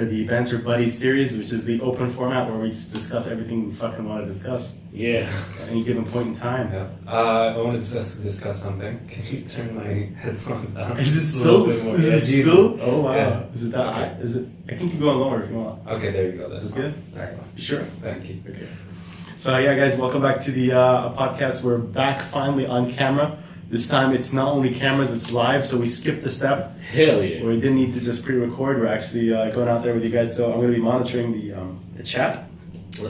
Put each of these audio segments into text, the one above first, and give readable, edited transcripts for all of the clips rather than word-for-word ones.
The Banter Buddies series, which is the open format where we just discuss everything we fucking want to discuss. Yeah. At any given point in time. Yeah. I want to discuss something. Can you turn my headphones down? Is it still? Is it still? Oh wow. Yeah. Is it that high? Is it? I can keep going lower if you want. Okay, there you go. That's good? That's fine. You sure? Thank you. Okay. So yeah, guys, welcome back to the podcast. We're back finally on camera. This time it's not only cameras, it's live, so we skipped the step. Hell yeah. Where we didn't need to just pre-record. We're actually going out there with you guys, so I'm going to be monitoring the chat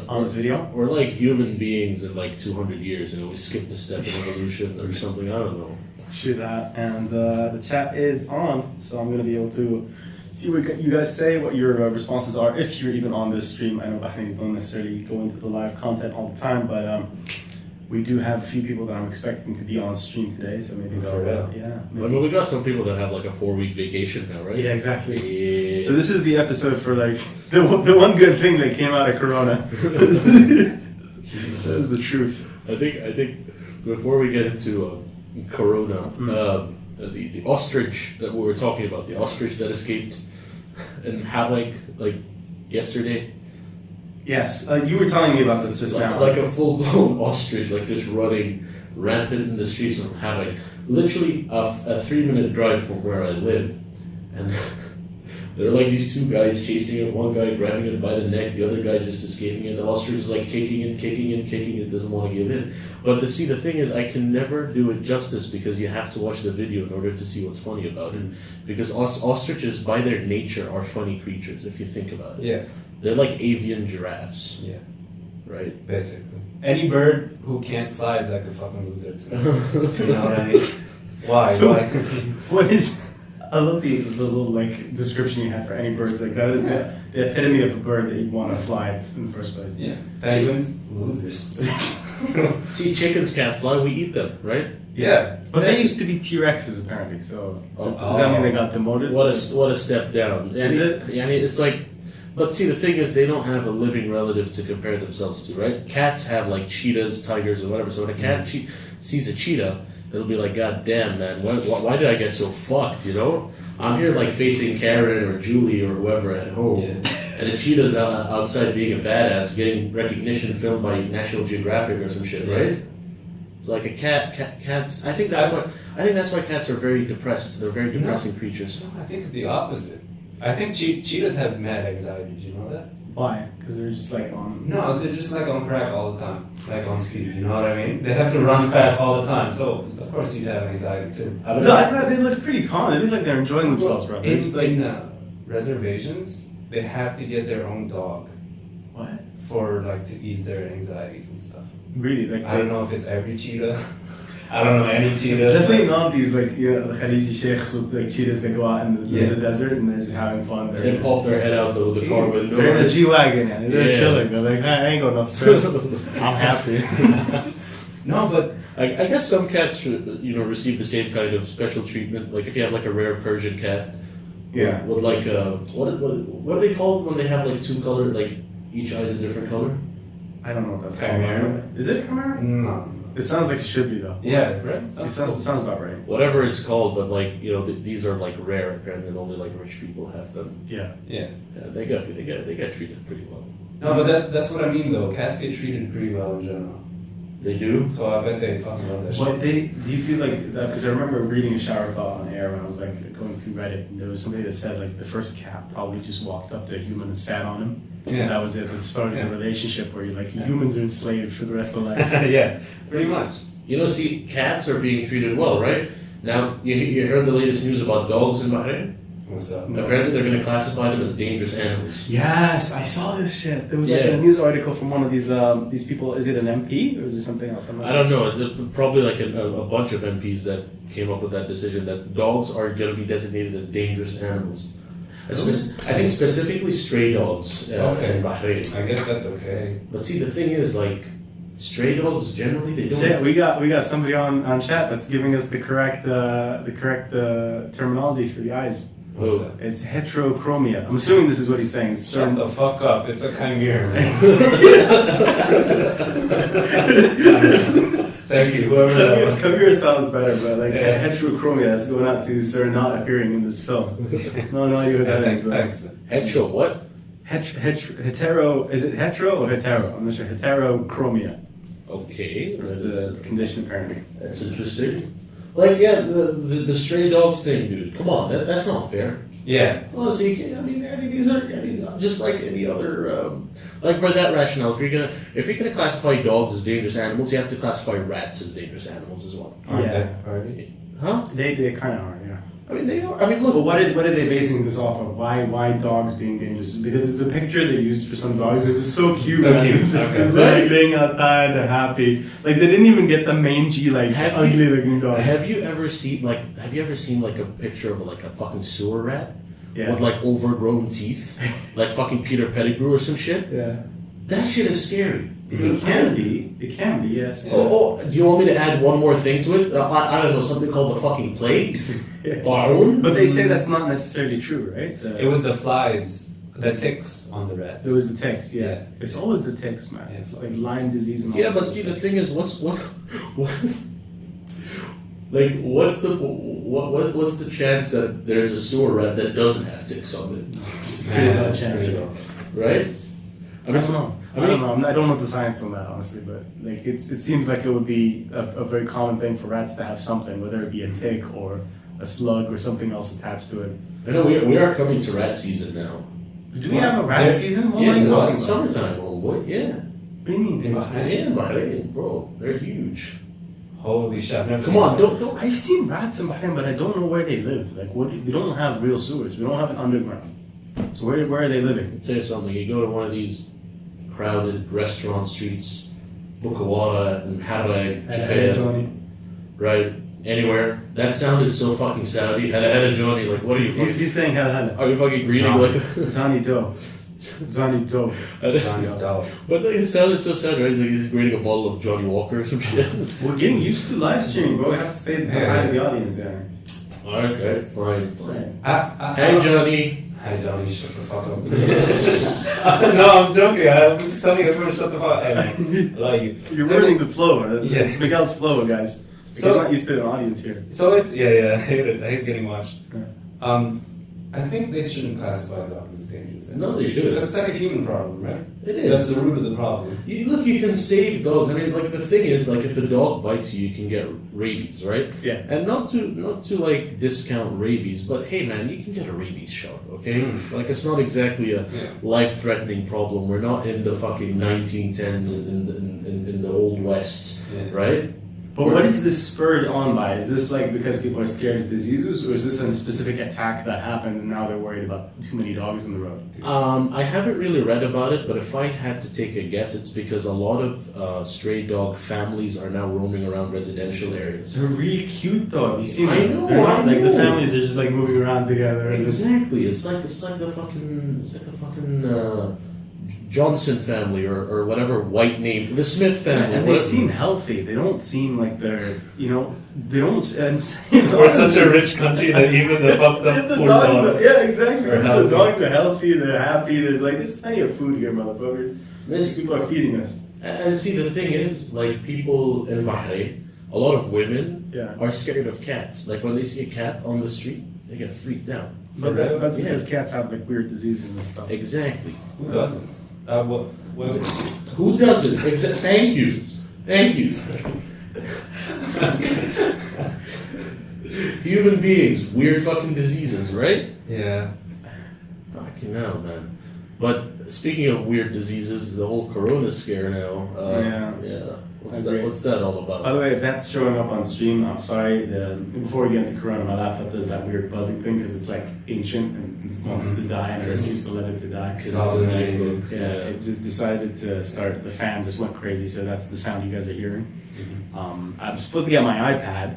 on this video. We're like human beings in like 200 years, we skipped a step in evolution or something, I don't know. Sure that. And the chat is on, so I'm going to be able to see what you guys say, what your responses are, if you're even on this stream. I know Bahrainis don't necessarily go into the live content all the time, but we do have a few people that I'm expecting to be on stream today, so maybe they'll, I mean, we got some people that have like a 4-week vacation now, right? Yeah, exactly. Yeah. So this is the episode for like the one good thing that came out of Corona. That is the truth. I think before we get into Corona, the ostrich that we were talking about, the ostrich that escaped in Hawaii like yesterday. Yes, you were telling me about this just now. Like a full-blown ostrich, like just running rampant in the streets of Hawaii. Literally a 3-minute drive from where I live. And there are like these two guys chasing it, one guy grabbing it by the neck, the other guy just escaping it. The ostrich is like kicking and kicking and kicking, it doesn't want to give in. But see, the thing is, I can never do it justice because you have to watch the video in order to see what's funny about it. Because ostriches, by their nature, are funny creatures, if you think about it. Yeah. They're like avian giraffes. Yeah. Right? Basically. Any bird who can't fly is like a fucking loser to me. You know what I mean? Why? So, Why? What is... I love the little like description you have for any birds. Like that is the epitome of a bird that you want to fly in the first place. Yeah. Penguins, losers. See, chickens can't fly, we eat them, right? Yeah. But they used to be T-Rexes apparently, so does that mean they got demoted? What a step down. Is it? Yeah, I mean, it's like... But see, the thing is, they don't have a living relative to compare themselves to, right? Cats have like cheetahs, tigers, or whatever. So when a cat sees a cheetah, it'll be like, God damn, man, why did I get so fucked, you know? I'm here like facing Karen or Julie or whoever at home, and the cheetah's outside being a badass, getting recognition filmed by National Geographic or some shit, right? It's like a cats. I think that's why cats are very depressed. They're very depressing creatures. No, I think it's the opposite. I think cheetahs have mad anxiety. Do you know that? Why? Because they're just like on... No, they're just like on crack all the time. Like on speed, you know what I mean? They have to run fast all the time. So, of course, you'd have anxiety too. No, I thought they look pretty calm. They look like they're enjoying themselves, bro. They're just like... In reservations, they have to get their own dog. What? For like to ease their anxieties and stuff. Really? Like I don't know if it's every cheetah. I don't know any cheetah. It's definitely not these like the Khaliji sheikhs with like cheetahs that go out in the desert and they're just having fun. They pop their head out the car window. They're in a G-Wagon and they're chilling. They're like, I ain't got no stress. I'm happy. No, but I guess some cats receive the same kind of special treatment. Like if you have like a rare Persian cat, with like what are they called when they have like two color, like each eye is a different color? I don't know what that's Chimera. called. Is it a chimera? No. It sounds like it should be though. Yeah, right. It sounds about right. Whatever it's called, but like these are like rare. Apparently, only like rich people have them. Yeah. They got treated pretty well. No, but that's what I mean though. Cats get treated pretty well in general. They do. So I bet they fucking love that What shit. do you feel like that? Because I remember reading a shower thought on air when I was like going through Reddit, and there was somebody that said like the first cat probably just walked up to a human and sat on him. Yeah. And that was it. That started the relationship where you're like humans are enslaved for the rest of life. Yeah, pretty much. See, cats are being treated well, right? Now, you heard the latest news about dogs in Bahrain? What's up? Apparently, they're going to classify them as dangerous animals. Yes, I saw this shit. There was like a news article from one of these people. Is it an MP or is it something else? I don't know. It's probably like a bunch of MPs that came up with that decision that dogs are going to be designated as dangerous animals. I think specifically stray dogs in Bahrain. I guess that's okay. But see, the thing is, like, stray dogs generally they don't. Shit, we got somebody on chat that's giving us the correct terminology for the eyes. Oh. It's heterochromia. I'm assuming this is what he's saying. Shut the fuck up. It's a chimera, man. Thank you. Whoever that was. Kabir sounds better, but like heterochromia, that's going out to Sir not appearing in this film. No idea what that is, but Thanks. Hetero what? hetero, is it hetero or hetero? I'm not sure. Heterochromia. Okay. That's the condition apparently. That's interesting. Like, yeah, the stray dogs thing, dude. Come on, that's not fair. Yeah. Honestly, I mean, these are just like any other. Like by that rationale, if you're gonna classify dogs as dangerous animals, you have to classify rats as dangerous animals as well. Yeah. Huh? They kind of are, yeah. I mean, they are. I mean, look. But what are they basing this off of? Why dogs being dangerous? Because the picture they used for some dogs is just so cute. So man. cute. They're Okay. like laying outside, they're happy. Like they didn't even get the mangy, like ugly looking dogs. Have you ever seen like a picture of like a fucking sewer rat Yeah. with like overgrown teeth, like fucking Peter Pettigrew or some shit? Yeah. That shit is scary. It can be. It can be, yes. Oh, do you want me to add one more thing to it? I don't know, something called the fucking plague? Bahrain? But they say that's not necessarily true, right? It was the flies, the ticks on the rats. It was the ticks, yeah. Yeah. It's always the ticks, man. Yeah. It's like Lyme disease and all Yeah, that but see, the thing is, what's the chance that there's a sewer rat that doesn't have ticks on it, pretty bad chance, pretty you know. right? I don't know. I don't know the science on that, honestly, but like it seems like it would be a very common thing for rats to have something, whether it be a tick or a slug or something else attached to it. I know we are coming to rat season now. Do we have a rat season? What Yeah, are you it's talking about? summertime, homeboy. Yeah. What do you mean? In Bahrain? Yeah, Bahrain, bro. They're huge. Holy shit! I've never Come seen on, that. don't. I've seen rats in Bahrain, but I don't know where they live. Like, we don't have real sewers. We don't have an underground. So where are they living? I'll tell you something. You go to one of these crowded restaurant streets, Bukawara and Harag, Japan, Johnny. right? Anywhere. That sounded so fucking Saudi. Hada Johnny, like, what are you fucking... He's saying hada. Are you fucking greeting Johnny. like... Johnny Doe. Johnny Doe. Johnny Dog. But like, it sounded so sad, right? It's like he's greeting a bottle of Johnny Walker or some shit. We're getting used to live streaming, bro. We have to say hi to the audience there. Okay, fine. Hey, Hey, Johnny. Hi, Johnny. Shut the fuck up. No, I'm joking. I'm just telling everyone to shut the fuck up. Hey, man. I like you. You're ruining the flow. Yeah. It's Miguel's flow, guys. He's So- not used to an audience here. So it's yeah. I hate it. I hate getting watched. Yeah. I think they shouldn't classify dogs as dangerous. No, they shouldn't. That's like a human problem, right? It is. That's the root of the problem. Look, you can save dogs. I mean, like the thing is, like if a dog bites you, you can get rabies, right? Yeah. And not to like discount rabies, but hey, man, you can get a rabies shot, okay? Like it's not exactly a life-threatening problem. We're not in the fucking 1910s in the old west, Yeah. right? But what is this spurred on by? Is this like because people are scared of diseases, or is this a specific attack that happened and now they're worried about too many dogs on the road? I haven't really read about it, but if I had to take a guess, it's because a lot of stray dog families are now roaming around residential areas. They're really cute though. Have you seen I them? know, They're not, I like the know. families are just like moving around together. And Exactly. It's like the fucking Johnson family or whatever white name, the Smith family. and they whatever. seem healthy. They don't seem like they're, they don't. We're such a rich country that even the fucked up The poor dogs, dogs. yeah, exactly. are The healthy. dogs are healthy. They're happy. There's plenty of food here, motherfuckers. These people are feeding us. And see, the thing is, like people in Bahrain, a lot of women Yeah. are scared of cats. Like when they see a cat on the street, they get freaked out. But that's Yeah. because cats have like weird diseases and stuff. Exactly. Who doesn't? What Who doesn't? Thank you. Thank you. Human beings, weird fucking diseases, right? Yeah. Fucking hell, man. But speaking of weird diseases, the whole corona scare now. Yeah. What's I agree. What's that all about? By the way, if that's showing up on stream, I'm sorry. Before we get into Corona, my laptop does that weird buzzing thing because it's like ancient and it wants to die, and I refuse to let it to die. Because it's a MacBook. Yeah, it just decided to start. The fan just went crazy, so that's the sound you guys are hearing. I'm supposed to get my iPad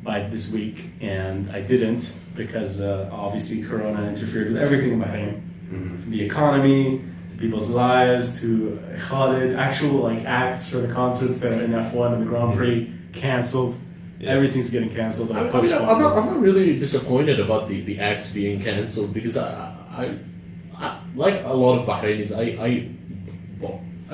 by this week, and I didn't because obviously Corona interfered with everything in Bahrain, the economy, to people's lives, to Khalid, actual like acts for the concerts that are in F1 and the Grand Prix canceled. Everything's getting canceled. I'm not really disappointed about the acts being cancelled because I like a lot of Bahrainis. I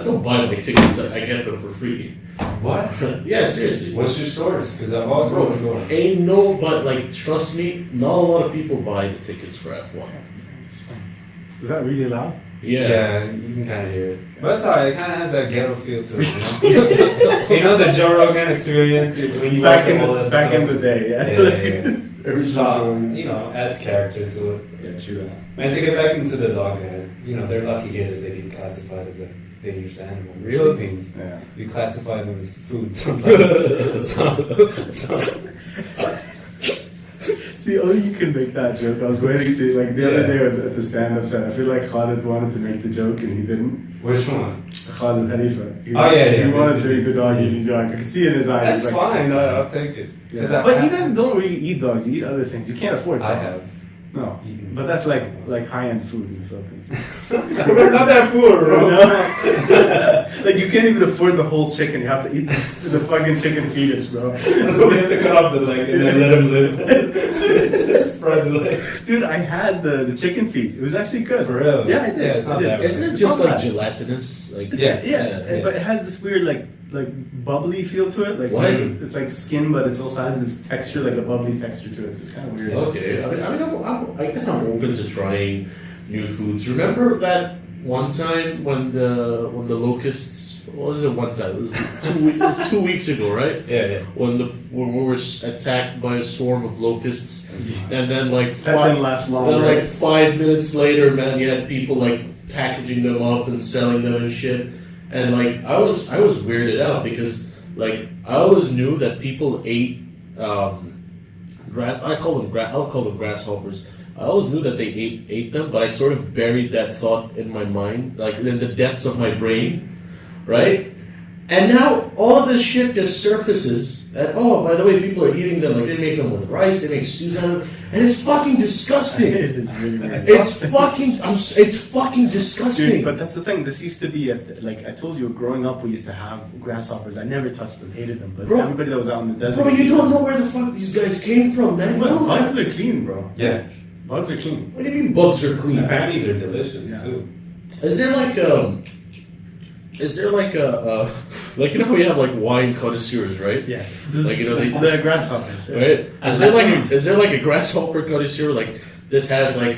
don't buy my tickets. I get them for free. What? Yeah, seriously. What's your source? Because I've always wanted to go. Ain't no, but like, trust me, not a lot of people buy the tickets for F1. Is that really loud? Yeah. You can kind of hear it. But it's alright, it kind of has that ghetto feel to it, you know? You know the Joe Rogan experience when you Back watch in the day, yeah. So, you know, adds character to it. Yeah, true that. Man, to get back into the dog head, you know, they're lucky here that they get classified as a dangerous animal. In the Really? Philippines, Yeah. you classify them as food sometimes. See, only you can make that joke. I was waiting to, like, the other day at the stand-up set, I feel like Khalid wanted to make the joke and he didn't. Which one? Khalid Khalifa. He wanted to eat the dog and he I could see in his eyes. That's he's like, fine, I'll take it. Yeah. But you guys don't really eat dogs, you eat other things. You can't afford dogs. I have. No, but that's like high-end food in the Philippines. We're not that poor, bro. Like you can't even afford the whole chicken. You have to eat the fucking chicken fetus, bro. We have to cut off the leg and then let him live. Just fry the leg. Dude, I had the chicken feet. It was actually good. For real? Yeah, I did. Yeah, it's not that Isn't it It's just not like bad. gelatinous? Like Yeah, but it has this weird like bubbly feel to it. Like What? it's like skin, but it also has this texture, like a bubbly texture to it. So it's kind of weird. Okay, I guess I'm open to trying new foods. Remember that one time when the locusts? What was it? One time? It was 2 weeks ago, right? Yeah. When we were attacked by a swarm of locusts, and then like That didn't last long. then Right? like 5 minutes later, man, you had people like packaging them up and selling them and shit. And like I was weirded out because like I always knew that people ate I'll call them grasshoppers. I always knew that they ate them, but I sort of buried that thought in my mind, like in the depths of my brain, right? And now all this shit just surfaces. And oh, by the way, people are eating them. Like they make them with rice, they make stews out of them, and it's fucking disgusting. It is really weird. It's fucking disgusting. Dude, but that's the thing. This used to be like I told you, growing up, we used to have grasshoppers. I never touched them, hated them. But Bro. everybody that was out in the desert. Bro, you don't know where the fuck these guys came from, man. Well, No, bugs are clean, bro. Yeah. Bugs are clean. What do you mean bugs are clean? Apparently they're delicious Yeah. too. Is there like a like you know how we have like wine connoisseurs, right? Yeah. Like you know they, The grasshoppers. Yeah. right? Is there like a grasshopper connoisseur? Like this has like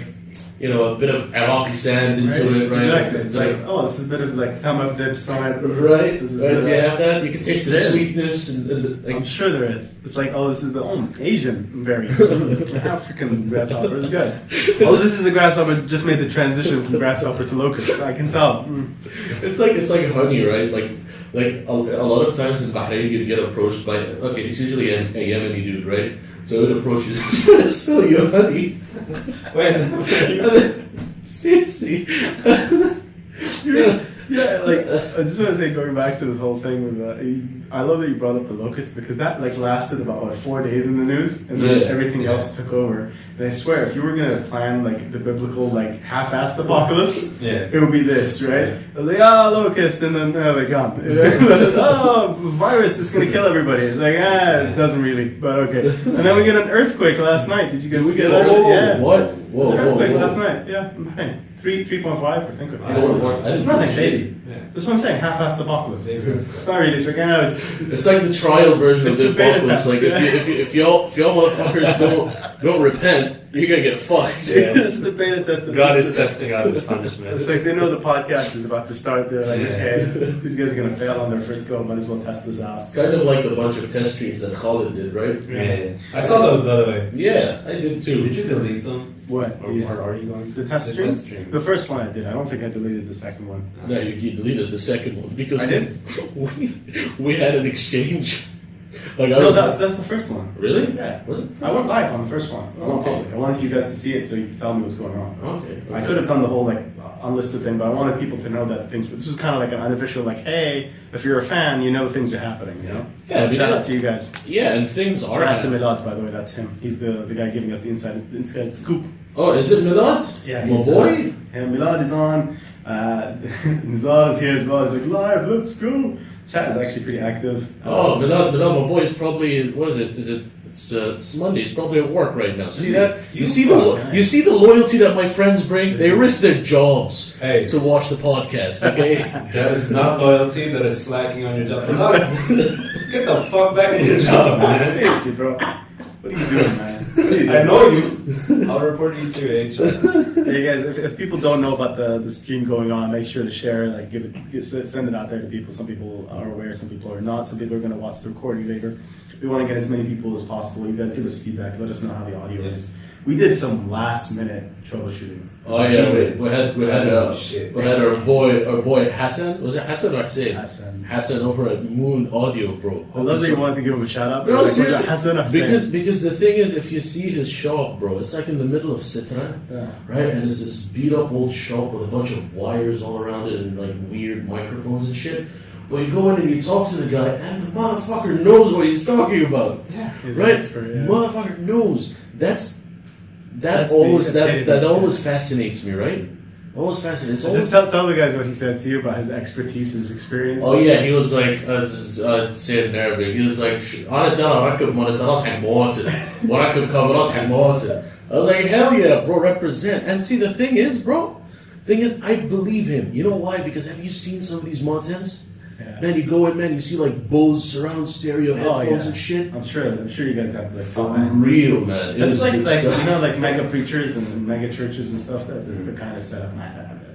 you know a bit of Iraqi sand into it, right? Exactly. It's like, oh, this is a bit of like tamak dips on it. right. This is Right? the- You have that. You can taste the Yeah. sweetness and I'm like, sure there is. It's like, oh, this is the Asian variant. African grasshopper is good. Oh, this is a grasshopper that just made the transition from grasshopper to locust. I can tell. it's like honey, right? Like a lot of times in Bahrain you get approached by it's usually a Yemeni dude, right? So it would approach you to sell you honey. Wait. Seriously. Yeah, like I just want to say, going back to this whole thing with, I love that you brought up the locust because that like lasted about 4 days in the news, and then everything else took over. And I swear, if you were gonna plan like the biblical like half-assed apocalypse, it would be this, right? I was like, locust, and then they're gone. Oh, virus that's gonna kill everybody. It's like it doesn't really, but okay. And then we get an earthquake last night. Did you guys get that? Yeah. What? It was an earthquake last night. Yeah, in Bahrain. 3.5, I think. It's nothing, baby. That's what I'm saying. Half-assed apocalypse. It's not really. It's like it's like the trial version of It's the the beta apocalypse. test, Like if y'all motherfuckers don't repent, you're gonna get fucked. this is the beta test. Of God this. is testing out his punishment. It's like they know the podcast is about to start. They're like, okay, these guys are gonna fail on their first go. Might as well test this out. It's kind of like the bunch of test streams that Khalid did, right? Yeah. I saw those the other way. Yeah, I did too. Did you delete them? What? Or are you going to? The test stream? The first one I did. I don't think I deleted the second one. No, you deleted the second one because I did. we had an exchange. Like No, that's the first one. really? Yeah. Was it? I went live on the first one. Oh, okay. I wanted you guys to see it so you could tell me what's going on. Okay. I could have done the whole like unlisted thing, but I wanted people to know that things. This is kind of like an unofficial, like, hey, if you're a fan, you know things are happening. You know. Yeah, I So mean, shout out to you guys. Yeah, and things are. Shout out to Milad, by the way. That's him. He's the guy giving us the inside scoop. Oh, is it Milad? Yeah, my he's, boy. And Milad is on. Nizar is here as well. He's like, live, let's go. Chat is actually pretty active. Oh, Milad, my boy is probably, what is it? Is it It's Monday. He's probably at work right now. See Is that? he? You see the loyalty that my friends bring. They risk their jobs Hey. to watch the podcast. Okay. That is not loyalty. That is slacking on your job. Get the fuck back in your job, man. Seriously, bro. What are you doing, man? I know you. I'll report you to HR. Hey guys, if people don't know about the stream going on, make sure to share, like send it out there to people. Some people are aware, some people are not. Some people are going to watch the recording later. We want to get as many people as possible. You guys give us feedback. Let us know how the audio is. We did some last minute troubleshooting. Oh yeah, we had our boy Hassan. Was it Hassan or Hussein? Hassan over at Moon Audio, bro. I love that you wanted to give him a shout out. No, like, seriously. Hassan or Hussein? Because the thing is, if you see his shop, bro, it's like in the middle of Sitra, right? And it's this beat up old shop with a bunch of wires all around it and like weird microphones and shit. But you go in and you talk to the guy, and the motherfucker knows what he's talking about. Yeah, he's right? an expert, yeah. Motherfucker knows. That the always fascinates me, right? Always fascinates. Just tell the guys what he said to you about his expertise, his experience. Oh yeah, he was like, say it in Arabic. He was like, "أنا ترى أركب مونيتورات حق مواطن وأركب كاميرات حق مواطن." I was like, hell yeah, bro, represent. And see, the thing is, I believe him. You know why? Because have you seen some of these motems? Yeah. Man, you go in, man, you see like Bose surround stereo headphones and shit. I'm sure you guys have like Real, man. It's like you know, like mega preachers and mega churches and stuff. That this is the kind of setup.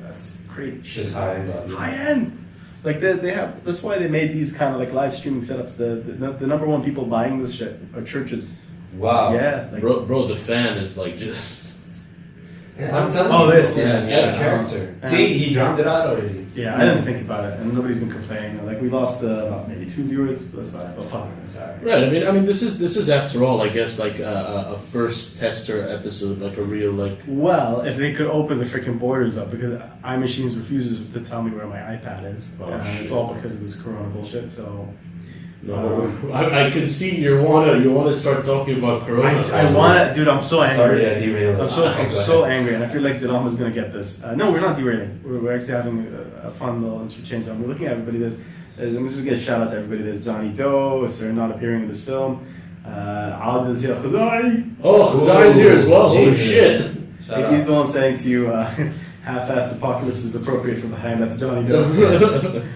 That's crazy shit. Just high end. High end. Like they have. That's why they made these kind of like live streaming setups. The number one people buying this shit are churches. Wow. Yeah. Like, bro, the fan is like just. Yeah, I'm telling you. That's yeah. character. See, he drowned it out already. Yeah, I didn't think about it, and nobody's been complaining. Like we lost about maybe 2 viewers. But that's fine. But fuck it, sorry. Right. I mean, this is after all, I guess, like a first tester episode, like a real like. Well, if they could open the freaking borders up, because iMachines refuses to tell me where my iPad is, and it's all because of this Corona bullshit. So. No, I can see you wanna start talking about Corona. I want to, dude. I'm so angry. Sorry, I derailed. I'm so angry, and I feel like Jadam is gonna get this. No, we're not derailing. We're actually having a fun little interchange. We're looking at everybody. Let me just get a shout out to everybody. There's Johnny Doe, sir, not appearing in this film. Adil Khazai. Oh, Khazai's here as well. Holy shit! He's the one saying to you, half-assed apocalypse is appropriate for Bahrain. That's Johnny Doe.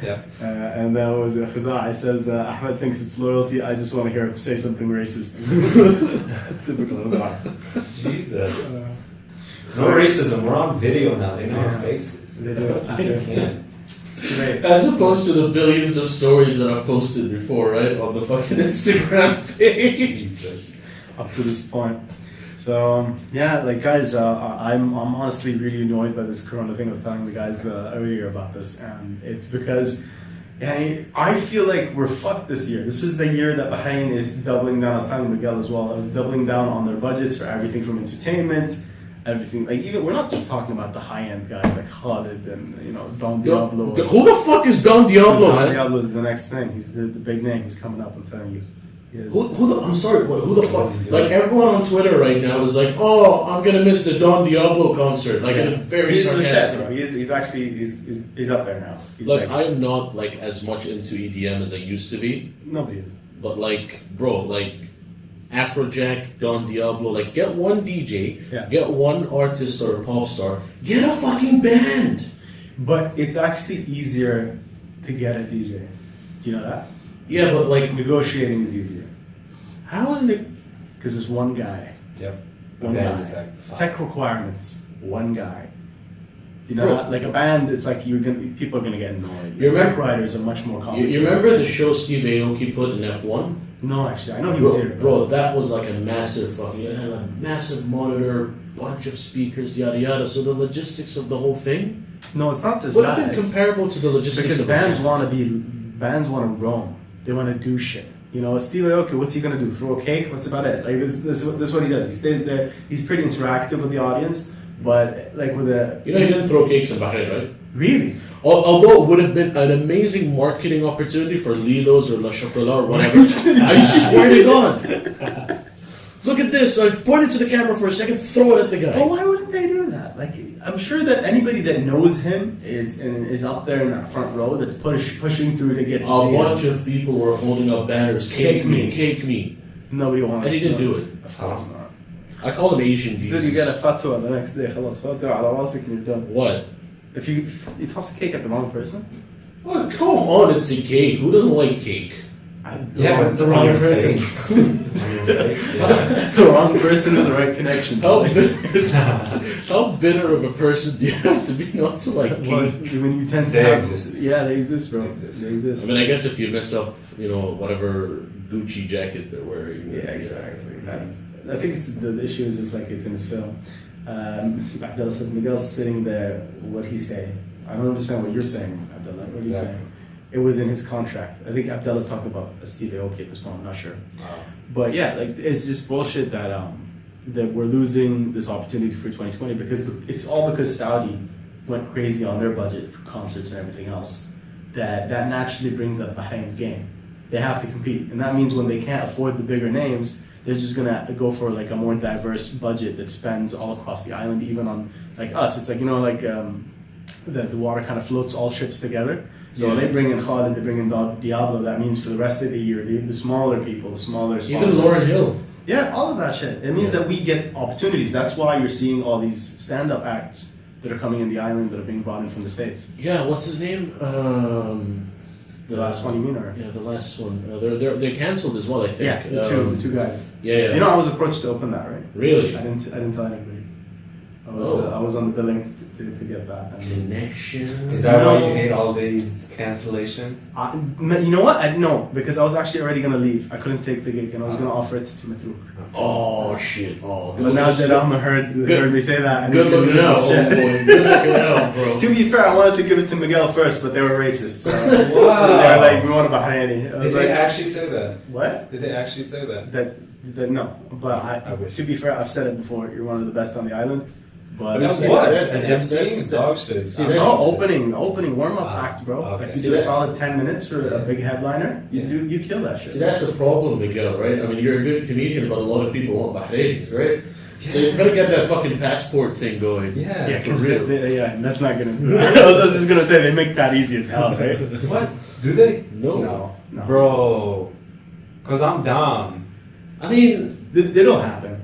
Yeah. And that was Khazai says, Ahmed thinks it's loyalty. I just want to hear him say something racist. Typical Khazai. Jesus. No racism. We're on video now. They know our faces. They do. It's great. As opposed to the billions of stories that I've posted before, right, on the fucking Instagram page. Jesus. Up to this point. So yeah, like guys, I'm honestly really annoyed by this Corona thing. I was telling the guys earlier about this, and it's because I feel like we're fucked this year. This is the year that Bahrain is doubling down. I was telling Miguel as well. I was doubling down on their budgets for everything from entertainment, everything. Like even we're not just talking about the high end guys like Khalid and Don Diablo. Who the fuck is Don Diablo, man? Don Diablo is the next thing. He's the big name. He's coming up. I'm telling you. I'm sorry, who the fuck? Like everyone on Twitter right now is like, oh, I'm gonna miss the Don Diablo concert. Like in a very he's sarcastic. the chef, bro. He's actually he's up there now. He's like big. I'm not like as much into EDM as I used to be. Nobody is. But like, bro, like Afrojack, Don Diablo, like get one DJ, get one artist or a pop star, get a fucking band. But it's actually easier to get a DJ. Do you know that? Yeah, but like negotiating is easier. How is it? Because there's one guy. Yep. One band guy. is like Tech requirements. One guy. Do you know that? Like a band, it's like people are gonna get annoyed. Tech writers are much more complicated. You remember the show Steve Aoki put in F1? No, actually, I know he was here. Bro, that was like a massive fucking, it had a massive monitor, bunch of speakers, yada yada. So the logistics of the whole thing. No, it's not just would that. have been comparable to the logistics. Because of bands want to roam. They want to do shit. Steve Aoki, what's he gonna do? Throw a cake? That's about it. Like this is what he does. He stays there. He's pretty interactive with the audience, but like with a. He didn't throw cakes in Bahrain, right? Really? Although it would have been an amazing marketing opportunity for Lilo's or La Chocolat or whatever. I swear to God. Look at this. Like, point it to the camera for a second, throw it at the guy. Well, why wouldn't they do that? Like, I'm sure that anybody that knows him is up there in that front row that's pushing through to get to see a bunch of people were holding up banners. Cake me, cake me. Nobody wants. And he didn't do it. Of course not. I call him Asian Jesus. Dude, you get a fatwa the next day. خلاص fatwa على راسك and you're done. What? If you toss a cake at the wrong person. Oh, come on, it's a cake. Who doesn't like cake? Yeah, but the wrong person. The wrong person with the right connections. How bitter of a person do you have to be not to like cake? Well, when you tend to They have, exist. Yeah, they exist, bro. They exist. I mean, I guess if you mess up, whatever Gucci jacket they're wearing. Yeah, exactly. I think the issue is like it's in his film. Abdullah says Miguel's sitting there. What he say? I don't understand what you're saying, Abdullah. What are you saying? It was in his contract. I think Abdullah's talking about Steve Aoki at this point. I'm not sure. But yeah, like it's just bullshit that that we're losing this opportunity for 2020 because it's all because Saudi went crazy on their budget for concerts and everything else. That naturally brings up Bahrain's game. They have to compete, and that means when they can't afford the bigger names, they're just gonna go for like a more diverse budget that spends all across the island, even on like us. It's like the water kind of floats all ships together. So when they bring in Khalid, they bring in Diablo. That means for the rest of the year, the smaller people, the smaller sponsors. Even Lauryn Hill. Yeah, all of that shit. It means that we get opportunities. That's why you're seeing all these stand-up acts that are coming in the island that are being brought in from the States. Yeah, what's his name? The last one, you mean, or? Yeah, the last one. They're canceled as well, I think. Yeah, the two guys. Yeah. I was approached to open that, right? Really? I didn't tell anybody. I was on the billing to get that. Connection. Is that why you hate all these cancellations? You know what? No, because I was actually already going to leave. I couldn't take the gig and I was going to offer it to Matruk. Oh, shit. Oh, but now Jadam heard me say that. And good looking out, boy. Good looking out, bro. To be fair, I wanted to give it to Miguel first, but they were racist. So Wow. They were like, we want a Bahraini. Did they actually say that? What? Did they actually say that? That no. But I wish. to be fair, I've said it before. You're one of the best on the island. But That's what? That's dog shit. Opening warm-up act, bro. Okay. Like you do a solid 10 minutes for a big headliner. You kill that shit. See, that's the problem, Miguel, right? I mean, you're a good comedian, but a lot of people want Bahrainis, right? So you gotta get that fucking passport thing going. Yeah, for real. That's not gonna. I was just gonna say they make that easy as hell, right? What? Do they? No. Bro. Cause I'm down. I mean, it'll happen.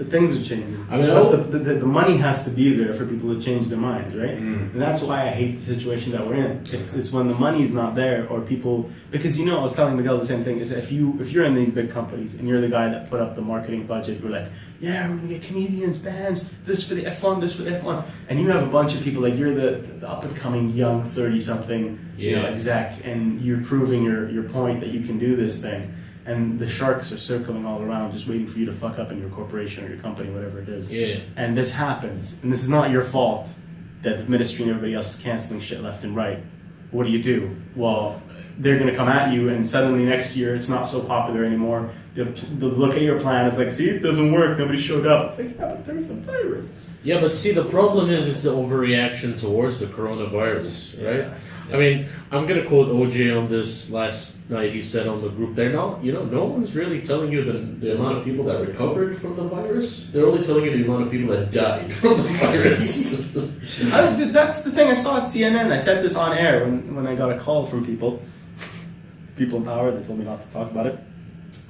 Things are changing. I mean, but the money has to be there for people to change their minds, right? And that's why I hate the situation that we're in. It's when the money is not there, or people, because I was telling Miguel the same thing. Is if you're in these big companies and you're the guy that put up the marketing budget, you're like, yeah, we're gonna get comedians, bands, this for the F1, this for the F1, and you have a bunch of people like you're the up and coming young 30-something exec, and you're proving your point that you can do this thing. And the sharks are circling all around, just waiting for you to fuck up in your corporation or your company, whatever it is. Yeah. And this happens, and this is not your fault that the ministry and everybody else is canceling shit left and right. What do? Well, they're going to come at you, and suddenly next year it's not so popular anymore. They'll look at your plan. It's like, see, it doesn't work. Nobody showed up. It's like, yeah, but there's a virus. Yeah, but see, the problem is the overreaction towards the coronavirus, right? Yeah. I mean, I'm gonna quote OJ on this last night. He said on the group, no one's really telling you the amount of people that recovered from the virus. They're only telling you the amount of people that died from the virus. That's the thing I saw at CNN. I said this on air when I got a call from people in power that told me not to talk about it.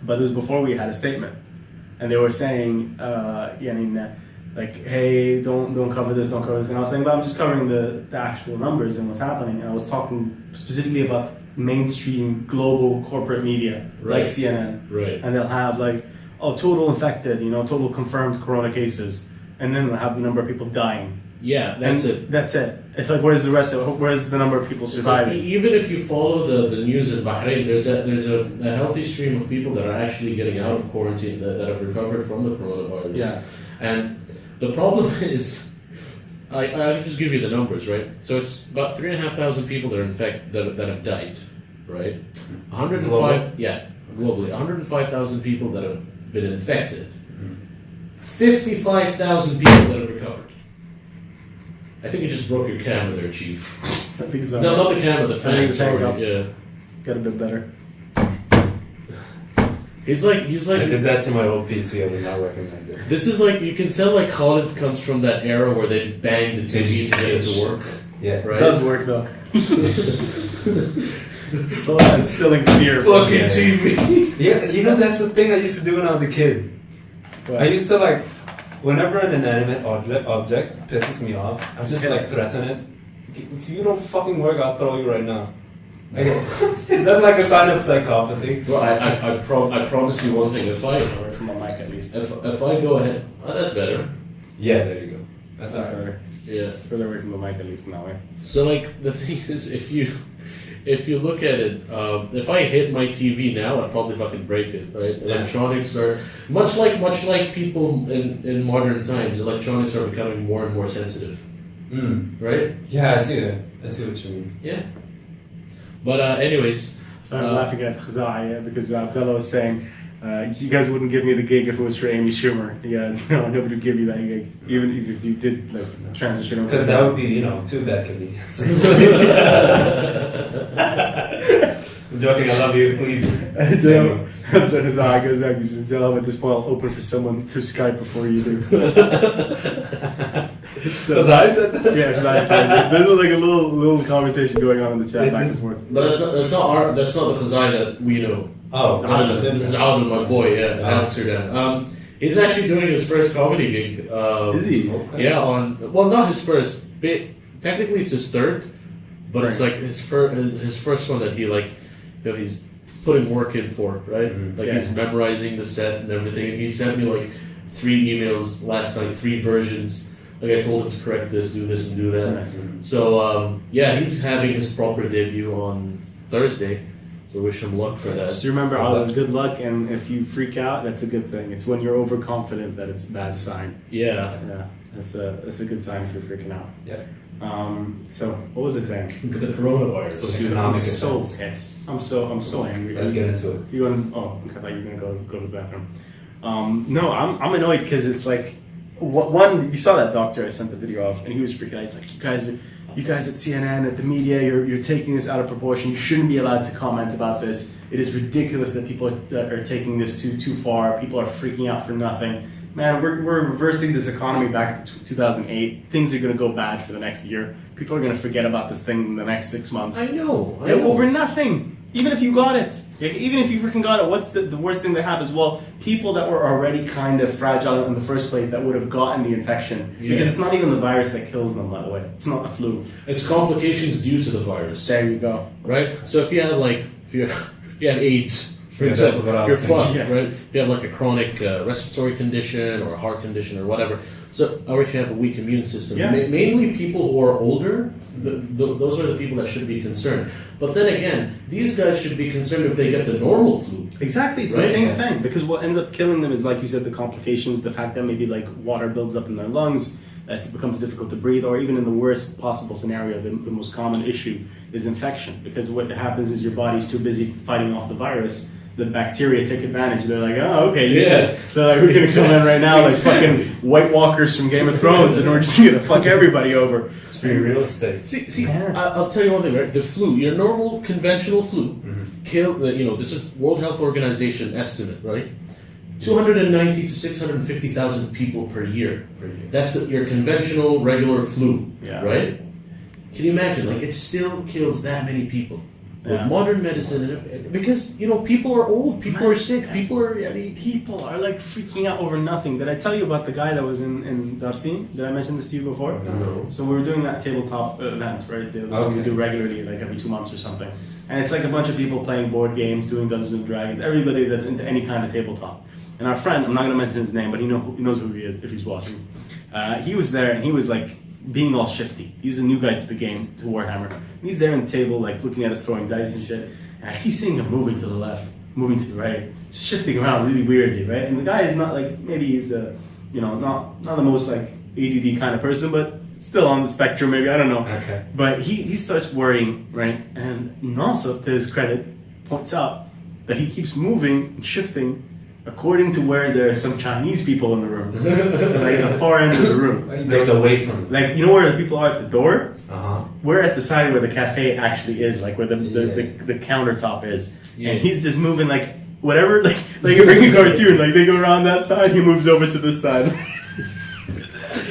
But it was before we had a statement, and they were saying, like, hey, don't cover this, don't cover this. And I was saying, but I'm just covering the actual numbers and what's happening. And I was talking specifically about mainstream global corporate media, like CNN. Right. And they'll have like, total infected, total confirmed corona cases. And then they'll have the number of people dying. Yeah, that's it. That's it. It's like, where's the rest of it? Where's the number of people surviving? Like, even if you follow the news in Bahrain, there's a healthy stream of people that are actually getting out of quarantine that have recovered from the coronavirus. Yeah. And the problem is, I'll just give you the numbers, right? So it's about 3,500 people that are that have died, right? 105, globally, 105,000 people that have been infected. 55,000 people that have recovered. I think you just broke your camera there, Chief. I think so. No, not the camera, the fan. Sorry. Yeah. Got a bit better. He's like. I did that to my old PC. I did not recommend it. This is like, you can tell like Khalid comes from that era where they banged the TV to get it to work. Yeah, right. It does work though. It's all about instilling fear. Fucking TV. Yeah, you know that's the thing I used to do when I was a kid. What? I used to like, whenever an inanimate object pisses me off, I just like threaten it. If you don't fucking work, I'll throw you right now. Like, is that like a sign of psychopathy? Well, I promise you one thing. If I Away from my mic at least. if I go ahead, that's better. Yeah, there you go. That's alright. Yeah. Further away from the mic at least in that way. So like the thing is, if you look at it, if I hit my TV now, I'd probably fucking break it, right? Yeah. Electronics are much like people in modern times. Electronics are becoming more and more sensitive, right? Yeah, I see that. I see what you mean. Yeah. But anyways, So I'm laughing at Khazai because Abdullah was saying, you guys wouldn't give me the gig if it was for Amy Schumer. Yeah, no, nobody would give you that gig, even if you did like transition over. Because that would be, two bad comedians. I'm joking, I love you, please. Joe, Khazai goes back, he says, Joe, at this point I'll open for someone through Skype before you do. So, I said that? yeah, Khazai. There's like a little conversation going on in the chat back and forth. but that's not the Khazai that we know. Oh, This is Alvin, my boy, in Oh. Amsterdam. He's actually doing his first comedy gig. Is he? Okay. Yeah, not his first. Technically, it's his third, but it's Right. like his first one that he he's putting work in for, right? Mhm. Like Yeah. he's memorizing the set and everything. And he sent me like 3 emails last night, 3 versions. Like I told him to correct this, do this, and do that. Nice. So yeah, he's having his proper debut on Thursday. So wish him luck for that. Just remember, Olive, good luck, and if you freak out, that's a good thing. It's when you're overconfident that it's a bad sign. Yeah. Yeah, that's a good sign if you're freaking out. Yeah. So what was I saying? The coronavirus. Dude, I'm Economic so effects. pissed. I'm so angry. Let's get into it. You want? Oh, okay, I thought you were gonna go to the bathroom. No, I'm annoyed because it's like, one, you saw that doctor I sent the video of, and he was freaking out. He's like, you guys at CNN, at the media, you're taking this out of proportion. You shouldn't be allowed to comment about this. It is ridiculous that people are taking this too far. People are freaking out for nothing. Man, we're reversing this economy back to 2008. Things are going to go bad for the next year. People are going to forget about this thing in the next 6 months. I know. Over nothing. Even if you got it. Like, even if you freaking got it, what's the worst thing that happens? Well, people that were already kind of fragile in the first place that would have gotten the infection. Yeah. Because it's not even the virus that kills them, by the way. It's not the flu. It's complications due to the virus. There you go. Right? So if you have if you have AIDS, for Yeah, that's example, what I was you're thinking. fucked, Yeah. right? If you have like a chronic respiratory condition or a heart condition or whatever, or if you have a weak immune system, Yeah. mainly people who are older, those are the people that should be concerned. But then again, these guys should be concerned if they get the normal flu. Exactly, it's Right? the same Yeah. thing. Because what ends up killing them is, like you said, the complications, the fact that maybe like water builds up in their lungs, it becomes difficult to breathe, or even in the worst possible scenario, the most common issue is infection. Because what happens is your body's too busy fighting off the virus. The bacteria take advantage. They're like, oh, okay, Yeah. They're like, we're gonna come in right now like fucking White Walkers from Game of Thrones, and we're just gonna fuck everybody over. It's free real estate. See, Yeah. I'll tell you one thing, right? The flu, your normal conventional flu, kill. This is World Health Organization estimate, right? 290 to 650,000 people per year. That's your conventional regular flu, Yeah. right? Can you imagine? Like, it still kills that many people. With Yeah. modern medicine, because people are old, people are sick, people are. People are like freaking out over nothing. Did I tell you about the guy that was in Darsin? Did I mention this to you before? No. So we were doing that tabletop event, right? The one we Okay. do regularly, like every 2 months or something. And it's like a bunch of people playing board games, doing Dungeons and Dragons. Everybody that's into any kind of tabletop. And our friend, I'm not going to mention his name, but he knows who he is if he's watching. He was there, and he was like being all shifty. He's a new guy to the game, to Warhammer. And he's there on the table, like looking at us throwing dice and shit. And I keep seeing him moving to the left, moving to the right, shifting around really weirdly, right? And the guy is not like, maybe he's not the most like ADD kind of person, but still on the spectrum, maybe, I don't know. Okay. But he starts worrying, right? And Nasser, to his credit, points out that he keeps moving and shifting according to where there are some Chinese people in the room. So like at the far end of the room. He goes away from it. Like, you know where the people are at the door? Uh-huh. We're at the side where the cafe actually is, like where the Yeah. countertop is. Yeah. And he's just moving like whatever, like if you're in a cartoon, like they go around that side, he moves over to this side.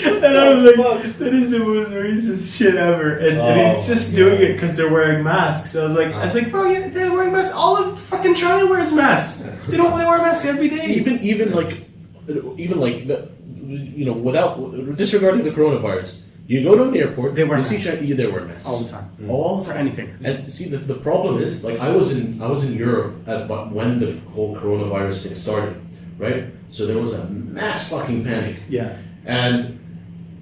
And I was like, that is the most racist shit ever. And he's just doing it because they're wearing masks. So I was like, bro, yeah, they're wearing masks. All of fucking China wears masks. They wear masks every day. Even like, without disregarding the coronavirus, you go to an airport, they wear you see China, they're wearing masks all the time. All for anything. And see, the problem is, like, I was in Europe when the whole coronavirus thing started, right? So there was a mass fucking panic. Yeah. And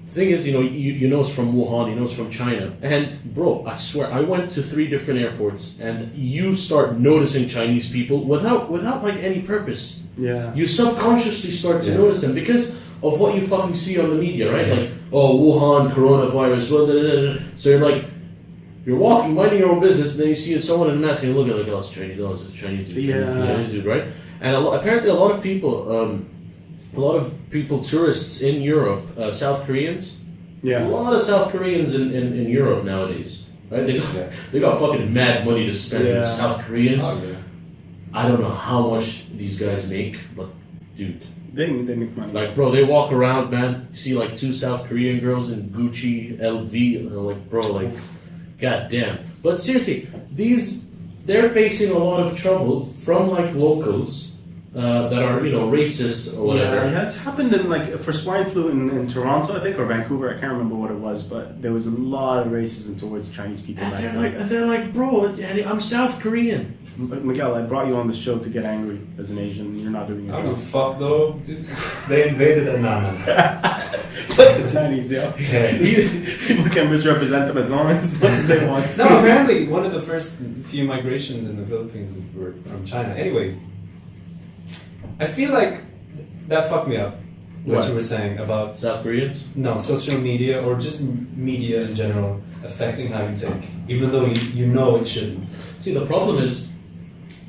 the thing is, you know it's from Wuhan, you know it's from China. And bro, I swear, I went to 3 different airports, and you start noticing Chinese people without like any purpose. Yeah. You subconsciously start to notice them because of what you fucking see on the media, right? Like, oh, Wuhan, coronavirus, blah, blah, blah, blah. So you're walking, minding your own business, and then you see someone in a mask, and you look at it like, oh, it's Chinese, oh, it's a Chinese dude, Chinese dude, right? And apparently a lot of people, tourists in Europe, South Koreans, a lot of South Koreans in Europe nowadays, right? They got fucking mad money to spend. South Koreans, I don't know how much these guys make, but dude. They make money. Like, bro, they walk around, man. You see, like, 2 South Korean girls in Gucci, LV, and I'm like, bro, like, goddamn. But seriously, they're facing a lot of trouble from, like, locals that are, racist or whatever. Yeah, it's happened in, like, for swine flu in Toronto, I think, or Vancouver. I can't remember what it was, but there was a lot of racism towards Chinese people. And they're like, bro, I'm South Korean. But Miguel, I brought you on the show to get angry as an Asian. You're not doing your I job. don't give a fuck though. They invaded Annam. But the Chinese, people can misrepresent them as long as much as they want to. No, apparently one of the first few migrations in the Philippines were from China. Anyway, I feel like that fucked me up. What you were saying about South Koreans? No, social media or just media in general affecting how you think, even though you know it shouldn't. See, the problem is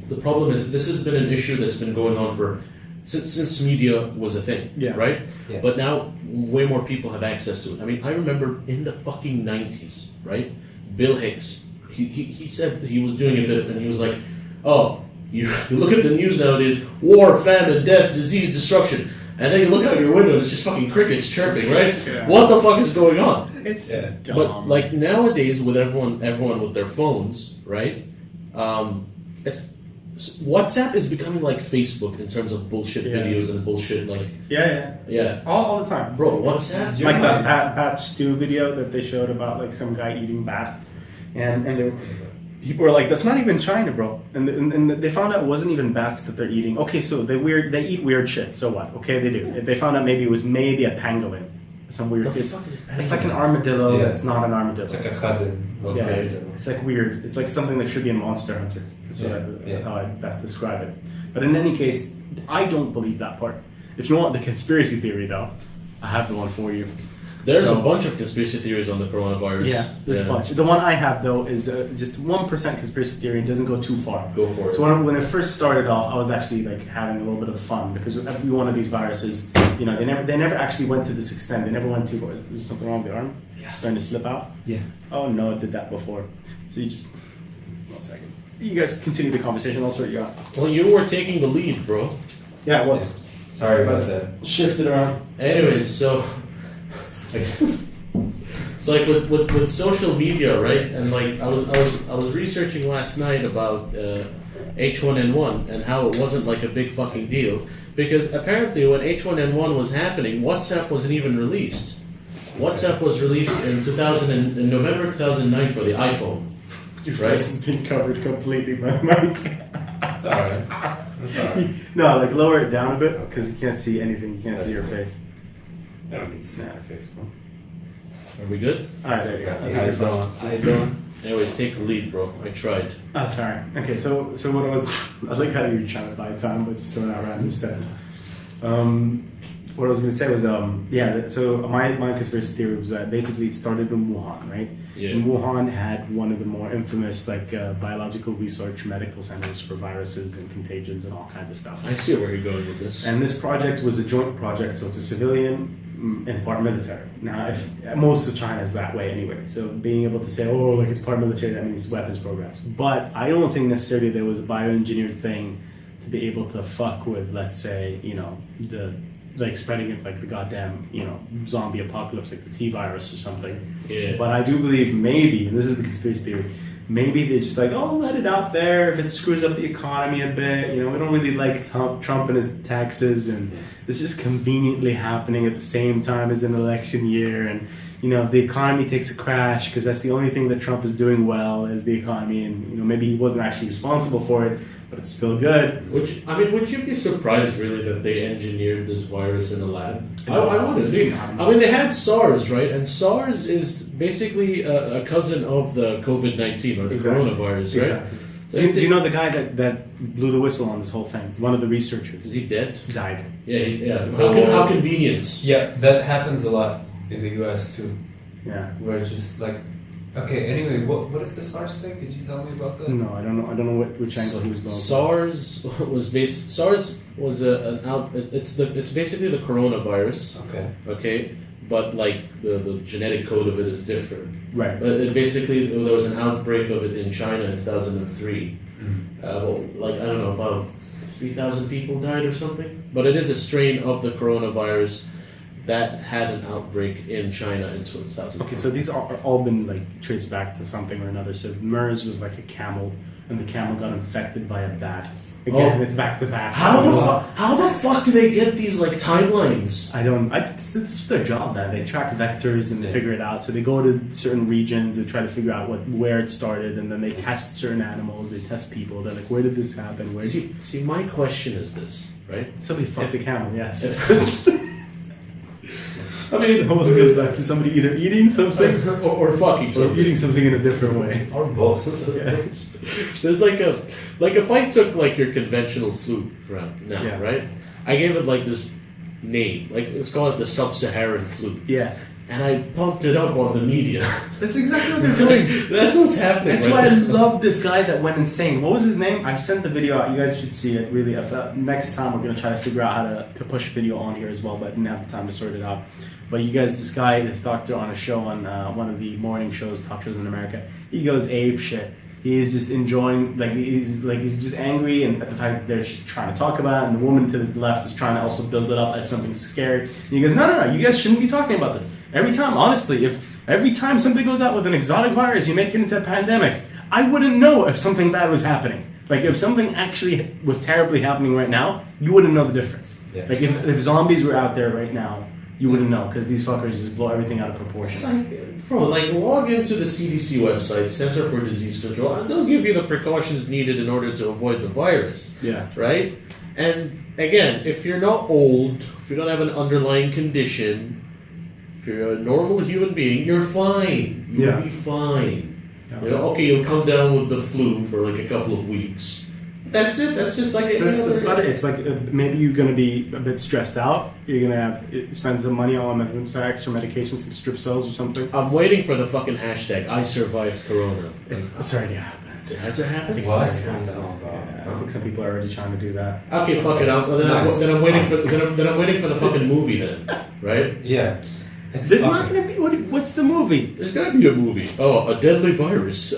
this has been an issue that's been going on since media was a thing, right? Yeah. But now way more people have access to it. I mean, I remember in the fucking 90s, right? Bill Hicks, he said he was doing a bit, and he was like, oh, you look at the news nowadays, war, famine, death, disease, destruction. And then you look out your window and it's just fucking crickets chirping, right? Yeah. What the fuck is going on? It's dumb. But like nowadays with everyone with their phones, right? WhatsApp is becoming like Facebook in terms of bullshit videos and bullshit like all the time, bro. WhatsApp like that bat stew video that they showed about like some guy eating bat, and there was, people were like, that's not even China, bro. And they found out it wasn't even bats that they're eating. Okay, so they eat weird shit. So what? Okay, they do. They found out it was maybe a pangolin. Some weird. It's like an armadillo. It's not an armadillo. It's like a cousin. Okay. It's like weird. It's like something that should be in Monster Hunter. That's how I best describe it. But in any case, I don't believe that part. If you want the conspiracy theory, though, I have the one for you. There's a bunch of conspiracy theories on the coronavirus. Yeah, there's a bunch. The one I have, though, is just 1% conspiracy theory. It doesn't go too far. Go for it. So when it first started off, I was actually like having a little bit of fun because with every one of these viruses, they never actually went to this extent. They never went too far. Is there something wrong with the arm? Yeah. It's starting to slip out? Yeah. Oh, no, it did that before. So you just... 1 second. You guys continue the conversation. I'll sort you out. Well, you were taking the lead, bro. Yeah, it was. Sorry about that. Shift it around. Anyways, so... It's like with social media, right? And like I was researching last night about H1N1 and how it wasn't like a big fucking deal because apparently when H1N1 was happening, WhatsApp wasn't even released. WhatsApp was released in November 2009 for the iPhone. Your face has been covered completely by the mic. It's alright. No, like lower it down a bit because you can't see anything. You can't see your face. I don't need to see my face, bro. Are we good? Alright, there you go. How you doing? Anyways, take the lead, bro. I tried. Oh, sorry. Okay, so what I like how you're trying to buy time, but just throwing out random stats. What I was going to say was, so my conspiracy theory was that basically it started in Wuhan, right? Yeah. And Wuhan had one of the more infamous, biological research medical centers for viruses and contagions and all kinds of stuff. I see where you're going with this. And this project was a joint project, so it's a civilian and part military. Now, most of China is that way anyway, so being able to say, it's part military, that means weapons programs. But I don't think necessarily there was a bioengineered thing to be able to fuck with, let's say, the like spreading it like the goddamn, zombie apocalypse, like the T virus or something. Yeah. But I do believe maybe, and this is the conspiracy theory, maybe they're just like, oh, let it out there. If it screws up the economy a bit, we don't really like Trump and his taxes, and it's just conveniently happening at the same time as an election year. And if the economy takes a crash, because that's the only thing that Trump is doing well is the economy, and maybe he wasn't actually responsible for it, but it's still good. Would you be surprised really that they engineered this virus in a lab? I wouldn't be. I mean, they had SARS, right? And SARS is basically a cousin of the COVID-19 or the coronavirus, right? Exactly. So do you know the guy that blew the whistle on this whole thing? One of the researchers. Is he dead? Died. Yeah. How convenient. Yeah, that happens a lot in the US too. Yeah. Where it's just like, okay, anyway, what is the SARS thing? Could you tell me about that? No, I don't know which angle he was going. SARS was it's basically the coronavirus. Okay, but like the genetic code of it is different. Right. But there was an outbreak of it in China in 2003. Like I don't know, about 3,000 people died or something. But it is a strain of the coronavirus that had an outbreak in China in 2000. Okay, so these are all been like traced back to something or another. So MERS was like a camel, and the camel got infected by a bat. Again, it's back to bat. How the fuck do they get these like timelines? It's their job, man. They track vectors and they figure it out. So they go to certain regions, they try to figure out where it started, and then they test certain animals, they test people. They're like, where did this happen? See, my question is this, right? Somebody fucked the camel, yes. I mean, it almost goes back to somebody either eating something or fucking something. Or eating something in a different way. Or both. Yeah. There's if I took like your conventional flute now, right? I gave it like this name, like let's call it the sub-Saharan flute. Yeah. And I pumped it up on the media. That's exactly what they're doing. That's what's happening. That's why I love this guy that went insane. What was his name? I sent the video out. You guys should see it. Really, next time we're gonna try to figure out how to push video on here as well, but didn't have the time to sort it out. But you guys, this doctor on a show on one of the morning shows, talk shows in America, he goes ape shit. He's just enjoying, he's just angry and at the fact that they're just trying to talk about it, and the woman to his left is trying to also build it up as something scary. And he goes, no, you guys shouldn't be talking about this. Every time something goes out with an exotic virus, you make it into a pandemic, I wouldn't know if something bad was happening. Like, if something actually was terribly happening right now, you wouldn't know the difference. Yes. Like, if zombies were out there right now, you wouldn't know, because these fuckers just blow everything out of proportion. Log into the CDC website, Center for Disease Control, and they'll give you the precautions needed in order to avoid the virus. Yeah. Right? And again, if you're not old, if you don't have an underlying condition, if you're a normal human being, you're fine. You'll be fine. Yeah. Okay, you'll come down with the flu for like a couple of weeks. That's it. That's just like that's about it. It's like maybe you're going to be a bit stressed out. You're going to spend some money on some extra medication, some strip cells or something. I'm waiting for the fucking hashtag I survived Corona. It's already happened. Has it happened? What? I think some people are already trying to do that. Okay, fuck it. Then I'm waiting for the fucking movie then, right? Yeah. There's not going to be. What's the movie? There's got to be a movie. Oh, a deadly virus,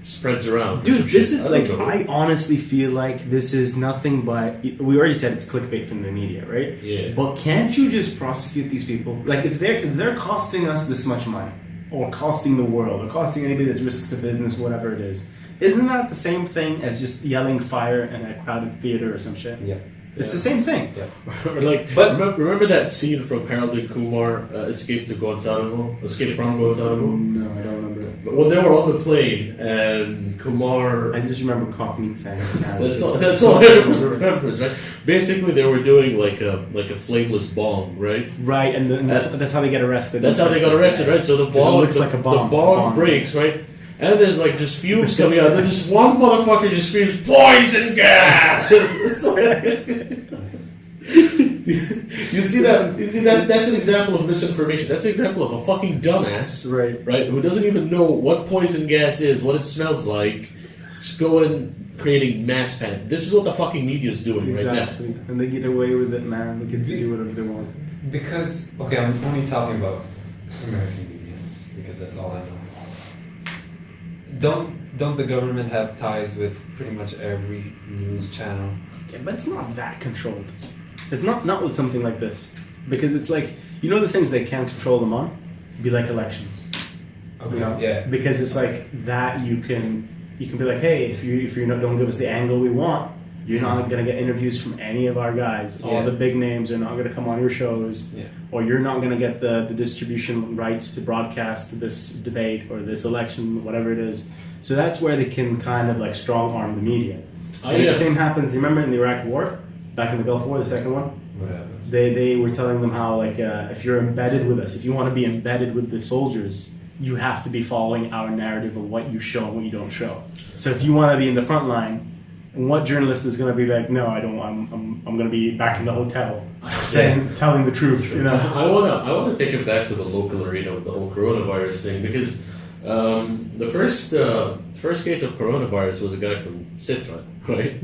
spreads around. Dude, this is like, I honestly feel like this is nothing but, we already said it's clickbait from the media, right? Yeah. But can't you just prosecute these people? Like, if they're costing us this much money, or costing the world, or costing anybody that risks a business, whatever it is, isn't that the same thing as just yelling fire in a crowded theater or some shit? Yeah. It's the same thing. Yeah. Remember that scene from Harold and Kumar, Escape from Guantanamo? No, I don't remember it. When they were on the plane, and Kumar... I just remember cock meat sandwich. That's all I remember, right? Basically, they were doing like a flameless bomb, right? Right, and that's how they get arrested. That's how they got arrested, right? So the bomb, looks like a bomb. The bomb breaks, right? And there's like just fumes coming out. Then just one motherfucker just screams, "Poison gas!" You see that? That's an example of misinformation. That's an example of a fucking dumbass, right? Who doesn't even know what poison gas is, what it smells like. Just going creating mass panic. This is what the fucking media is doing right now. And they get away with it, man. They get to do whatever they want. Because I'm only talking about American media because that's all I know. Don't the government have ties with pretty much every news channel? Yeah, but it's not that controlled. It's not with something like this, because it's like, you know, the things they can't control them on, be like elections. Okay. You know? Yeah. Because it's like that you can be like, hey, if you don't give us the angle we want, you're not going to get interviews from any of our guys. All the big names are not going to come on your shows, or you're not going to get the distribution rights to broadcast this debate or this election, whatever it is. So that's where they can kind of like strong arm the media. And the same happens. Remember in the Iraq War, back in the Gulf War, the second one. What happened? They were telling them how like if you're embedded with us, if you want to be embedded with the soldiers, you have to be following our narrative of what you show and what you don't show. So if you want to be in the front line, and what journalist is going to be like, no, I don't. I'm going to be back in the hotel, telling the truth. You know. I want to take it back to the local arena with the whole coronavirus thing, because the first case of coronavirus was a guy from Sitra, right?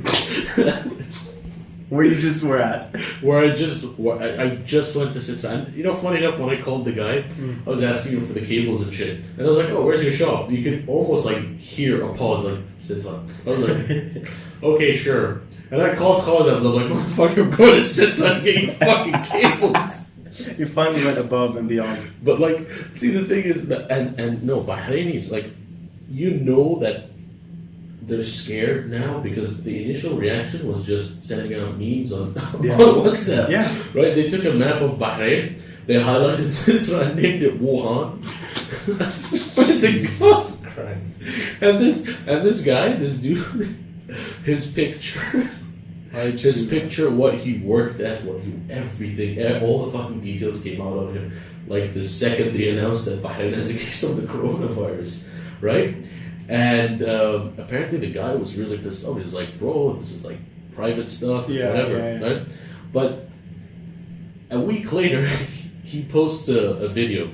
Where you just were at. I just went to Sitra, and you know, funny enough, when I called the guy, I was asking him for the cables and shit, and I was like, "Oh, where's your shop?" You could almost like hear a pause, like Sitra. I was like, "Okay, sure." And I called them, and I'm like, "Motherfucker, I'm going to Sitra and getting fucking cables." You finally went above and beyond. But like, see, the thing is, and no, Bahrainis, like, you know that they're scared now because the initial reaction was just sending out memes on WhatsApp. Yeah. Right? They took a map of Bahrain, they highlighted Sitra and named it Wuhan. I swear to God. Christ. And this guy, this dude, his picture, what he worked at, everything, all the fucking details came out on him. Like the second they announced that Bahrain has a case of the coronavirus, right? And apparently the guy was really pissed off. He was like, bro, this is like private stuff, whatever, right? But a week later, he posts a video.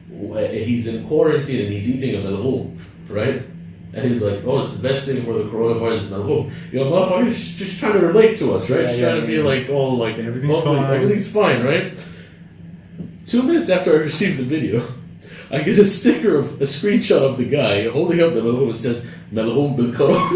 He's in quarantine and he's eating a melhoum, right? And he's like, oh, it's the best thing for the coronavirus, melhoum. You know, motherfucker's just trying to relate to us, right? Just trying to be like, oh, like, everything's fine, right? 2 minutes after I received the video, I get a screenshot of the guy holding up the melhoum and says, melhoum bil corona.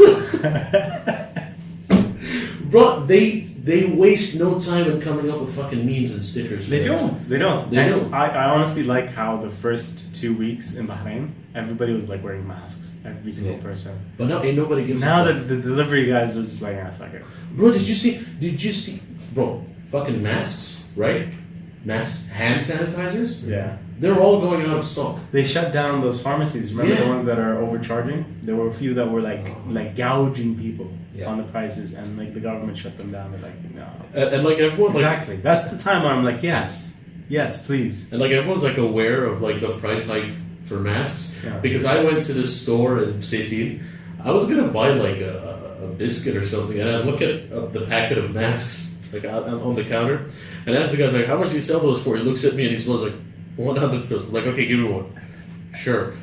Bro, they waste no time in coming up with fucking memes and stickers. They don't. I honestly like how the first 2 weeks in Bahrain, everybody was like wearing masks. Every single person. But now ain't nobody gives now a fuck. the delivery guys are just like, ah, fuck it. Bro, did you see, bro, fucking masks, right? Masks, hand sanitizers? Yeah. They're all going out of stock. They shut down those pharmacies. Remember the ones that are overcharging? There were a few that were like gouging people on the prices, and like the government shut them down. They're like, no. And like everyone, exactly. That's the time where I'm like, yes, please. And like everyone's like aware of like the price hike for masks, because I went to this store in City. I was gonna buy like a biscuit or something, and I look at the packet of masks like on the counter, and ask the guy's like, "How much do you sell those for?" He looks at me and he smells like 100 fils. I'm like, okay, give me one. Sure.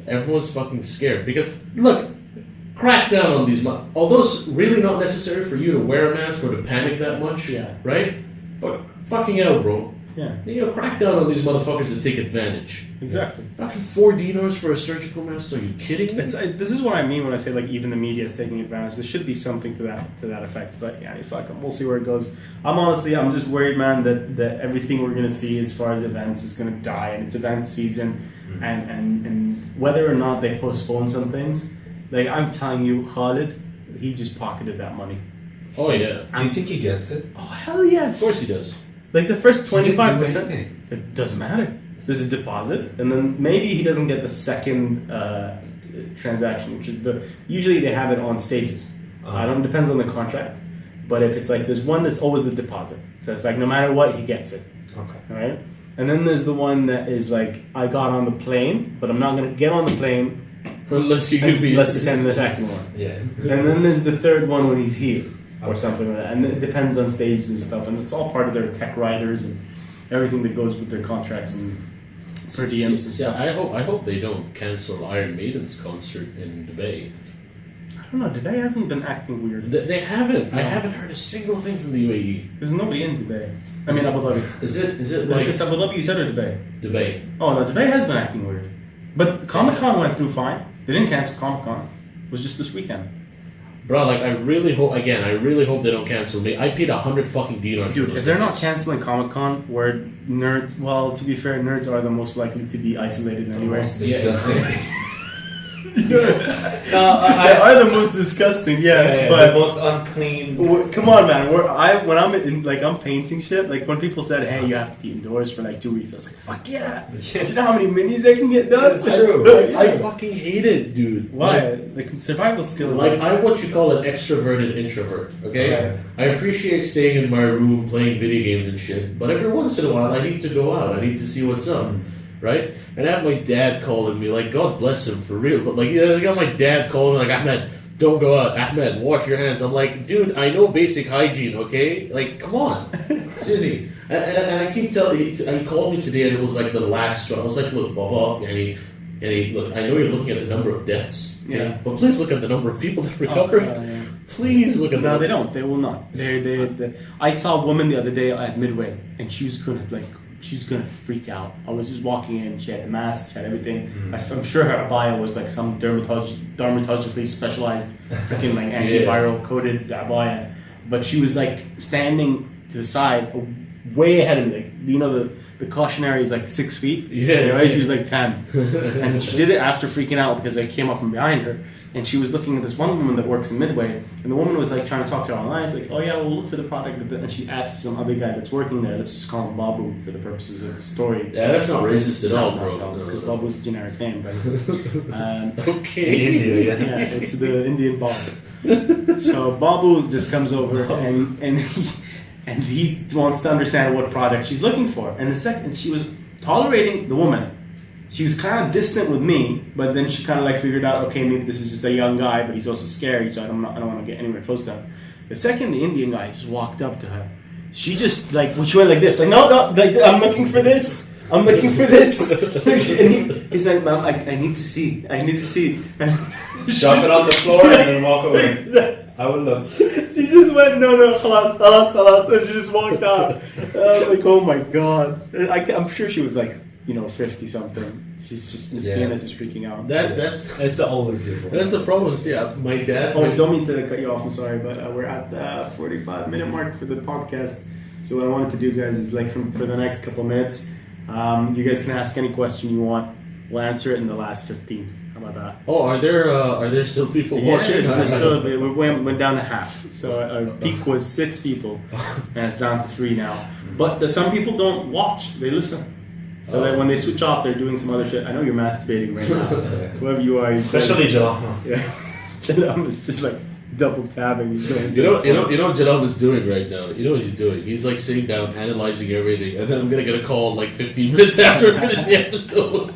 Everyone's fucking scared because look, crack down on these. Although it's really not necessary for you to wear a mask or to panic that much, right? But fucking hell, bro. Yeah. You know, crack down on these motherfuckers that take advantage. Exactly. Fucking $4 for a surgical mask? Are you kidding me? This is what I mean when I say like even the media is taking advantage. There should be something to that effect. But yeah, fuck 'em. We'll see where it goes. I'm just worried, man, that everything we're gonna see as far as events is gonna die, and it's event season, and whether or not they postpone some things, like I'm telling you, Khalid, he just pocketed that money. Oh yeah. Do you think he gets it? Oh hell yes. Of course he does. Like the first 25%, anything. it doesn't matter. There's a deposit, and then maybe he doesn't get the second transaction, which is usually they have it on stages. Depends on the contract, but if it's like there's one that's always the deposit, so it's like no matter what he gets it. Okay. All right. And then there's the one that is like I got on the plane, but I'm not gonna get on the plane unless you send the taxi one. Yeah. And then there's the third one when he's here. Or something like that, and it depends on stages and stuff, and it's all part of their tech riders and everything that goes with their contracts and per diems and stuff. I hope they don't cancel Iron Maiden's concert in Dubai. I don't know. Dubai hasn't been acting weird. They haven't. No. I haven't heard a single thing from the UAE. There's nobody in Dubai. I mean Abu Dhabi. Is it like it's Abu Dhabi? You said or Dubai? Dubai. Oh no, Dubai has been acting weird, but Comic Con went through fine. They didn't cancel Comic Con. It was just this weekend. Bro, like I really hope they don't cancel me. I paid 100 fucking dinars. Dude, if they're not canceling Comic-Con, where nerds, well, to be fair, nerds are the most likely to be isolated anyway. Disgusting. They are the most disgusting, yes, but the most unclean. Come on, man. When I'm painting shit. Like when people said, "Hey, you have to be indoors for like 2 weeks," I was like, "Fuck yeah!" Do you know how many minis I can get done? That's true. I fucking hate it, dude. Why? Like survival skills. Like I'm what you call an extroverted introvert. Okay, Okay. I appreciate staying in my room playing video games and shit, but every once in a while I need to go out. I need to see what's up. Right? And I have my dad calling me, like, God bless him, for real. But, like, I got my dad calling me, like, Ahmed, don't go out. Ahmed, wash your hands. I'm like, dude, I know basic hygiene, okay? Like, come on. Seriously. And I keep telling you, he called me today, and it was, like, the last straw. I was like, look, Baba, look, I know you're looking at the number of deaths, yeah, but please look at the number of people that recovered. Yeah. Please look at No, that. they don't. They will not. I saw a woman the other day at Midway, and she was she's gonna freak out. I was just walking in, she had a mask, she had everything. I'm sure her abaya was like some dermatologically specialized freaking like antiviral coated abaya. But she was like standing to the side, way ahead of me. Like, you know, the cautionary is like 6 feet. Yeah. Anyway, she was like 10. And she did it after freaking out because I came up from behind her. And she was looking at this one woman that works in Midway, and the woman was like trying to talk to her online. It's like, "Oh yeah, we'll look for the product." And she asked some other guy that's working there. Let's just call him Babu for the purposes of the story. Yeah, that's not racist at all, bro. Because Babu's a generic name, but okay. In India, yeah, it's the Indian Babu. So Babu just comes over and he wants to understand what product she's looking for. And the second, she was tolerating the woman. She was kind of distant with me, but then she kind of like figured out, okay, maybe this is just a young guy, but he's also scary, so I don't want to get anywhere close to him. The second the Indian guy just walked up to her, she just like, she went like this, like, no, like, I'm looking for this. And he's like, "Ma'am, I need to see. I need to see." Shove it on the floor and then walk away. I will look. She just went, no, khalas, and she just walked out. I was like, oh my god. I'm sure she was like, 50 something. She's just Miskina, she's freaking out. It's the older people. That's the problem. See, my dad. Oh, don't mean to cut you off. I'm sorry, but we're at the 45-minute mark for the podcast. So what I wanted to do, guys, is like for the next couple minutes, you guys can ask any question you want. We'll answer it in the last 15. How about that? Oh, are there still people watching? We went down to half. So our peak was 6 people, and it's down to 3 now. But some people don't watch; they listen. So that when they switch off, they're doing some other shit. I know you're masturbating right now. Whoever you are, Especially Jalal. Yeah, Jalal is just like double tabbing. He's going. You know what Jalal is doing right now? You know what he's doing? He's like sitting down, analyzing everything, and then I'm gonna get a call like 15 minutes after I finish the episode.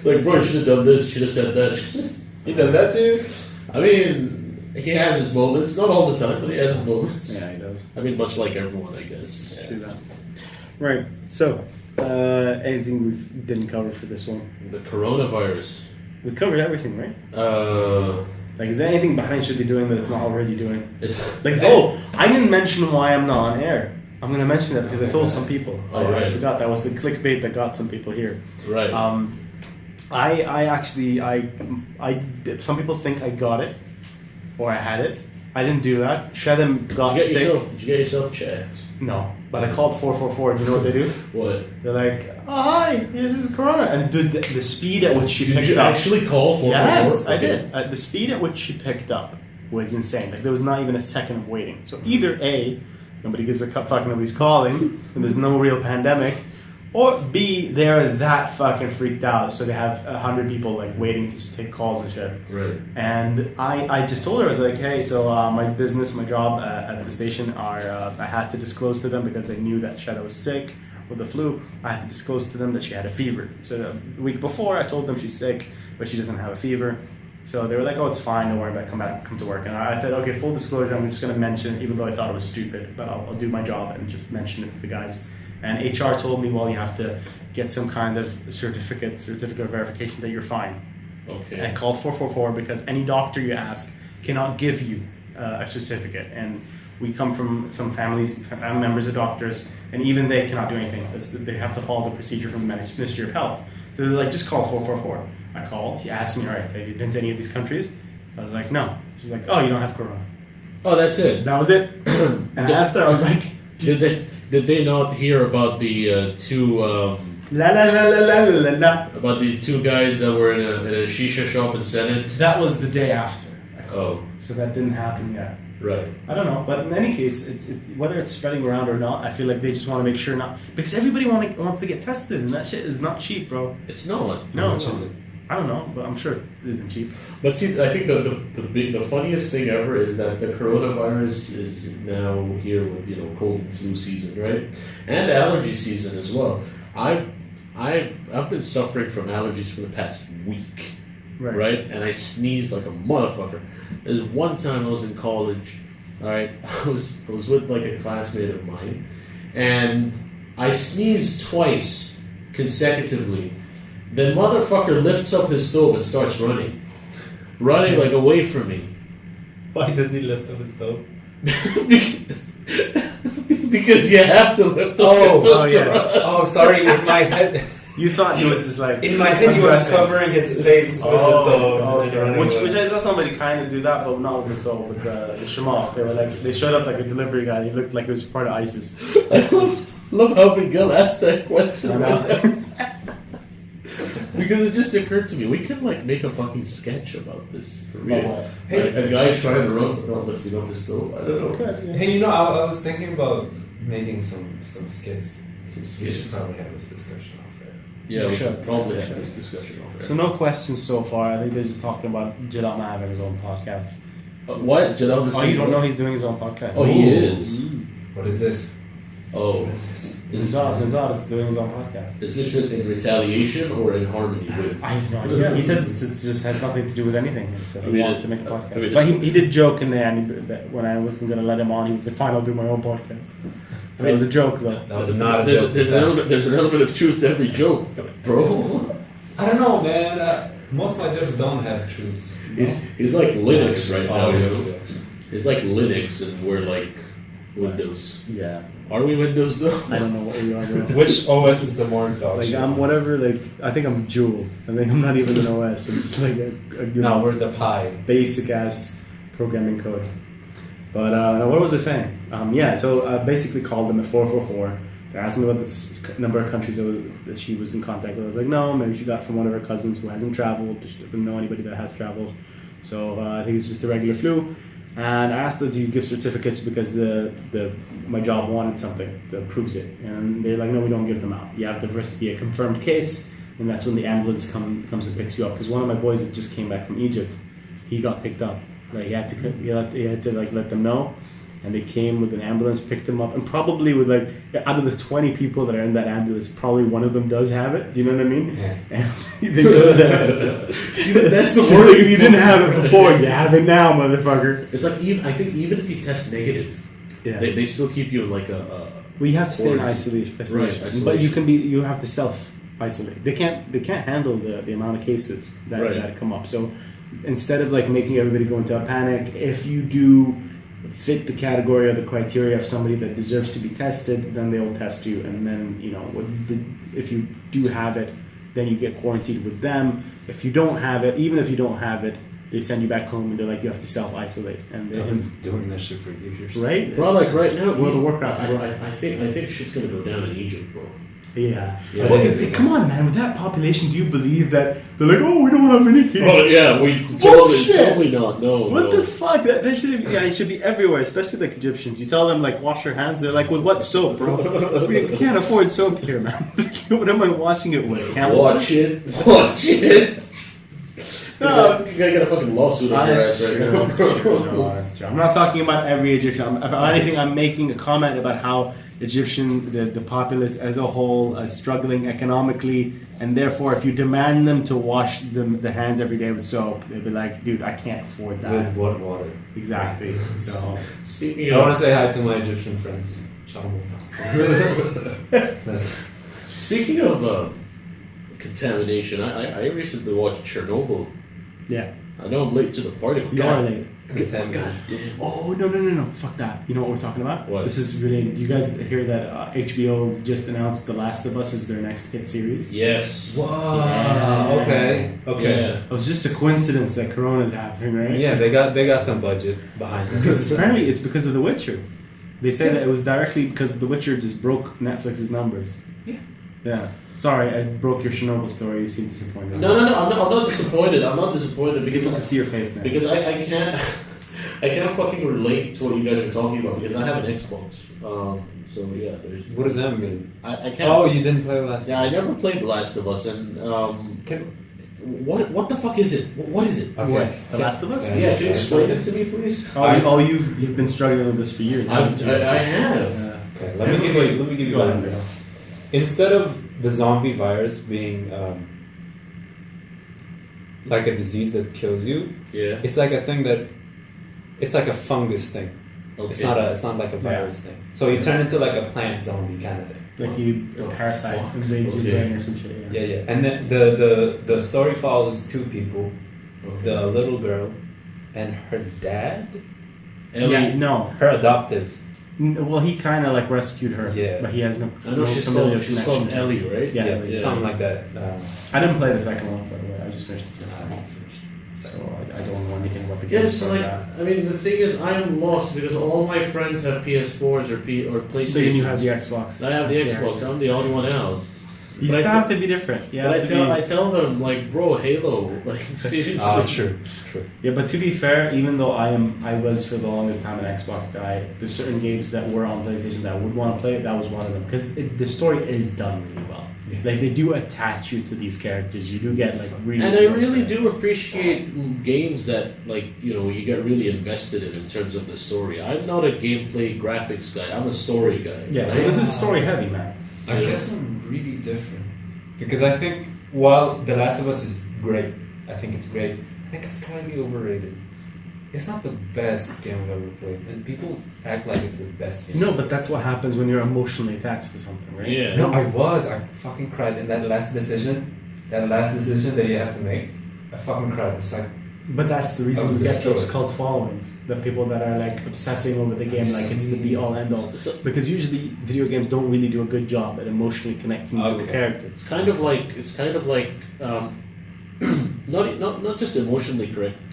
Like, bro, you should have done this. Should have said that. He does that too. I mean, he has his moments. Not all the time, but he has his moments. Yeah, he does. I mean, much like everyone, I guess. Do that. Right. So, anything we didn't cover for this one? The coronavirus. We covered everything, right? Like, is there anything Bahrain should be doing that it's not already doing? I didn't mention why I'm not on air. I'm going to mention that because I told some people. I forgot. That was the clickbait that got some people here. Right. Some people think I got it or I had it. I didn't do that. Shadam got sick. Did you get yourself checked? No, but I called 444. Do you know what they do? What? They're like, "Oh, hi, this is Corona." And dude, the speed at which she picked up. Did you actually call 444? Yes, I did. The speed at which she picked up was insane. Like, there was not even a second of waiting. So either A, nobody gives a fuck, nobody's calling, and there's no real pandemic, or B, they're that fucking freaked out, so they have 100 people like waiting to just take calls and shit. Right. And I just told her, I was like, hey, so my business, my job at the station I had to disclose to them because they knew that Shada was sick with the flu. I had to disclose to them that she had a fever. So the week before, I told them she's sick, but she doesn't have a fever. So they were like, oh, it's fine, don't worry about it, come to work. And I said, okay, full disclosure, I'm just going to mention, even though I thought it was stupid, but I'll do my job and just mention it to the guys. And HR told me, well, you have to get some kind of certificate of verification that you're fine. Okay. And I called 444 because any doctor you ask cannot give you a certificate. And we come from some family members of doctors, and even they cannot do anything. They have to follow the procedure from the Ministry of Health. So they're like, just call 444. I called. She asked me, all right, have you been to any of these countries? I was like, no. She's like, oh, you don't have corona. Oh, that's it. That was it. And I asked her, I was like, Did they not hear about the two la la la la la la la. about the two guys that were in a shisha shop in Senate? That was the day after. Oh, So that didn't happen yet. right. I don't know, but in any case, it's whether it's spreading around or not, I feel like they just want to make sure not, because everybody wants to get tested, and that shit is not cheap, bro. It's not. No, How much is it? I don't know, but I'm sure it isn't cheap. But see, I think the funniest thing ever is that the coronavirus is now here with cold and flu season, right, and allergy season as well. I've been suffering from allergies for the past week, right? And I sneezed like a motherfucker. There's one time I was in college, all right. I was with like a classmate of mine, and I sneezed twice consecutively. Then motherfucker lifts up his stove and starts running like away from me. Why does he lift up his stove? Because you have to lift up your stove to run. Oh, sorry. In my head, You thought he was just like he was covering his face with the stove. okay. Which I saw somebody kind of do that, but not with the stove, with the shemagh. They showed up like a delivery guy. He looked like he was part of ISIS. I love how Miguel asked that question. Because it just occurred to me, we could make a fucking sketch about this for real. A guy trying to run, but not lifting up his stove. I don't know. Hey, I was thinking about making some skits. Some We sketches. should probably have this discussion off air. Yeah, we should probably We have should. this discussion off air. So no questions so far. I think they're just talking about Jalal not having his own podcast. What? Jalal Oh, you don't know he's doing his own podcast? Oh, he is. What is this? Oh. What is this? Nizar is doing his own podcast. Is this in retaliation or in harmony with? I have no idea. He says it just has nothing to do with anything. He said he wants to make a podcast. I mean, But he did joke in the end that when I wasn't going to let him on, he was like, fine, I'll do my own podcast. It was a joke, though. That was not a There's, joke. there's an element of truth to every joke, bro. I don't know, man. Most of my jokes don't have truths. He's like Linux right now. Oh, You know? yeah. It's like Linux, and we're like Windows. Yeah. Are we Windows though? I don't know what we are, bro. Which OS is the more dog Like, shit? I'm whatever, like, I think I'm Jewel. I think I'm not even an OS. I'm just like No, we're the Pi. basic ass programming code. But what was I saying? So I basically called them at 444. They asked me what the number of countries that she was in contact with. I was like, no, maybe she got from one of her cousins who hasn't traveled. She doesn't know anybody that has traveled. So I think it's just a regular flu. And I asked her, do you give certificates because my job wanted something that proves it? And they're like, no, we don't give them out. You have to first be a confirmed case, and that's when the ambulance comes and picks you up. Because one of my boys that just came back from Egypt, he got picked up. Like he had to like let them know, and they came with an ambulance, picked them up, and probably with like out of the 20 people that are in that ambulance, probably one of them does have it. Do you know what I mean? Yeah. And they go there. See, that's the So word. if you didn't have it before, you have it now, motherfucker. It's like I think even if you test negative, Yeah. they still keep you in like a. Well, you have to stay in Quarantine. isolation. Right, But you have to self isolate. They can't handle the amount of cases that come up. So instead of like making everybody go into a panic, if you do fit the category or the criteria of somebody that deserves to be tested, then they will test you, and then if you do have it, then you get quarantined with them. If you don't have it, even if you don't have it, they send you back home and they're like, you have to self-isolate. And I've been doing that shit for years. right? Bro, like right now, World of Warcraft, bro. I think shit's gonna go down in Egypt, bro. Yeah. Yeah. Well, come on, man. With that population, do you believe that they're like, oh, we don't have any cases? Oh yeah, we Bullshit! totally not. No, What no. the fuck? That it should be everywhere, especially like Egyptians. You tell them like wash your hands, they're like, with what soap, bro? We can't afford soap here, man. What am I washing it with? Camel Watch it. No. You gotta get a fucking lawsuit on your ass right now. That's true. No, that's true. I'm not talking about every Egyptian. If anything, I'm making a comment about how the populace as a whole is struggling economically, and therefore, if you demand them to wash the hands every day with soap, they'll be like, dude, I can't afford that. With what water? Exactly. So, Speaking I want of to say hi to my Egyptian friends. Shalom. That's speaking of contamination, I recently watched Chernobyl. Yeah. I know I'm late to the party. But You are God, late. Contend. God damn. Oh, no. Fuck that. You know what we're talking about? What? This is related. You guys hear that HBO just announced The Last of Us is their next hit series? Yes. Wow. Yeah. Okay. Yeah. It was just a coincidence that Corona's happening, right? Yeah, they got some budget behind it. Because apparently it's because of The Witcher. They say that it was directly because The Witcher just broke Netflix's numbers. Yeah. Sorry, I broke your Chernobyl story. You seem disappointed. No. I'm not disappointed. I'm not disappointed because I can see your face now. Because I can't I can't fucking relate to what you guys are talking about because I have an Xbox. So yeah, there's. What does that mean? I can't. Oh, you didn't play Last of Us? Yeah, I never played The Last of Us, and what the fuck is it? What is it? Okay. What? The Last of Us? Yeah, can you explain it to me, please? You've been struggling with this for years. I have. Okay, let me give you that. Instead of the zombie virus being like a disease that kills you, Yeah. it's like a thing that it's like a fungus thing. Okay. It's not like a virus thing. So you turn into like a plant zombie kind of thing. Like a parasite invades your brain or some shit. Yeah. And then the story follows two people, the little girl and her dad. Ellie. Yeah, no. Her adoptive. Well, he kind of like rescued her. Yeah. But he has no. I know she's called Ellie, right? Yeah. Something like that. I didn't play the second one, by the way. I just finished the first one. So I don't know anything about the game. Yes, I mean the thing is, I'm lost because all my friends have PS4s or PlayStation. So you have the Xbox. I have the Xbox. I'm the only one out. You But still have to be different. But I tell them like, bro, Halo, like seriously. True. Yeah, but to be fair, even though I was for the longest time an Xbox guy, there's certain games that were on PlayStation that I would want to play. That was one of them because the story is done really well. Yeah. Like they do attach you to these characters. You do get like really. And I really do appreciate games that you get really invested in terms of the story. I'm not a gameplay graphics guy. I'm a story guy. Yeah, right? this is story heavy, man. I guess I'm really different because I think while The Last of Us is great, I think it's great. I think it's slightly overrated. It's not the best game I've ever played, and people act like it's the best game. No, but that's what happens when you're emotionally attached to something, right? Yeah. No, I fucking cried in that last decision that you have to make. I fucking cried. It's like. But that's the reason you get those cult followings. The people that are like obsessing over the game, like it's the be all end all. Because usually video games don't really do a good job at emotionally connecting you to a character. It's kind of like not just emotionally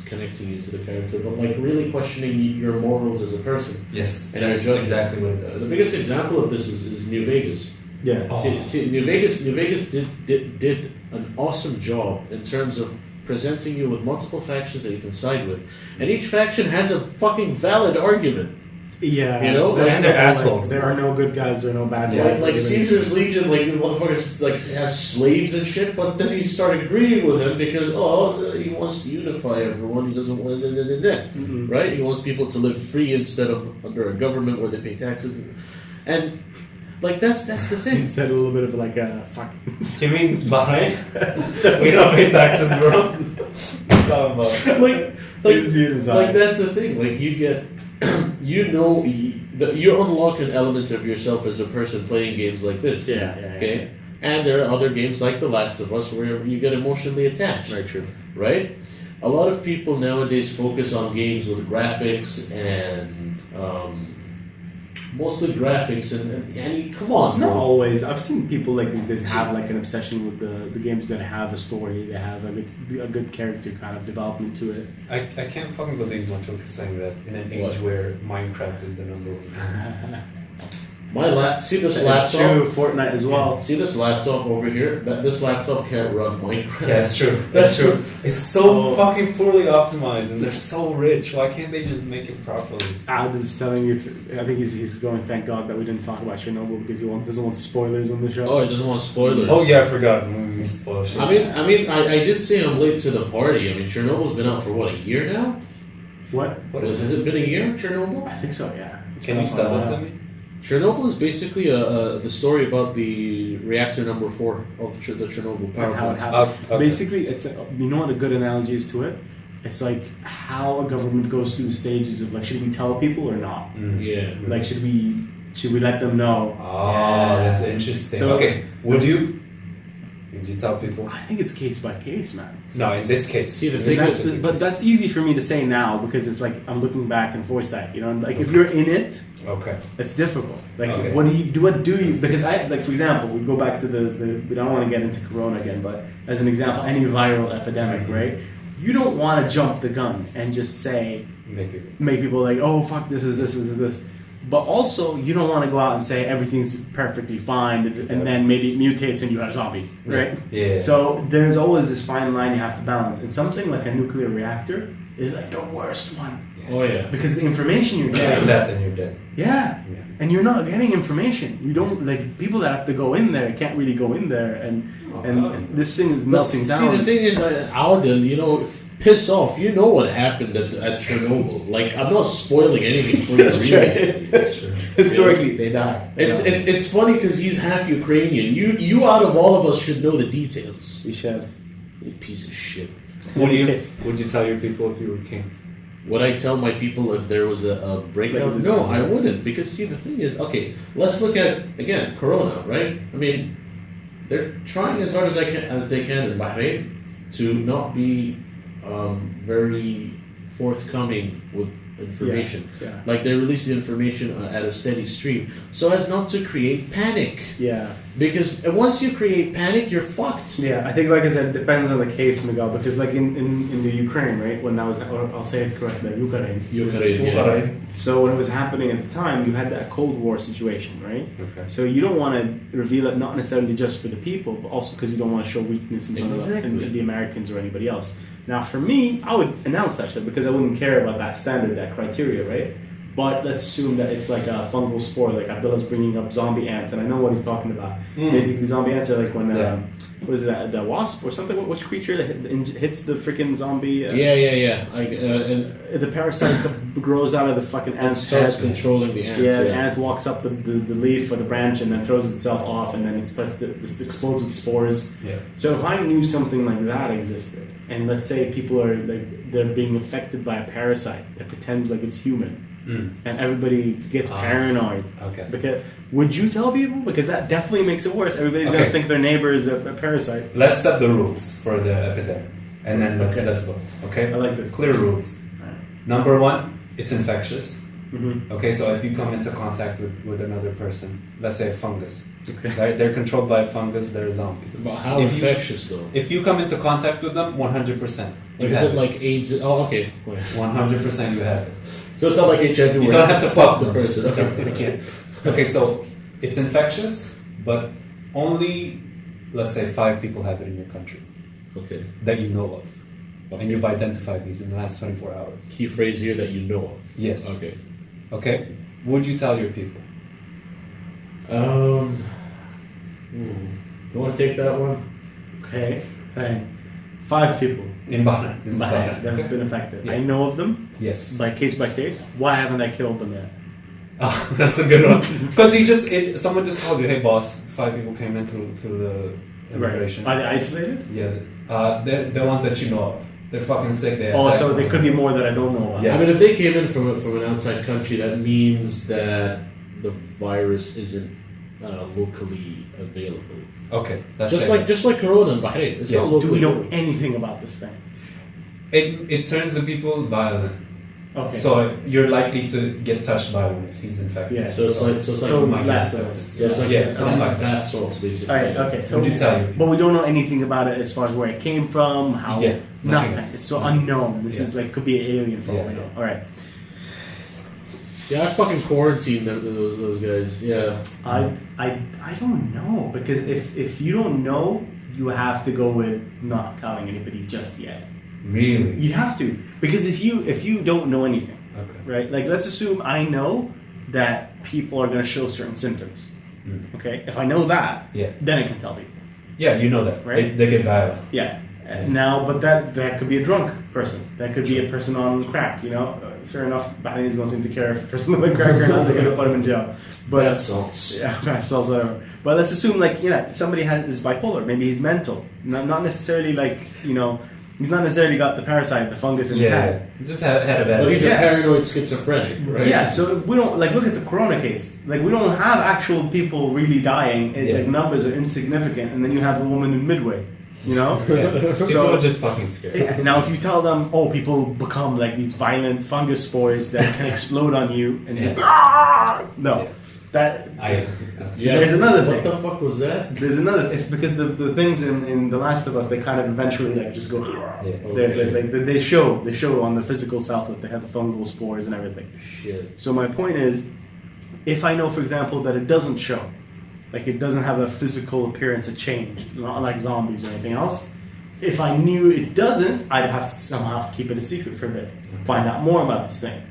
connecting you to the character, but like really questioning your morals as a person. Yes, and that's exactly what it does. The biggest example of this is New Vegas. Yeah. Oh. See, New Vegas did an awesome job in terms of presenting you with multiple factions that you can side with, and each faction has a fucking valid argument. Yeah, you know, and they're assholes. Like, there are no good guys, there are no bad guys. guys. Like Caesar's Legion, like the motherfucker like has slaves and shit, but then you start agreeing with him because he wants to unify everyone. He doesn't want right. He wants people to live free instead of under a government where they pay taxes, and like that's the thing. He said a little bit of like a fuck. Do you mean Bahrain? We don't pay taxes, bro. like that's the thing. Like you get. You unlock an element of yourself as a person playing games like this. Yeah. Okay? And there are other games like The Last of Us where you get emotionally attached. Very true. Right? A lot of people nowadays focus on games with graphics and mostly graphics and come on. Not always. I've seen people like these days have like an obsession with the games that have a story. They have a good character kind of development to it. I can't fucking believe Montreal is saying that in an age where Minecraft is the number one. See this laptop? True, Fortnite as well. See this laptop over here? This laptop can't run Minecraft. Yeah, that's true. That's true. It's so fucking poorly optimized, and they're so rich. Why can't they just make it properly? Adam's telling you. I think he's going. Thank God that we didn't talk about Chernobyl because he doesn't want spoilers on the show. Oh, he doesn't want spoilers. Oh yeah, I forgot. We spoiled shit. I mean, I did say I'm late to the party. I mean, Chernobyl's been out for what, a year now? What has it been a year? Chernobyl? I think so. Yeah. Can you sell it to me? Chernobyl is basically the story about the reactor number 4 of the Chernobyl power plant. Okay. Basically, it's you know what a good analogy is to it? It's like how a government goes through the stages of like, should we tell people or not? Yeah. Like, should we let them know? Oh, that's interesting. So, okay, would you Would you tell people? I think it's case by case, man. No, in this case. See, the thing is, But that's easy for me to say now because it's like I'm looking back in foresight. You know, like if you're in it, Okay. it's difficult. Like Okay. what do you do? What do you? Because I like for example, we go back to the we don't want to get into Corona again, but as an example, any viral epidemic, right? You don't want to jump the gun and just say make people like, oh fuck, this is this. But also, you don't want to go out and say everything's perfectly fine, and then maybe it mutates and you have zombies, right? Yeah. So there's always this fine line you have to balance. And something like a nuclear reactor is like the worst one. oh yeah. Because the information you're Like getting... that, and you're dead. Yeah. Yeah. And you're not getting information. You don't... Like, people that have to go in there can't really go in there. And this thing is melting down. See, the thing is, Alden, you know, piss off. You know what happened at Chernobyl. Like, I'm not spoiling anything for you. That's really. right. That's true. Historically, they die. It's funny because he's half Ukrainian. You out of all of us should know the details. We should. You piece of shit. Would you tell your people if you were king? Would I tell my people if there was a breakdown? No, I wouldn't. Because see, the thing is, okay, let's look at again Corona, right? I mean, they're trying as hard as they can in Bahrain to not be very forthcoming with information. Yeah. Like they release the information at a steady stream, so as not to create panic. Yeah. Because once you create panic, you're fucked. Yeah, I think, like I said, it depends on the case, Miguel. Because, like in the Ukraine, right, when that was, or I'll say it correctly, Ukraine. Yeah. So when it was happening at the time, you had that Cold War situation, right? Okay. So you don't want to reveal it, not necessarily just for the people, but also because you don't want to show weakness in front of the Americans or anybody else. Now, for me, I would announce that shit because I wouldn't care about that standard, that criteria, right? But let's assume that it's like a fungal spore, like Abdullah's bringing up zombie ants, and I know what he's talking about. Basically, zombie ants are like when, what is that, the wasp or something? Which creature that hits the freaking zombie? Yeah. The parasite grows out of the fucking And ant's starts head. controlling the ants. Yeah, the ant walks up the leaf or the branch and then throws itself off, and then it starts to explodes with spores. Yeah. So if I knew something like that existed, and let's say people are like they're being affected by a parasite that pretends like it's human, and everybody gets paranoid. Okay. Because would you tell people? Because that definitely makes it worse. Everybody's gonna think their neighbor is a parasite. Let's set the rules for the epidemic, and then let's go. Okay. I like this. Clear rules. Number one, it's infectious. Mm-hmm. Okay, so if you come into contact with another person, let's say a fungus, Okay. right? They're controlled by a fungus. They're a zombie. But how If you- infectious though? If you come into contact with them, 100%. Like, is it like AIDS? Oh, okay. Wait. 100% you have it. So it's not like HIV. You where don't have to fuck the them. person. Okay. Okay, so it's infectious, but only, let's say, 5 people have it in your country Okay. that you know of. And you've identified these in the last 24 hours. Key phrase here that you know of. Yes. Okay. Okay? Would you tell your people? You want to take that one? Okay. 5 people In Bahrain. This is that Bahrain. have Okay? been affected. Yeah. I know of them Yes. by case. Why haven't I killed them yet? Oh, that's a good one. Because someone just called you, hey boss, 5 people came in through the immigration. Are they isolated? Yeah. They're the ones that you know of. They're fucking sick. They Oh, attack so there them. could be more that I don't know about. Yes. I mean, if they came in from an outside country, that means that the virus isn't locally available. Okay. That's Just like Corona in Bahrain. It's Yeah. not Do locally we know available. anything about this thing? It turns the people violent. Okay. So you're likely to get touched by one if he's infected. Yeah. So it's like Last of Us. So it's like Yeah, something like that. bath salts basically. All right. Okay. So Would you tell you? But we don't know anything about it as far as where it came from, how. Yeah, Nothing. nothing. It's so unknown. This is like could be an alien for all we Yeah. know. All right. Yeah, I fucking quarantined those guys. Yeah. I don't know because if you don't know, you have to go with not telling anybody just yet. Really? You have to because if you don't know anything, Okay. right? Like let's assume I know that people are going to show certain symptoms. Okay, if I know that, Yeah. then I can tell people. Yeah, you know that. Right? They get violent. Yeah. Now, but that could be a drunk person. That could be a person on crack. You know, fair enough. Bahrainis don't seem to care if a person on crack or not. They're going to put him in jail. But Bath salts. yeah, that's also whatever. But let's assume like somebody is bipolar. Maybe he's mental. Not necessarily like He's not necessarily got the parasite, the fungus in his head. He just had a bad But he's day. a paranoid schizophrenic, right? Yeah, so we don't like look at the corona case. Like we don't have actual people really dying. It, like numbers are insignificant, and then you have a woman in Midway. You know, People are just fucking scared. yeah, now if you tell them, oh, people become like these violent fungus spores that can explode on you, and you're like, "Ah!" No, Yeah. that Yeah. There's another What thing. the fuck was that? there's another because the things in The Last of Us, they kind of eventually like just go. They show on the physical self that they have the fungal spores and everything. Shit. So my point is, if I know, for example, that it doesn't show, like it doesn't have a physical appearance of change, not like zombies or anything else. If I knew it doesn't, I'd have to somehow keep it a secret for a bit, find out more about this thing,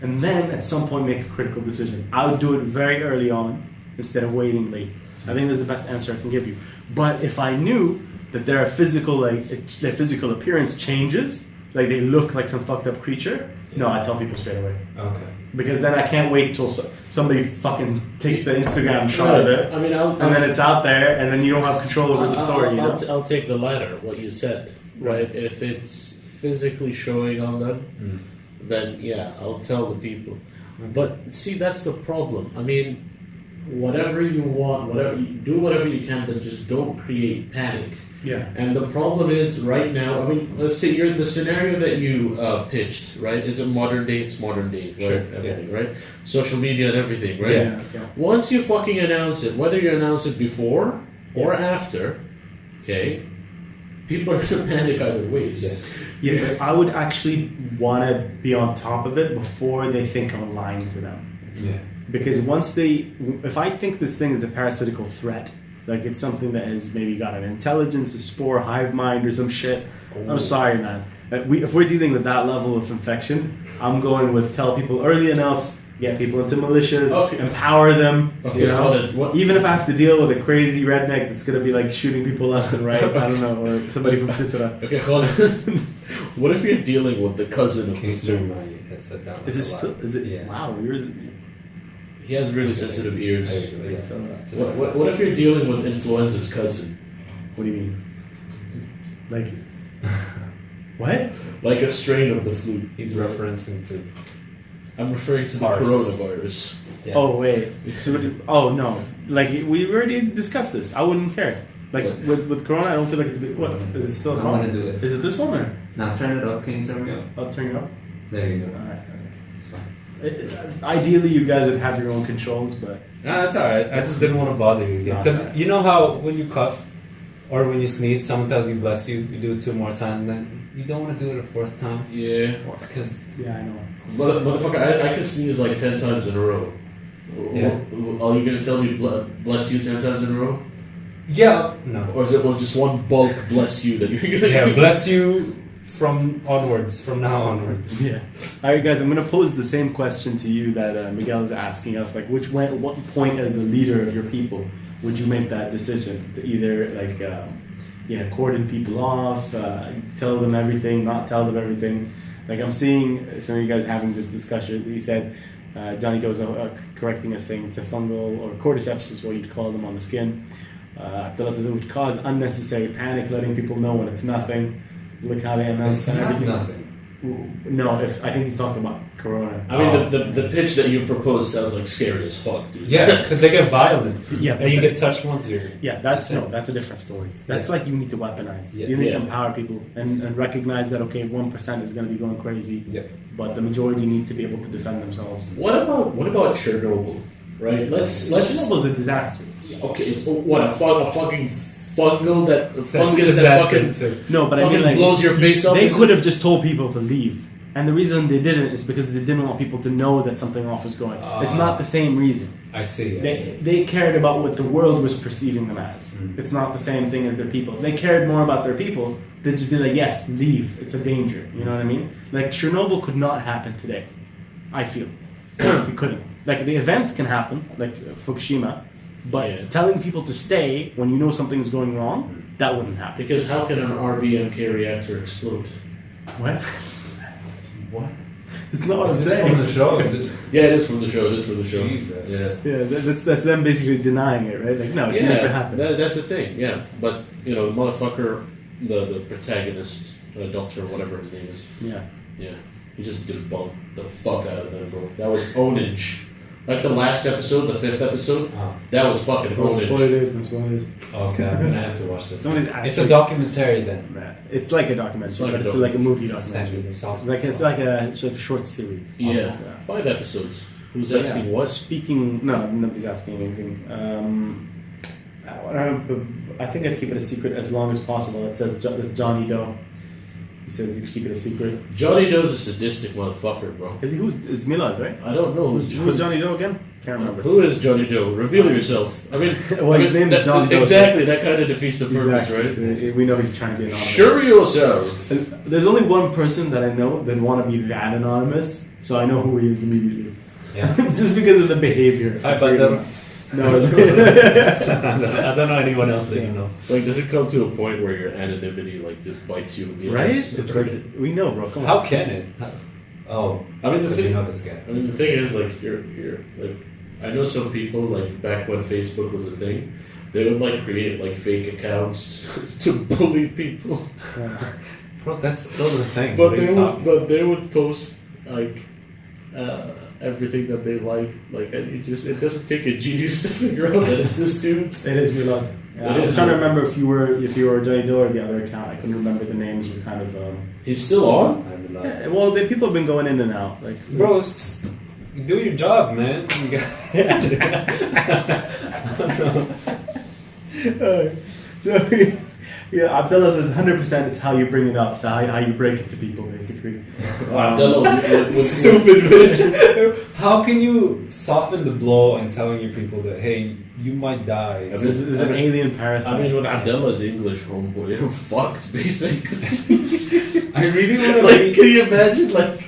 and then at some point make a critical decision. I would do it very early on instead of waiting late. So I think that's the best answer I can give you. But if I knew that their physical appearance changes, like they look like some fucked up creature, no, I tell people straight away. Okay. Because then I can't wait till somebody fucking takes the Instagram shot of it, I mean, and then it's out there, and then you don't have control over the story. You know? I'll take the latter, what you said, right? If it's physically showing on them, then yeah, I'll tell the people. But see, that's the problem. I mean, whatever you want, do whatever you can, but just don't create panic. Yeah. And the problem is right now. I mean, let's say the scenario that you pitched, right? Is it modern day? It's modern day, right? Sure, Everything, right? Social media and everything, right? Yeah. Once you fucking announce it, whether you announce it before or after, okay, people are gonna panic either ways. Yes. Yeah, but I would actually want to be on top of it before they think I'm lying to them. Yeah. Because if I think this thing is a parasitical threat, like it's something that has maybe got an intelligence, a spore, hive mind, or some shit. I'm sorry, man. If we're dealing with that level of infection, I'm going with tell people early enough, get people into militias, empower them. Okay, you know? Even if I have to deal with a crazy redneck that's gonna be like shooting people left and right, I don't know, or somebody from Sitra. Okay, hold on. What if you're dealing with the cousin of Can you the turn my headset down? Is it still? Is it? Yeah. Wow, yours. He has really sensitive ears. Yeah. What if you're dealing with influenza's cousin? What do you mean? Like what? Like a strain of the flu. He's referencing to. I'm referring to the SARS. coronavirus. Yeah. Oh wait. So, oh no. Like we already discussed this. I wouldn't care. Like with Corona, I don't feel like it's big. What is it still? I'm gonna do it. Is it this one or? Now turn it up. Can you turn me up? I'll turn it up. There you go. Alright. It's fine. Ideally, you guys would have your own controls, but Nah, that's alright. I just didn't want to bother you again. No, Because it's alright. you know how when you cough or when you sneeze, someone tells you bless you, you do it 2 more times, and then you don't want to do it a 4th time. Yeah. It's because. yeah, I know. Motherfucker, I could sneeze like 10 times in a row. Yeah. Are you gonna tell me bless you 10 times in a row? Yeah. No. Or is it just one bulk bless you that you're gonna Yeah, bless you from now onwards. Yeah. All right, guys. I'm going to pose the same question to you that Miguel is asking us. Like, what point as a leader of your people would you make that decision to either like, cordon people off, tell them everything, not tell them everything? Like, I'm seeing some of you guys having this discussion. He said, Johnny goes correcting us, saying it's a fungal or cordyceps is what you'd call them on the skin. Abdullah says it would cause unnecessary panic, letting people know when it's nothing. Look how they announce It's and not everything. nothing. No, I think he's talking about Corona. I mean, the pitch that you proposed sounds like scary as fuck, dude. Yeah, because they get violent. Yeah, And you get touched once you're. Yeah, that's a different story. That's like you need to weaponize. Yeah. You need to Yeah. empower people and recognize that 1% is going to be going crazy, Yeah. but the majority need to be able to defend themselves. What about Chernobyl? Right? Let's Chernobyl is a disaster. Okay, it's what a fucking fungal that fungus That's that disaster fucking too. No, but I fucking mean, like, blows your face off. they could have just told people to leave. And the reason they didn't is because they didn't want people to know that something off was going. It's not the same reason. I see. They cared about what the world was perceiving them as. It's not the same thing as their people. If they cared more about their people, they'd just be like, yes, leave. It's a danger. You know what I mean? Like, Chernobyl could not happen today. I feel. It couldn't. Like, the event can happen, like Fukushima, but Yeah. telling people to stay when you know something's going wrong, that wouldn't happen. Because how can an RBMK reactor explode? What? What? It's not what I'm Is this from saying. the show? Is it? Yeah, it is from the show. It is from the show. Jesus. Yeah. Yeah, that's them basically denying it, right? Like, no, it never Yeah, happened. that's the thing. Yeah, but the motherfucker, the protagonist, doctor, or whatever his name is. Yeah. Yeah, he just debunked the fuck out of that, bro. That was ownage. Like the last episode, the 5th episode, that was fucking ownage. That's what it is. Okay, I'm gonna have to watch this. It's a actually- documentary then. It's like a documentary, It's like but a it's like a movie documentary. Exactly. It's like a short series. Yeah, 5 episodes. Who's So, asking yeah. what? Speaking, no, nobody's asking anything. I think I'd keep it a secret as long as possible. It says it's Johnny Doe. He says he'd keep it a secret. Johnny Doe's a sadistic motherfucker, bro. Is Milad, right? I don't know Who's Johnny Doe again? Can't remember. Who is Johnny Doe? Reveal yourself. I mean, Well, his name is John Doe. Exactly, that kind of defeats the purpose, Exactly. We know he's trying to be anonymous. right? Sure yourself. And there's only one person that I know that want to be that anonymous, so I know who he is immediately. Yeah. Just because of the behavior. Hi, Banter. No. I don't know anyone else that you know. It's like, does it come to a point where your anonymity like just bites you in the Right? ass? It's like, we know, bro. Come on. How can it? Oh, I mean, the because thing, you know this guy. I mean, the thing is, like, you're like, I know some people, like, back when Facebook was a thing, they would, like, create, like, fake accounts to bully people. Bro, that's still the thing. But What are you talking but they would post, like, everything that they like, and it doesn't take a genius to figure out that it's this dude. It is Milad. Yeah, I was trying to remember if you were Johnny Doe or the other account. I couldn't remember the names. Were kind of. He's still on? I'm not. Yeah, well, people have been going in and out. Like, Bro, do your job, man. You got- so yeah, Abdullah says 100%. It's how you bring it up. So how you break it to people, basically. Stupid bitch. How can you soften the blow and telling your people that, hey, you might die? This is an alien parasite. I mean, with Abdullah's English, homeboy, I'm fucked, basically. I really want to Like, can you imagine, like,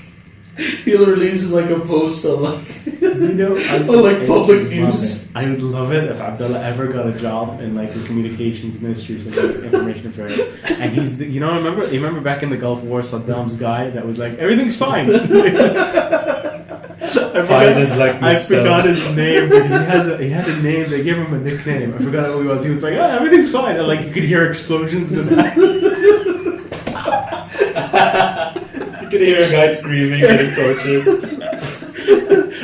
he releases, like, a post on, like, you know, on, like, public news. I would love it if Abdullah ever got a job in like the communications ministry or something, information affairs. And he's, you remember back in the Gulf War, Saddam's guy that was like, everything's fine. I forgot his name, but he had a name. They gave him a nickname. I forgot who he was. He was like, everything's fine. And like you could hear explosions in the back. You could hear a guy screaming, getting tortured.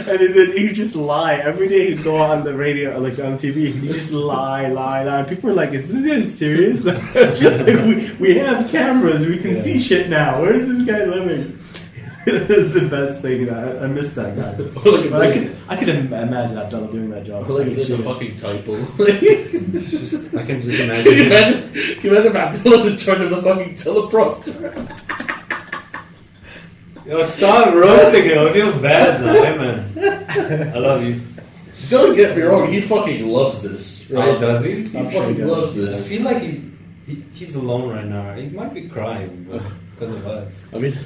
And then he'd just lie. Every day he'd go on the radio, like on TV, he'd just lie. And people were like, is this guy serious? Like, we have cameras, we can see shit now. Where is this guy living? That's the best thing. I miss that guy. But I could imagine Abdullah doing that job. Like, there's a fucking typo. I can just imagine. Can you imagine if Abdullah's in charge of the fucking teleprompter? Yo, stop roasting him. I feel bad now. Hey, man. I love you. Don't get me wrong, he fucking loves this, right? Oh, does he? He fucking loves I this. feel like he's alone right now. He might be crying because of us. I mean,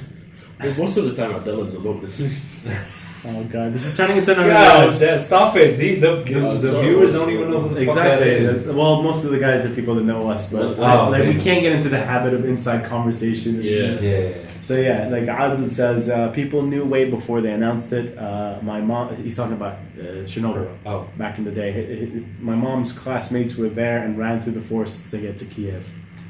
most of the time Abdullah's alone, isn't he? Oh god, this is turning into another God, roast. stop it. The sorry, viewers don't even know who the fuck that Exactly. is. Well, most of the guys are people that know us, but we can't get into the habit of inside conversation. Yeah. So yeah, like Adil says, people knew way before they announced it. My mom, he's talking about Chernobyl. Oh. Back in the day, my mom's classmates were there and ran through the forest to get to Kiev.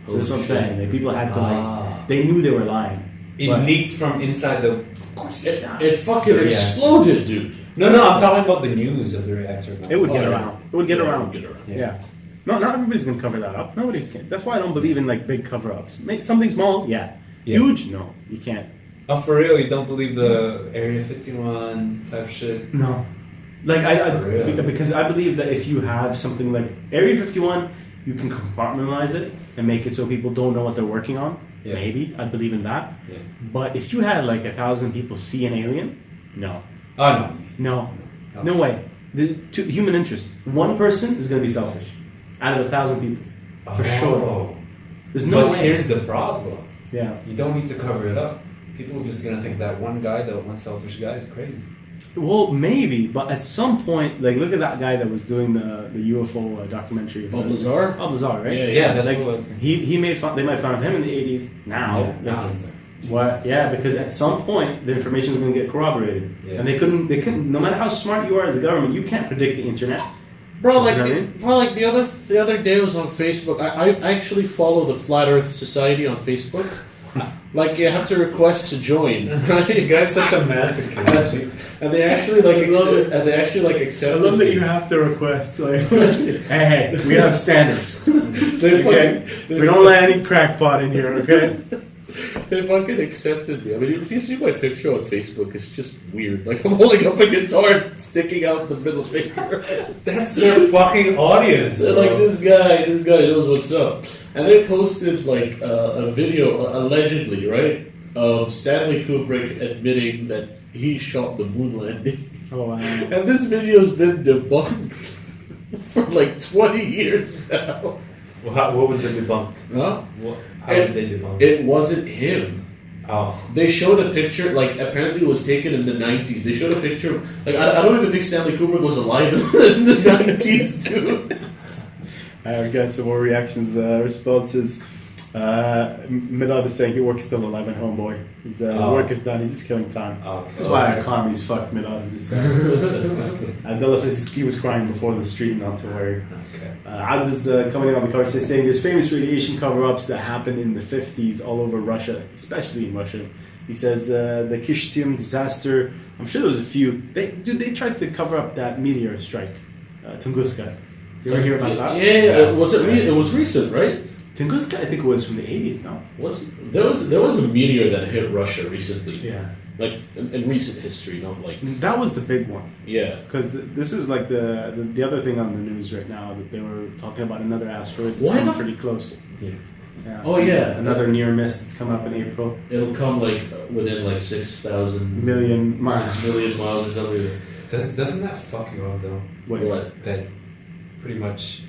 So that's what I'm saying. Like, people had to they knew they were lying. It leaked from inside the. Of course it fucking exploded, dude. No, I'm talking about the news of the reactor. It would get around. It would get around. Yeah. No, not everybody's gonna cover that up. Nobody's can. That's why I don't believe in like big cover-ups. Something small, huge, no, you can't. Oh, for real? You don't believe the Area 51 type shit? No, like because I believe that if you have something like Area 51, you can compartmentalize it and make it so people don't know what they're working on. Yeah. Maybe I believe in that. Yeah. But if you had like 1,000 people see an alien, no, Oh, no way. Human interest. One person is going to be selfish out of 1,000 people for sure. There's no way. But here's the problem. Yeah. You don't need to cover it up. People are just gonna think that one guy, that one selfish guy, is crazy. Well, maybe, but at some point, like, look at that guy that was doing the UFO documentary. Balthazar? Balthazar, right? Yeah, that's like, what I was thinking. he made fun. They made fun of him in the 80s. Now, now like, it's there. what? Yeah, because at some point the information is going to get corroborated, Yeah. and they couldn't. No matter how smart you are as a government, you can't predict the internet. Bro, like, You know what I mean? the other day I was on Facebook. I actually follow the Flat Earth Society on Facebook. Like you have to request to join, You right? guys such a masochist. And they actually like I accepted love that me. you have to request, like, hey, we have standards. They Okay? fucking, We don't let any crackpot in here, okay? they fucking accepted me. I mean, if you see my picture on Facebook, it's just weird. Like I'm holding up a guitar, sticking out the middle finger. That's their fucking audience. They're bro. like, this guy knows what's up. And they posted like a video, allegedly, right, of Stanley Kubrick admitting that he shot the moon landing. Oh, wow. And this video's been debunked for like 20 years now. Well, what was the debunk? Huh? How did they debunk? It wasn't him. Oh. They showed a picture, like apparently it was taken in the 90s. They showed a picture, like I don't even think Stanley Kubrick was alive in the 90s, dude. I've got some more reactions, responses. Milad is saying he works still alive at homeboy. His work is done, he's just killing time. This is why our economy's fucked, Milad. I'm just saying. Abdullah says he was crying before the stream, not to worry. Okay. Abdul's coming in on the card saying there's famous radiation cover-ups that happened in the 50s all over Russia, especially in Russia. He says the Kishtim disaster, I'm sure there was a few. They tried to cover up that meteor strike, Tunguska. Did you ever hear about that? Yeah, it was recent, right? Tunguska, I think it was from the 80s, no? There was a meteor that hit Russia recently. Yeah. Like in recent history, not like That was the big one. yeah. Because this is like the other thing on the news right now, that they were talking about another asteroid that's Why coming the- pretty close. Yeah. Yeah. Oh yeah, Another near miss that's come up in April. It'll come like within like 6,000 Million miles. 6 million miles or something. Doesn't that fuck you up though? What? That pretty much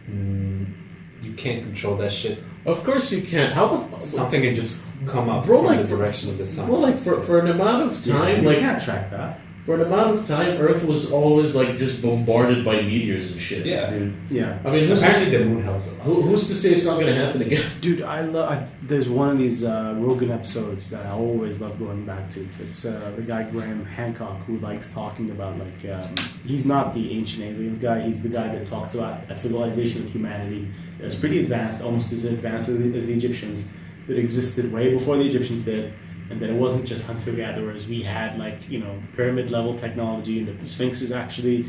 you can't control that shit. Of course you can't. How the Something can just come up Bro, from like, the direction of the sun. well, like for an amount of time, you like can't track that. for an amount of time, Earth was always like just bombarded by meteors and shit. Yeah. dude. Yeah. I mean, Apparently the moon helped a lot. who's to say it's not going to happen again? Dude, there's one of these Rogan episodes that I always love going back to. It's the guy Graham Hancock who likes talking about he's not the ancient aliens guy. He's the guy that talks about a civilization of humanity that was pretty advanced, almost as advanced as the Egyptians, that existed way before the Egyptians did. And that it wasn't just hunter-gatherers. We had pyramid-level technology, and that the Sphinx is actually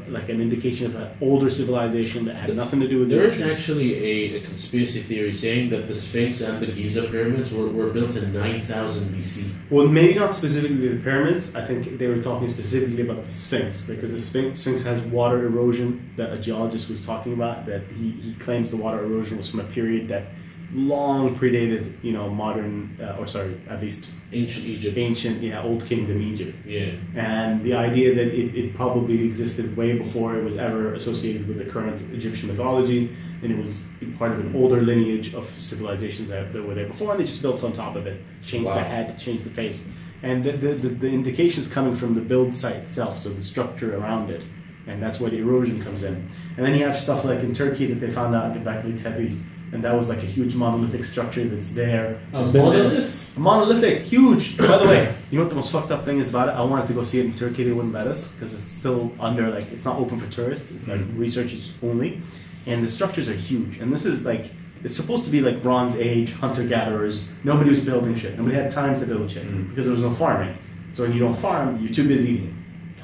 like an indication of an older civilization that had nothing to do with the There is Egyptians. actually a conspiracy theory saying that the Sphinx and the Giza pyramids were built in 9,000 BC. Well, maybe not specifically the pyramids. I think they were talking specifically about the Sphinx, because the Sphinx has water erosion that a geologist was talking about. That he claims the water erosion was from a period that long predated, modern, at least Ancient Egypt. Old Kingdom Egypt. Yeah. And the idea that it probably existed way before it was ever associated with the current Egyptian mythology, and it was part of an older lineage of civilizations that were there before, and they just built on top of it, changed the head, changed the face. And the indications coming from the build site itself, so the structure around it, and that's where the erosion comes in. And then you have stuff like in Turkey that they found out in Göbekli Tepe, and that was like a huge monolithic structure that's there. It's been monolith? there. Monolithic, huge. By the way, you know what the most fucked up thing is about it? I wanted to go see it in Turkey. They wouldn't let us because it's still under, it's not open for tourists. It's like researchers only. And the structures are huge. And this is it's supposed to be like Bronze Age, hunter-gatherers. Nobody was building shit. Nobody had time to build shit because there was no farming. So when you don't farm, you're too busy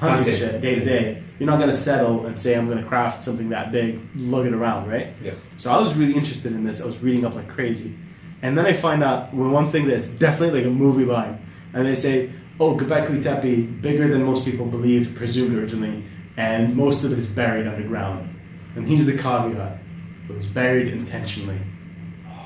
hunting shit day to day. You're not going to settle and say, I'm going to craft something that big, lug it around, right? Yeah. So I was really interested in this. I was reading up like crazy. And then I find out one thing that's definitely like a movie line. And they say, Göbekli Tepe, bigger than most people believed, presumed originally, and most of it is buried underground. And here's the caveat. It was buried intentionally.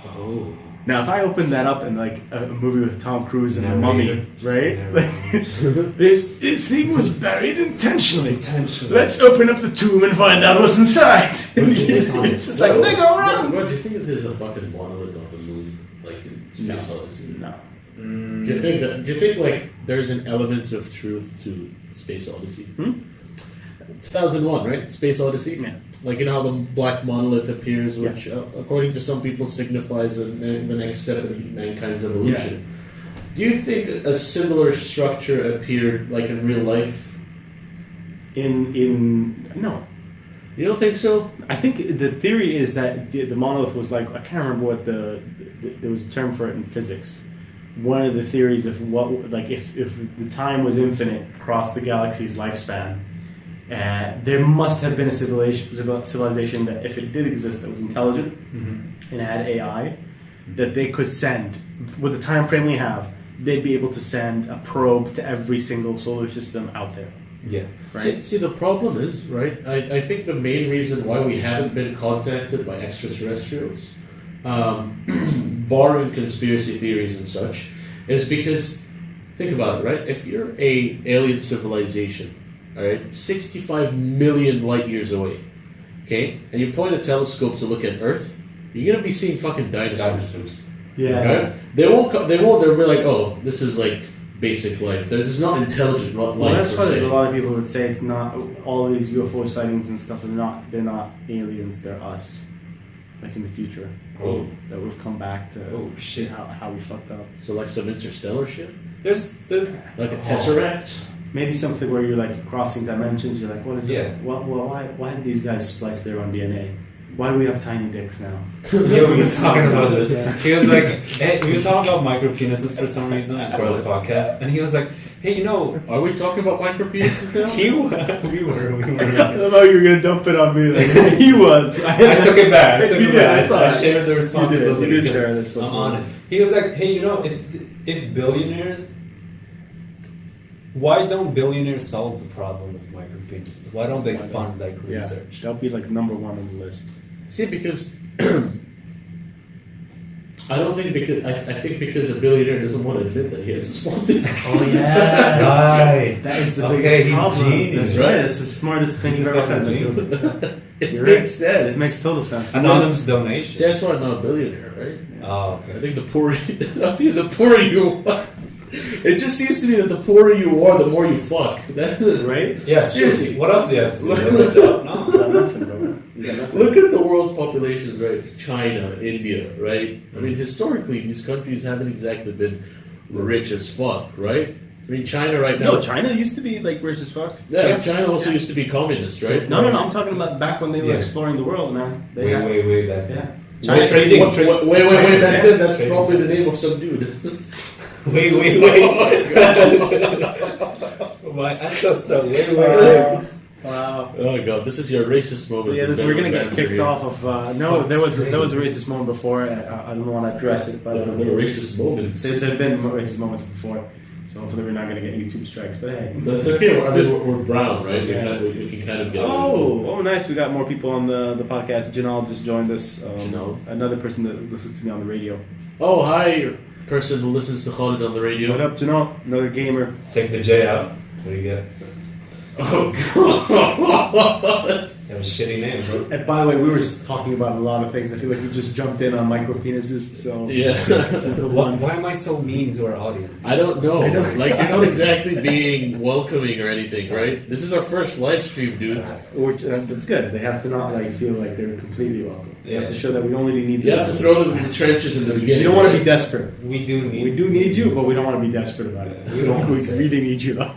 Oh. Now, if I open that up in a movie with Tom Cruise and a Narrator. mummy, right? This thing was buried intentionally. Intentionally. Let's open up the tomb and find out what's inside. It's just like, nigga, run! Bro, do you think that there's a fucking monolith on the moon? Like in Space Odyssey? No. Do you think there's an element of truth to Space Odyssey? 2001, right? Space Odyssey? Yeah. How the black monolith appears, which according to some people signifies the next step in mankind's evolution. Yeah. Do you think a similar structure appeared in real life? No. You don't think so? I think the theory is that the monolith was like, I can't remember what there was a term for it in physics. One of the theories of what, like, if the time was infinite across the galaxy's lifespan, there must have been a civilization that, if it did exist, that was intelligent and had AI, that they could send, with the time frame we have, they'd be able to send a probe to every single solar system out there. Yeah. Right? See, the problem is, right, I think the main reason why we haven't been contacted by extraterrestrials, barring conspiracy theories and such, is because, think about it, right? If you're a alien civilization, all right, 65 million light years away, okay, and you point a telescope to look at Earth, you're gonna be seeing fucking dinosaurs. Yeah. Right? They won't. They'll be like, oh, this is like basic life. This is not intelligent life. Well, that's why per there's se. a lot of people that say it's not, all these UFO sightings and stuff they're not aliens, they're us. Like in the future. Oh. That we've come back to shit. how we fucked up. So like some interstellar shit, There's like a tesseract. Maybe something where you're like crossing dimensions, you're like, what is Yeah. it? Well, why did these guys splice their own DNA? Why do we have tiny dicks now? Yeah, we were talking about this. Yeah. He was like, hey, we were talking about micro penises for some reason for the podcast, and he was like, hey, you know, Are we talking about micropenises now? we were. I thought you were gonna dump it on me. Like, he was. I took it back. I saw I it. shared the responsibility. You did share the I'm responsibility. honest. He was like, hey, you know, if billionaires, why don't billionaires solve the problem of micro penises? Why don't they fund like research? That'll be like number one on the list. See, because I don't think because I think because a billionaire doesn't want to admit that he has a small dick. Oh yeah, Right. that is the Okay, biggest he's problem. genius. That's right. That's the smartest thing you've ever said. It You're makes right. sense. It makes total sense. Anonymous See, donation. that's why I'm not a billionaire, right? Oh, I okay. think the poorer, the poorer you are, it just seems to me that the poorer you are, the more you fuck. That's Right? Yeah, Seriously. seriously. What else do you have to do? Look- You have a job? No. You got nothing, bro. You got nothing. Look at the world populations, right? China, India, right? I mean, historically, these countries haven't exactly been rich as fuck, right? I mean, China right now. No, China used to be like rich as fuck. Yeah, China also used to be communist, right? No, I'm talking about back when they were Yeah. exploring the world, man. They Wait, had- wait, back Yeah. then. China- Trading. Wait, back then, that's Trading. probably the name of some dude. Wait. My ancestor. Wait. Wow. Oh god, this is your racist moment. Yeah, we're gonna get kicked here. off of. No, there was a racist moment before. I don't want to address it, but What a racist moments. There've been racist moments before, so hopefully we're not gonna get YouTube strikes. But hey, That's okay. I mean, we're brown, right? Yeah. We can kind of get. oh, nice. We got more people on the podcast. Janal just joined us. Janal. Another person that listens to me on the radio. Oh, hi, person who listens to Khalid on the radio. What up, Janal? Another gamer. Take the J out. What do you get? Oh god. You have a shitty name, bro. And by the way, we were talking about a lot of things. I feel like we just jumped in on micro penises. So Yeah. this is the one. Why am I so mean to our audience? I don't know. Like, you're not exactly being welcoming or anything, right? This is our first live stream, dude. Which that's good. They have to not like feel like they're completely welcome. They have to show that we don't really need You them. have to throw them in the trenches in the beginning. You don't want to right? be desperate. We do need. We do need you, but we don't want to be desperate about it. We don't wanna We say. really need you though.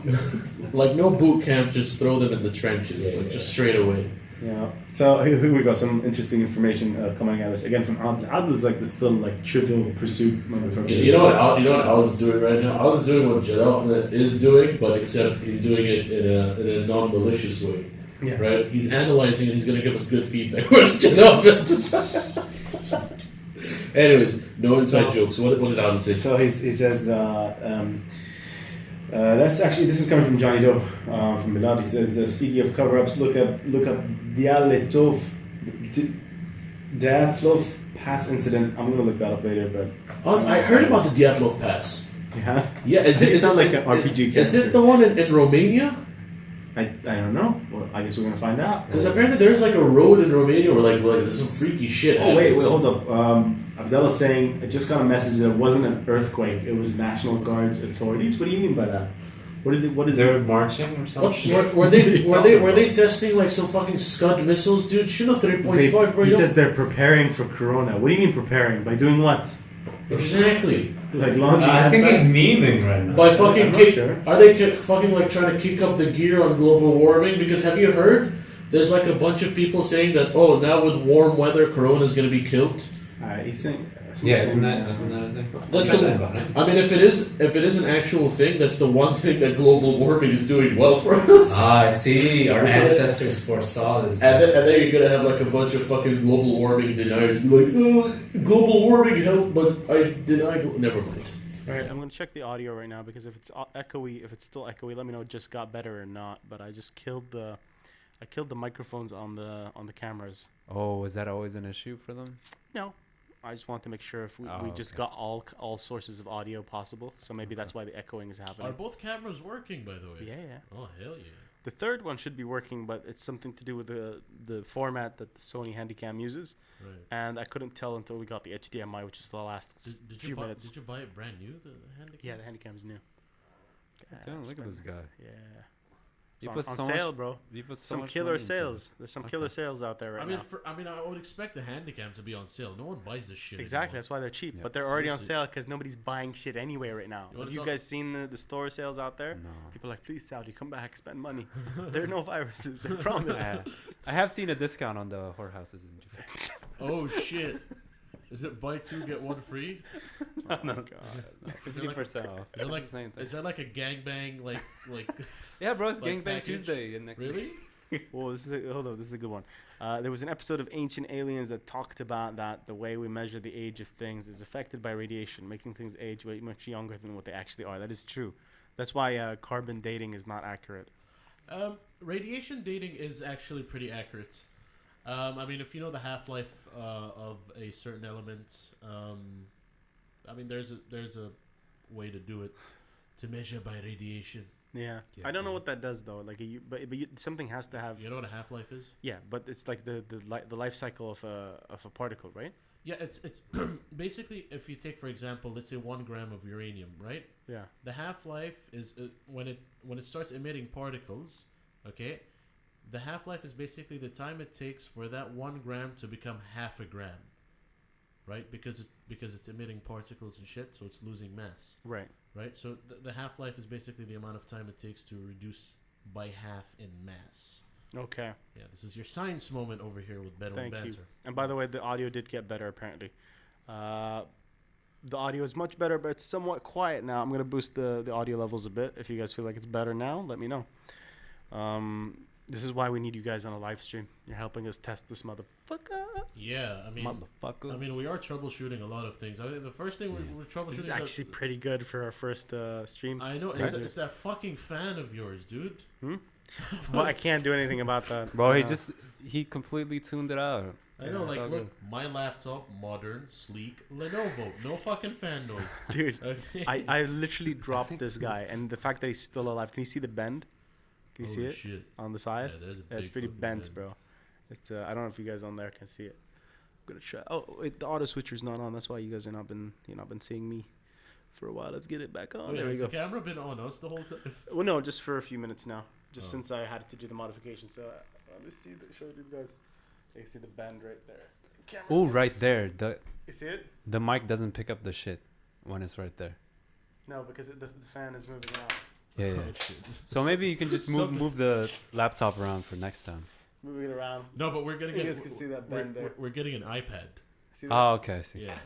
Like, no boot camp, just throw them in the trenches, like, just straight away. Yeah. So here we go. Some interesting information coming at us again from Adl. Adl is like this little like trivial pursuit motherfucker. You know what I was doing right now? I was doing what Jalal is doing, but except he's doing it in a non-malicious way. Yeah. Right? He's analyzing and he's going to give us good feedback. Where's Jalal? Anyways, no inside jokes. What did Adam say? So he says that's actually, this is coming from Johnny Doe from Milad. He says speaking of cover-ups, look up Dyatlov Pass incident. I'm gonna look that up later, but Oh, I heard about the Dyatlov Pass. yeah. Yeah, is It it sounds like an RPG Is character. it the one in Romania? I don't know. Well, I guess we're gonna find out. Because apparently there's like a road in Romania where like there's some freaky shit. Oh wait, happens. hold up. Abdullah's saying I just got a message that it wasn't an earthquake. It was National Guard's authorities. What do you mean by that? What is it? What is They're it? marching or something. Were they testing like some fucking Scud missiles, dude? Shoot a 3.5, bro. He says they're preparing for Corona. What do you mean preparing? By doing what? Exactly. Like launching? I think he's he's memeing right now. By fucking I'm not kick, sure. are they fucking like trying to kick up the gear on global warming? Because have you heard There's like a bunch of people saying that, oh, now with warm weather, Corona is going to be killed. He's saying. Yeah, isn't that a thing? I mean, if it is an actual thing, that's the one thing that global warming is doing well for us. Ah, I see. Our ancestors foresaw this. And then you're gonna have like a bunch of fucking global warming deniers, like, oh, global warming helped, but I deny. Never mind. All right, I'm gonna check the audio right now because if it's echoey, if it's still echoey, let me know it just got better or not. But I just killed the microphones on the cameras. Oh, is that always an issue for them? No. I just want to make sure if we just got all sources of audio possible. So maybe that's why the echoing is happening. Are both cameras working, by the way? Yeah. Oh, hell yeah. The third one should be working, but it's something to do with the format that the Sony Handycam uses. Right. And I couldn't tell until we got the HDMI, which is the last few minutes. Did you buy it brand new, the Handycam? Yeah, the Handycam's new. Damn, look at this guy. Yeah. You It's put on so sale, much- bro. You put so Some much killer money into sales. this. There's some killer sales out there right now. I would expect the Handycam to be on sale. No one buys this shit Exactly, anymore. that's why they're cheap. Yeah, but they're already on seriously. sale because nobody's buying shit anyway right now. You wanna Have you talk- guys seen the store sales out there? No. People are like, please, Saudi, come back, spend money. There are no viruses, I promise. I have seen a discount on the whorehouses in Japan. Oh shit! Is it buy two get one free? No. God, 50% off. Is that It's like the same thing. is that like a gangbang like? Yeah, bro, it's like Gangbang package? Tuesday next week. Really? Well, this is a good one. There was an episode of Ancient Aliens that talked about that the way we measure the age of things is affected by radiation, making things age way much younger than what they actually are. That is true. That's why carbon dating is not accurate. Radiation dating is actually pretty accurate. I mean, if you know the half-life of a certain element, I mean, there's a way to do it to measure by radiation. Yeah. Yeah, I don't know yeah. what that does though. Like, something has to have. You know what a half-life is? Yeah, but it's like the life cycle of a particle, right? Yeah, it's basically if you take for example, let's say 1 gram of uranium, right? Yeah. The half-life is when it starts emitting particles. Okay, the half-life is basically the time it takes for that 1 gram to become half a gram, right? Because it's emitting particles and shit, so it's losing mass, Right. right? So the half-life is basically the amount of time it takes to reduce by half in mass. Okay. Yeah, this is your science moment over here with Ben and Thank you. Banter. And by the way, the audio did get better apparently. The audio is much better, but it's somewhat quiet now. I'm gonna boost the audio levels a bit. If you guys feel like it's better now, let me know. This is why we need you guys on a live stream. You're helping us test this motherfucker. Yeah, I mean, Motherfucker. we are troubleshooting a lot of things. I think the first thing we're troubleshooting This is actually pretty good for our first stream. I know Right. it's that fucking fan of yours, dude. Well, I can't do anything about that. Bro, he completely tuned it out. I know, It's like, all look, good. my laptop, modern, sleek, Lenovo, no fucking fan noise. Dude, Okay. I literally dropped this guy, and the fact that he's still alive. Can you see the bend? Can you see Holy it shit. on the side? Yeah, there's a Yeah, it's big pretty fucking bent, bend. bro. It's I don't know if you guys on there can see it. I'm gonna try. Oh, wait, the auto switcher's not on. That's why you guys are not been seeing me for a while. Let's get it back on. Wait, There we has go. the camera been on us the whole time? Well, no, just for a few minutes now. Just Oh. since I had to do the modification. So let me see. Show you guys. You can see the bend right there. Camera's Oh, gonna right s- there. You see it? The mic doesn't pick up the shit when it's right there. No, because the fan is moving out. Yeah, yeah. Oh, shit. So maybe you can just move the laptop around for next time. Moving it around. No, but we're getting You guys can see that bend there. we're getting an iPad. See that? Oh, okay, I see. Yeah.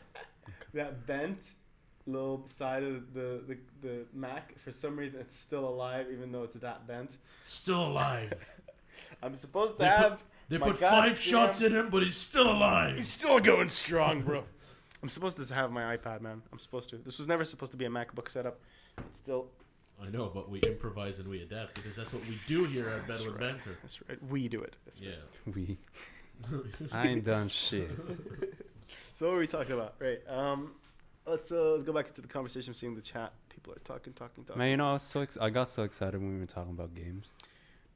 That bent little side of the Mac, for some reason it's still alive even though it's that bent. Still alive. I'm supposed to They have They my put goddamn- 5 shots in him, but he's still alive. He's still going strong, bro. I'm supposed to have my iPad, man. I'm supposed to. This was never supposed to be a MacBook setup. It's still. I know, but we improvise and we adapt because that's what we do here at That's Ben with right. Banter. That's right. We do it. That's Yeah. right. I ain't done shit. So what were we talking about? Right. Let's go back into the conversation. I'm seeing the chat. People are talking. Man, you know, I got so excited when we were talking about games.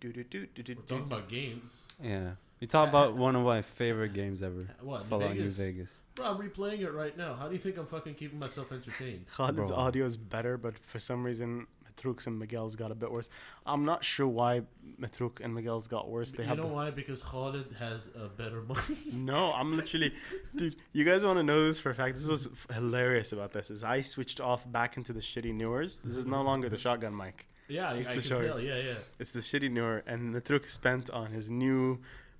We're talking about games. Yeah. You talk about one of my favorite games ever. What, Fallout New Vegas? Vegas. Bro, I'm replaying it right now. How do you think I'm fucking keeping myself entertained? Khalid's Bro. audio is better, but for some reason, Matrouk's and Miguel's got a bit worse. I'm not sure why Matrouk and Miguel's got worse. They You have know the- why? Because Khalid has a better mic. No, I'm literally, dude. You guys want to know this for a fact? This was hilarious about this. Is I switched off back into the shitty Newers. This is no longer the shotgun mic. Yeah, I It's the can short. tell. Yeah. It's the shitty newer, and Natruk spent on his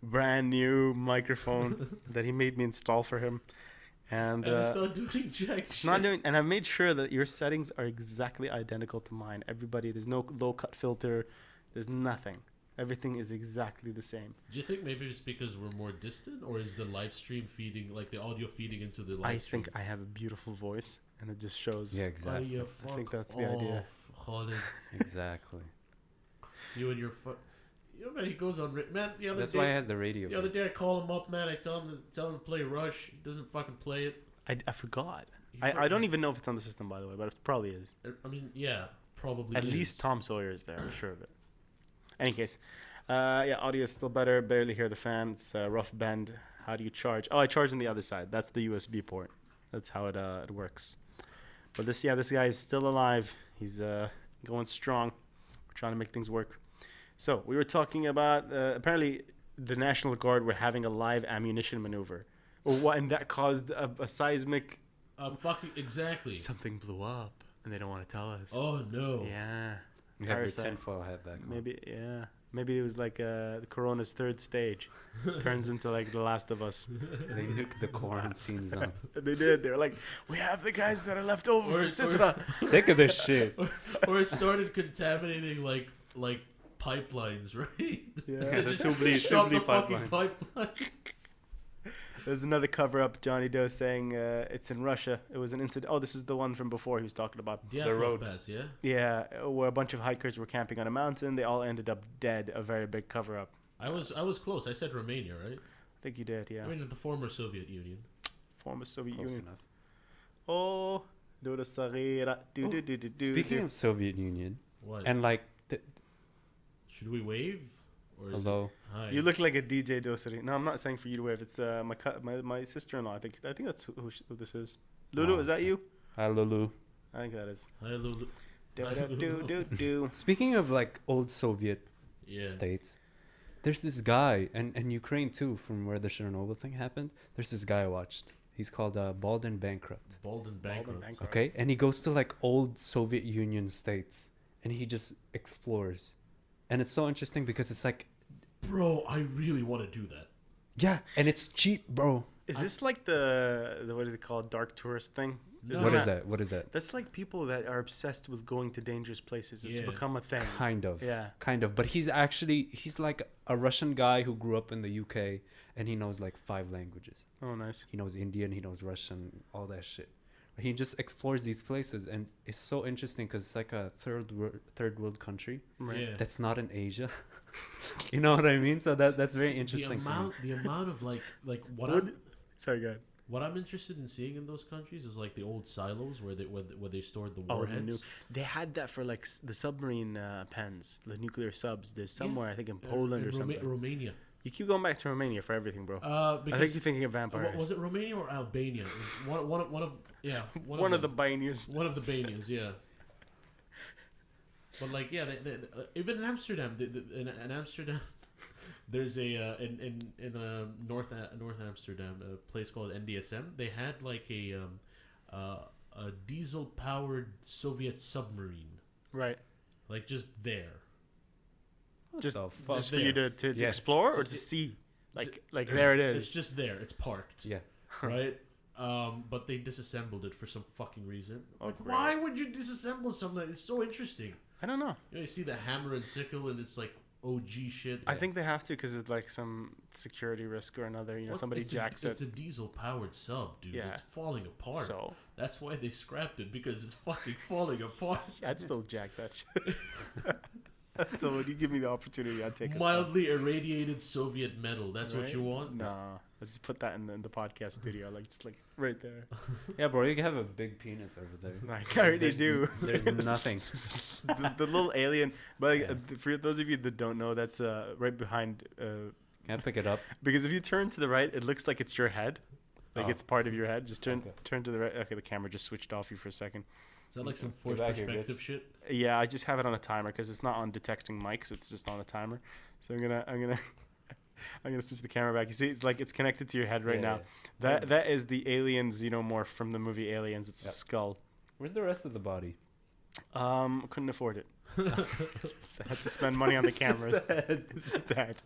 brand new microphone that he made me install for him. And it's not doing jack it's shit. not doing, and I've made sure that your settings are exactly identical to mine. Everybody, there's no low cut filter, there's nothing. Everything is exactly the same. Do you think maybe it's because we're more distant, or is the live stream feeding, like the audio feeding into the live stream? I think I have a beautiful voice, and it just shows. Yeah, exactly. I think that's the idea. Khalid. Exactly. You and your man, he goes on. Man, the other That's day, why he has the radio. the other day I call him up, man. I tell him to play Rush. He doesn't fucking play it. I forgot. He I don't even know if it's on the system, by the way, but it probably is. I mean, yeah, probably. At is. least Tom Sawyer is there. I'm sure of it. Any case, yeah, audio is still better. Barely hear the fan. It's rough bend. How do you charge? Oh, I charge on the other side. That's the USB port. That's how it works. But this guy is still alive. He's going strong. We're trying to make things work. So we were talking about apparently the National Guard were having a live ammunition maneuver, and that caused a seismic. Fucking exactly. Something blew up, and they don't want to tell us. Oh no. Yeah. You have your Parasite. tinfoil hat back on. Maybe it was like the Corona's third stage. Turns into like The Last of Us. They nuked the quarantine zone. They did. They were like, we have the guys that are left over, etc. Sick of this shit. Or it started contaminating like pipelines, right? Yeah, the Just Tubli shut the fucking pipelines. pipelines. There's another cover-up. Johnny Doe saying it's in Russia. It was an incident. Oh, this is the one from before he was talking about. Yeah, the road. Pass, yeah. Yeah, where a bunch of hikers were camping on a mountain. They all ended up dead. A very big cover-up. I was close. I said Romania, right? I think you did, yeah. I mean, the former Soviet Union. Former Soviet Close Union. enough. Oh, Dura Sarira. Speaking of Soviet Union, What? and like, Should we wave? Or is hello. Hi. You look like a DJ Dosari. No, I'm not saying for you to wave. It's my sister-in-law. I think that's who this is. Lulu, Oh, is that okay. you? Hi, Lulu. I think that is. Hi, Lulu. Do. Speaking of like old Soviet Yeah. states, there's this guy, and Ukraine too, from where the Chernobyl thing happened. There's this guy I watched. He's called Bald and Bankrupt. Bald and bankrupt. Bankrupt. Okay, and he goes to like old Soviet Union states, and he just explores, and it's so interesting because it's like, Bro, I really want to do that. yeah, and it's cheap, bro. Is this like the what is it called, dark tourist thing? No. What is that? What is that? That's like people that are obsessed with going to dangerous places. It's Yeah. become a thing. Kind of. Yeah. Kind of. But he's like a Russian guy who grew up in the UK, and he knows like 5 languages. Oh, nice. He knows Indian, he knows Russian, all that shit. He just explores these places, and it's so interesting because it's like a third world country Right. Yeah. that's not in Asia. You know what I mean? So that's very interesting. The amount of like what Would- I'm Sorry, go ahead. what I'm interested in seeing in those countries is like the old silos where they stored the Oh, warheads. they had that for like the submarine pens, the nuclear subs. There's somewhere I think in Poland or something. Romania. You keep going back to Romania for everything, bro. Because I think you're thinking of vampires. was it Romania or Albania? It was one of yeah One of the Banias. one of the Banias, yeah. But like yeah, even in Amsterdam, in Amsterdam, there's a in North Amsterdam, a place called NDSM. They had like a diesel powered Soviet submarine, Right. like just there. Just, the fuck? just for you to Yeah. explore or to see. Like there it is. It's just there. It's parked. Yeah. Right. But they disassembled it for some fucking reason. Oh, Like, great. why would you disassemble something? It's so interesting. I don't know. You see the hammer and sickle, and it's like OG shit. I think they have to because it's like some security risk or another. You know, somebody jacks It's it. a diesel-powered sub, dude. Yeah. It's falling apart. So That's why they scrapped it, because it's fucking falling apart. I'd still jack that shit. Still, when you give me the opportunity, I'd take a Mildly irradiated Soviet metal. That's what Right? you want? No, let's just put that in the podcast studio, like just like right there. Yeah, bro, you have a big penis over there. Like I already do. There's nothing. the little alien. But for those of you that don't know, that's right behind. Can I pick it up? Because if you turn to the right, it looks like it's your head. Like Oh. it's part of your head. Just turn Okay. turn to the right. Okay, the camera just switched off you for a second. Is that like some Get forced back here, perspective shit? Yeah, I just have it on a timer because it's not on detecting mics. It's just on a timer. So I'm gonna switch the camera back. You see, it's like it's connected to your head right Yeah, now. That is the alien's xenomorph from the movie Aliens. It's a Yep. skull. Where's the rest of the body? Couldn't afford it. I had to spend money on the cameras. It's just that.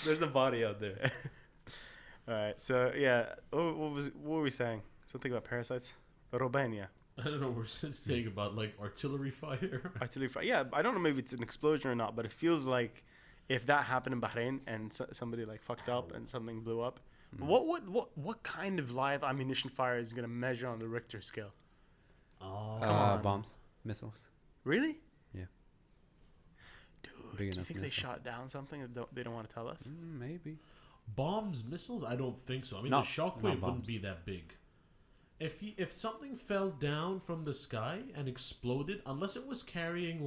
There's a body out there. All right. So yeah, what were we saying? Something about parasites? Robania. I don't know. We're saying about like artillery fire. Artillery fire. Yeah, I don't know. Maybe it's an explosion or not, but it feels like if that happened in Bahrain and somebody like fucked up and something blew up, what kind of live ammunition fire is gonna measure on the Richter scale? Oh, Come on. Bombs, missiles. Really? Yeah. Dude, Big do you enough think they missile. shot down something that they don't want to tell us? Maybe. bombs, missiles? I don't think so. I mean, No, the shockwave not wouldn't bombs. be that big. If something fell down from the sky and exploded, unless it was carrying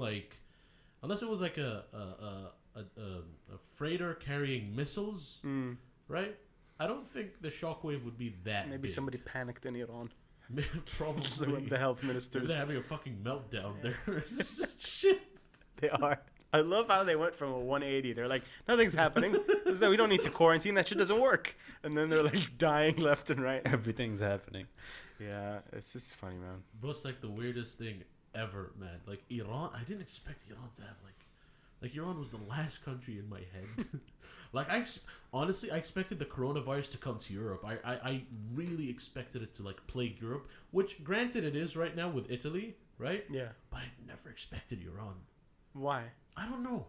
unless it was like a freighter carrying missiles, right? I don't think the shockwave would be that. Maybe big. somebody panicked in Iran. Probably The health ministers. They're having a fucking meltdown there. Shit. They are. I love how they went from a 180. They're like, nothing's happening. It's that we don't need to quarantine. That shit doesn't work. And then they're like dying left and right. Everything's happening. Yeah, it's just funny, man. Bro, it's like the weirdest thing ever, man. Like Iran, I didn't expect Iran to have like Iran was the last country in my head. Honestly, I expected the coronavirus to come to Europe. I really expected it to like plague Europe, which granted it is right now with Italy, right? Yeah. But I never expected Iran. Why? I don't know.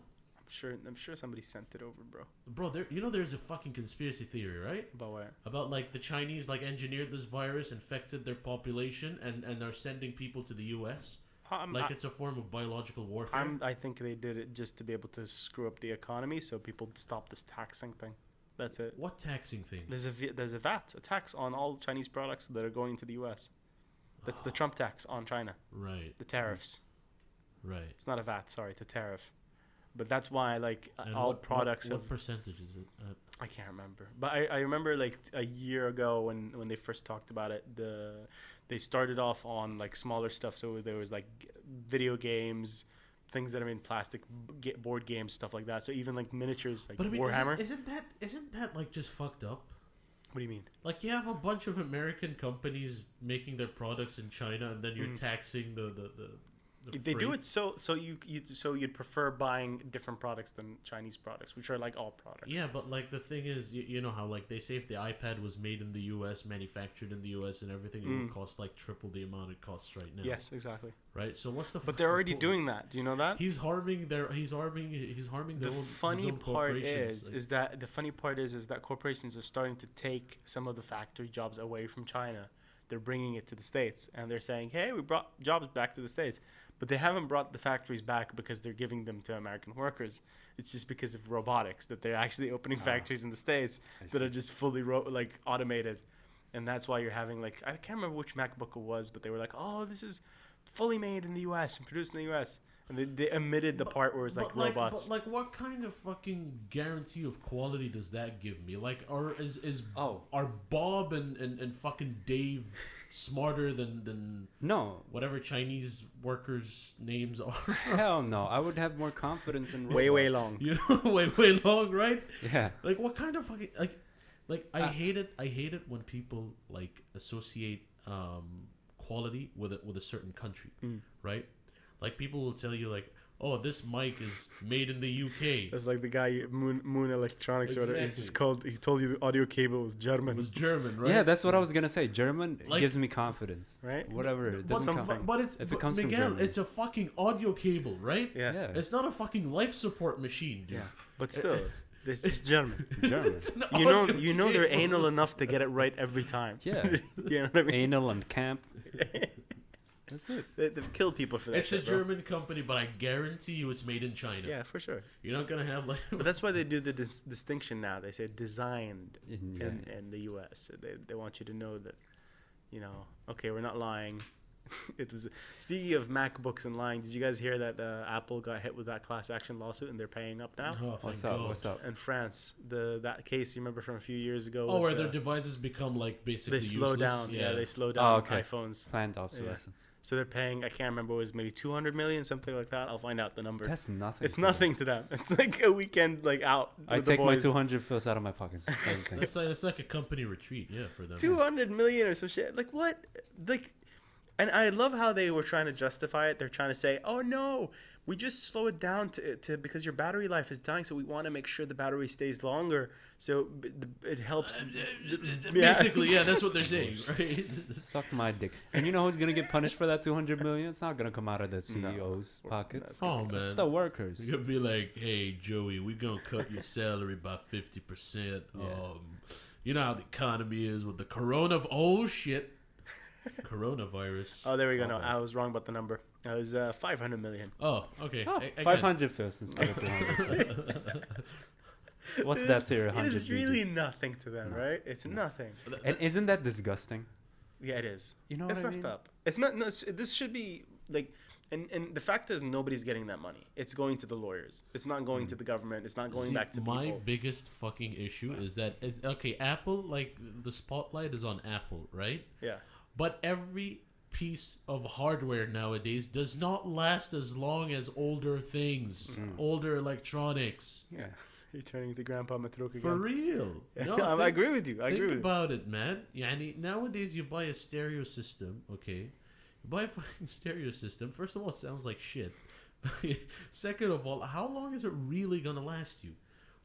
I'm sure somebody sent it over, bro. Bro, there's a fucking conspiracy theory, right? About what? About like the Chinese like engineered this virus, infected their population, and are sending people to the US. It's a form of biological warfare. I think they did it just to be able to screw up the economy, so people stop this taxing thing. That's it. What taxing thing? There's a VAT, a tax on all Chinese products that are going to the U.S. That's the Trump tax on China. Right. The tariffs. Right. It's not a VAT, sorry, it's a tariff. But that's why, like, And all what products What of... percentage is it? I can't remember. But I remember, like, a year ago when they first talked about it, they started off on, like, smaller stuff. So there was, like, video games, things that are in plastic, board games, stuff like that. So even, like, miniatures, like But I mean, Warhammer. isn't that like just fucked up? What do you mean? Like you have a bunch of American companies making their products in China, and then you're taxing the They do freight. it so you'd prefer buying different products than Chinese products, which are like all products. Yeah, but like the thing is, you know how like they say if the iPad was made in the U.S., manufactured in the U.S., and everything, it would cost like triple the amount it costs right now. Yes, exactly. Right. So what's the? But they're already doing that. Do you know that? He's harming their. He's harming their The own. funny his own part corporations. is that corporations are starting to take some of the factory jobs away from China. They're bringing it to the States, and they're saying, "Hey, we brought jobs back to the States," but they haven't brought the factories back because they're giving them to American workers. It's just because of robotics that they're actually opening factories in the States that are just fully automated, and that's why you're having like I can't remember which MacBook it was, but they were like, "Oh, this is fully made in the U.S. and produced in the U.S." And they omitted the part where it's like robots. But like, what kind of fucking guarantee of quality does that give me? Like, are Bob and fucking Dave smarter than No. whatever Chinese workers' names are? Hell no. I would have more confidence in way robots. long. You know, way long, right? Yeah. Like, what kind of fucking like I hate it when people like associate quality with a certain country, right? Like people will tell you like, oh, this mic is made in the UK. That's like the guy Moon Electronics or whatever. He's Exactly. he told you the audio cable was German. It was German, right? Yeah, that's what I was gonna say. German Like- gives me confidence. Right? Whatever. It doesn't something. count. But it's If it comes from Miguel, Germany. it's a fucking audio cable, right? Yeah. Yeah. It's not a fucking life support machine, dude. Yeah. But still, it's German. German. It's an You know audio they're cable. anal enough to get it right every time. Yeah. You know what I mean? Anal and camp. That's it. They've killed people for that It's a shit, bro. German company, but I guarantee you it's made in China. Yeah, for sure. You're not gonna have like. But that's why they do the distinction now. They say designed Yeah. in the U.S. So they want you to know that, okay, we're not lying. It was speaking of MacBooks and lying. Did you guys hear that Apple got hit with that class action lawsuit and they're paying up now? Oh, thank What's God. up? What's up? In France, that case you remember from a few years ago. Oh, with, where their devices become like basically they slow useless. down. Yeah, they slow Oh, down okay. iPhones. Planned obsolescence. So they're paying. I can't remember. It was maybe 200 million, something like that. I'll find out the number. That's nothing. It's to nothing to them. It's like a weekend, like out. I with the take my boys. 200 fills out of my pockets. Same thing. That's like a company retreat, yeah, for them. 200 million or some shit. Like what? Like And I love how they were trying to justify it. They're trying to say, "Oh no, we just slow it down to because your battery life is dying, so we want to make sure the battery stays longer, so it helps." Basically, yeah, that's what they're saying, right? Suck my dick. And you know who's gonna get punished for that 200 million? It's not gonna come out of the CEO's pockets. Oh It's man, the workers. you're gonna be like, "Hey Joey, we gonna cut your salary by 50%. Yeah. You know how the economy is with the oh shit, coronavirus." Oh, there we go. No, Okay. I was wrong about the number. It was 500 million. Oh, okay. Oh, Again, 500 first instead of 200. What's that to your 100? It is really nothing to them, right? It's nothing. And isn't that disgusting? Yeah, it is. You know It's what I messed mean? up. It's not. No, this should be like, and the fact is nobody's getting that money. It's going to the lawyers. It's not going to the government. It's not going See, back to my people. biggest fucking issue is that okay, Apple, like the spotlight is on Apple, right? Yeah. But every piece of hardware nowadays does not last as long as older things, older electronics. Yeah. You're turning into Grandpa Matruk again. For real. No, I agree with you. I agree think with about it, man. Yani, nowadays you buy a stereo system, okay? You buy a fucking stereo system. First of all, it sounds like shit. Second of all, how long is it really going to last you?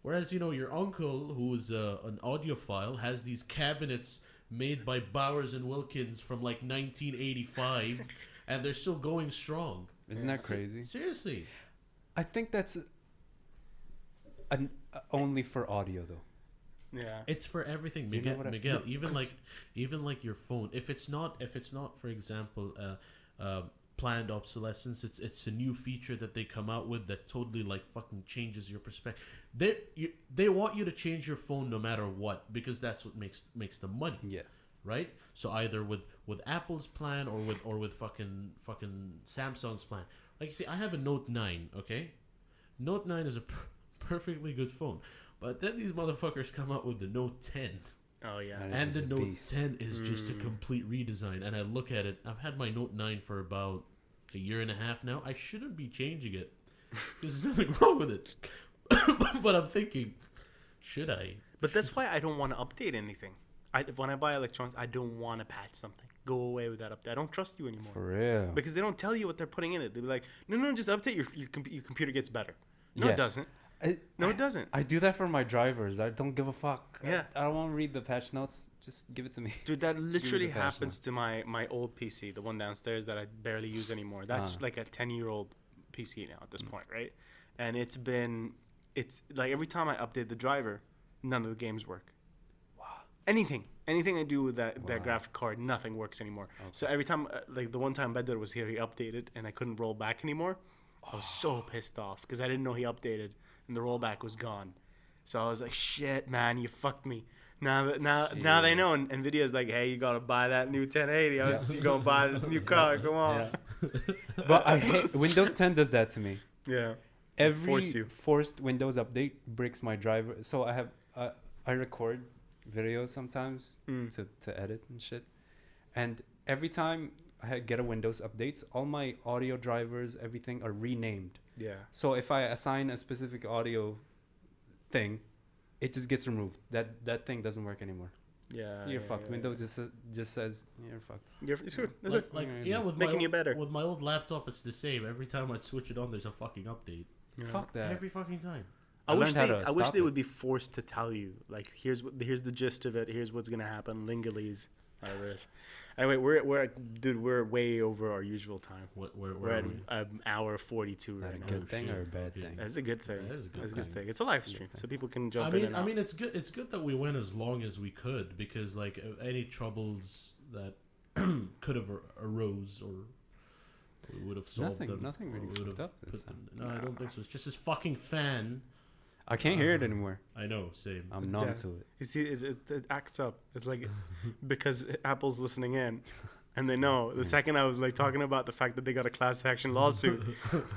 Whereas, you know, your uncle, who is an audiophile, has these cabinets made by Bowers and Wilkins from like 1985, and they're still going strong. Isn't that crazy? Seriously. I think that's only for audio, though. Yeah. It's for everything, You know Miguel. what I- Miguel, no, even like your phone. If it's not, for example, planned obsolescence, it's a new feature that they come out with that totally like fucking changes your perspective. They want you to change your phone no matter what, because that's what makes the money. Yeah. Right. So either with Apple's plan or with fucking Samsung's plan. Like you see, I have a Note 9. Okay, Note 9 is a perfectly good phone. But then these motherfuckers come out with the Note 10. Oh yeah. That And is the a Note beast. 10 is just a complete redesign. And I look at it. I've had my Note 9 for about a year and a half now. I shouldn't be changing it. Because there's nothing wrong with it. But I'm thinking, should I? But that's why I don't want to update anything. When I buy electronics, I don't want to patch something. Go away with that update. I don't trust you anymore. For real. Because they don't tell you what they're putting in it. They'll be like, no, just update your computer gets better. No, Yeah. it doesn't. No, it doesn't. I do that for my drivers. I don't give a fuck. Yeah. I don't want to read the patch notes. Just give it to me. Dude, that literally the patch happens to my old PC, the one downstairs that I barely use anymore. That's like a 10-year-old PC now at this point, right? And it's like every time I update the driver, none of the games work. Wow. Anything I do with that graphic card, nothing works anymore. Okay. So every time, like the one time Banter was here, he updated and I couldn't roll back anymore. I was so pissed off because I didn't know he updated and the rollback was gone. So I was like, shit, man, you fucked me. Now they know, and Nvidia's like, hey, you gotta buy that new 1080. Yeah. You gonna buy this new car? Come on. Yeah. But I hate Windows 10 does that to me. Yeah. Every Force you. forced Windows update breaks my driver. So I have I record videos sometimes to edit and shit. And every time I get a Windows updates, all my audio drivers, everything are renamed. Yeah. So if I assign a specific audio thing, it just gets removed. That thing doesn't work anymore. Yeah. You're yeah, fucked. yeah, Windows just says you're fucked. It's good. That's Like, it. like Yeah, yeah, with Making my you better. With my old laptop, it's the same. Every time I switch it on, there's a fucking update. Yeah. Fuck that. Every fucking time. I I wish learned how to they stop would it. be forced to tell you, like, here's the gist of it. Here's what's gonna happen. Lingalese, whatever it is. Anyway, we're way over our usual time. Where We're are at we? an hour 42 Is that a right now. good thing shit. or a bad Okay. thing? That's a good thing. That is a good That's a good thing. thing. It's a live That's a stream, good so thing. people can jump in and out. I mean, it's good. It's good that we went as long as we could because, like, any troubles that could have arose or we would have solved them. Nothing really or we would fucked have up this time. no, I don't think so. It's just this fucking fan. I can't hear it anymore. I know, same. I'm numb Yeah. to it. You see, it acts up. It's like because Apple's listening in, and they know. The second I was like talking about the fact that they got a class action lawsuit,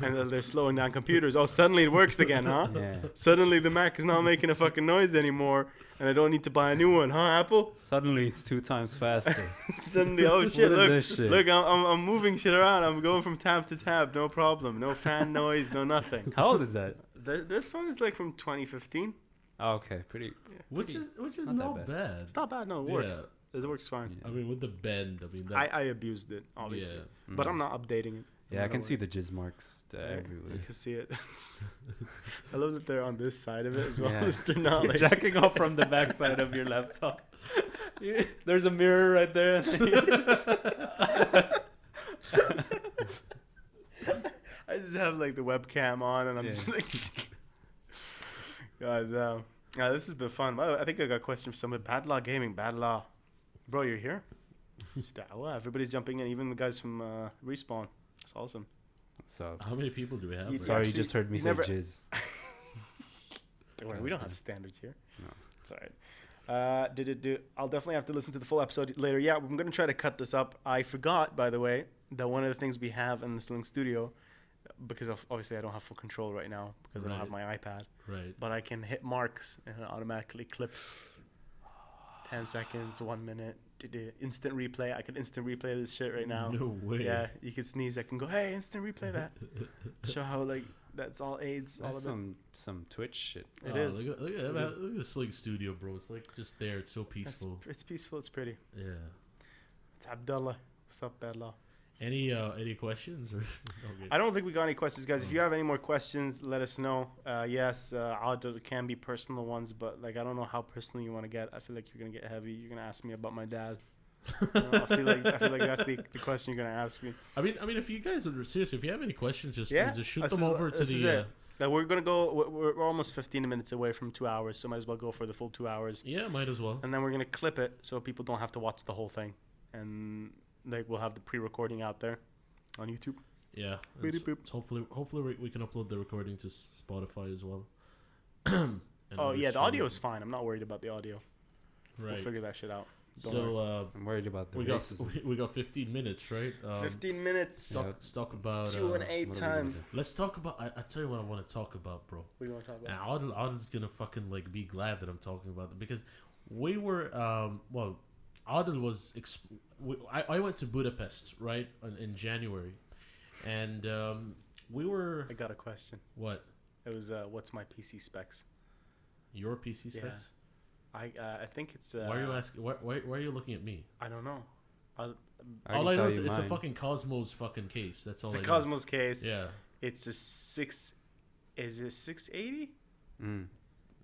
and that they're slowing down computers. Oh, suddenly it works again, huh? Yeah. Suddenly the Mac is not making a fucking noise anymore, and I don't need to buy a new one, huh, Apple? Suddenly it's 2 times faster. Suddenly, oh shit! What is Look, this shit? look, I'm moving shit around. I'm going from tab to tab, no problem. No fan noise, no nothing. How old is that? This one is like from 2015. Oh, okay, pretty. Which is not that not bad. bad. It's not bad. No, it works. It works fine. I mean, with the bend, I mean, that, I abused it, obviously. yeah. But I'm not updating it. Yeah, I can see the jizz marks everywhere. You can see it. I love that they're on this side of it as well. Yeah. They're not You're like jacking off from the back side of your laptop. There's a mirror right there. I just have like the webcam on, and I'm just like, God damn. This has been fun. By the way, I think I got a question for someone. Bad Law Gaming, Bad Law. Bro, you're here? Wow, everybody's jumping in, even the guys from Respawn. It's awesome. So, How many people do we have? You- right sorry, actually, you just heard me you say never- jizz. Don't worry, we don't have standards here. No. It's all right. I'll definitely have to listen to the full episode later. Yeah, I'm going to try to cut this up. I forgot, by the way, that one of the things we have in the Sling Studio, because obviously I don't have full control right now because I don't have Right. my iPad, Right. but I can hit marks and it automatically clips 10 seconds, 1 minute, instant replay. I can instant replay this shit right now. No way. Yeah, you can sneeze. I can go, hey, instant replay that. Show how, like, that's all AIDS. All That's of it. some Twitch shit. It is. Look at that, man. Look at the Sling Studio, bro. It's like just there. It's so peaceful. It's peaceful. It's pretty. Yeah. It's Abdullah. What's up, Bad Law? Any questions? Or okay. I don't think we got any questions, guys. If you have any more questions, let us know. Yes, it can be personal ones, but like I don't know how personal you want to get. I feel like you're gonna get heavy. You're gonna ask me about my dad. You know, I feel like that's the question you're gonna ask me. I mean, if you guys are serious, if you have any questions, just shoot this them is- over to this is the. it. Like, we're gonna go. We're almost 15 minutes away from 2 hours, so might as well go for the full 2 hours. Yeah, might as well. And then we're gonna clip it so people don't have to watch the whole thing, and like we'll have the pre-recording out there on YouTube. Yeah. Beep, and beep. Hopefully we can upload the recording to Spotify as well. Oh yeah, the audio is fine. I'm not worried about the audio. Right. We'll figure that shit out. Don't So I'm worried about the we got racism. we got 15 minutes, right? 15 minutes. Yeah. Let's talk about. Q&A What are we gonna time. do? Let's talk about. I tell you what I want to talk about, bro. What do you want to talk And about? Adel's gonna fucking like be glad that I'm talking about it because we were well, Adel was I went to Budapest right in January, and we were I got a question. what It was what's my PC specs? your PC specs? Yeah. I think it's. Why are you asking? Why are you looking at me? I don't know. I All can I know tell is you it's a mine. fucking Cosmos fucking case. That's all It's I a know. Cosmos case. Yeah. It's a 6. Is it 680? Mm.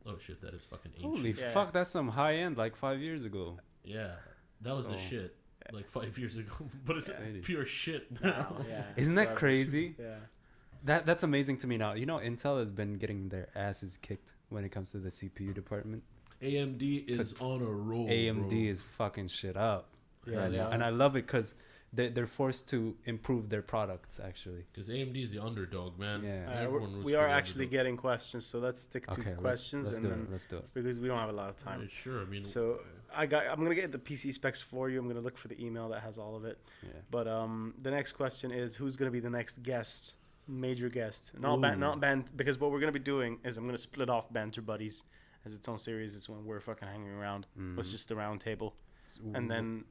Oh shit, that is fucking ancient. Holy Yeah. fuck, that's some high end like 5 years ago. Yeah, that was the Oh. shit. Like 5 years ago, but it's Yeah. pure shit now. Yeah. Isn't it's that garbage. crazy? Yeah. That's amazing to me now. You know, Intel has been getting their asses kicked when it comes to the CPU department. AMD is on a roll. AMD bro. is fucking shit up. Yeah, right they now. are. And I love it because they're forced to improve their products, actually. Because AMD is the underdog, man. Yeah. Everyone roots We for are the actually underdog. getting questions, so let's stick to Okay, questions let's and do then it. Let's do it. because we don't have a lot of time. Yeah, sure, I mean, So I'm gonna get the PC specs for you. I'm gonna look for the email that has all of it. Yeah. But the next question is who's gonna be the next guest, major guest? Ooh. Not band because what we're gonna be doing is I'm gonna split off Banter Buddies as its own series. It's when we're fucking hanging around. It's just a round table, and then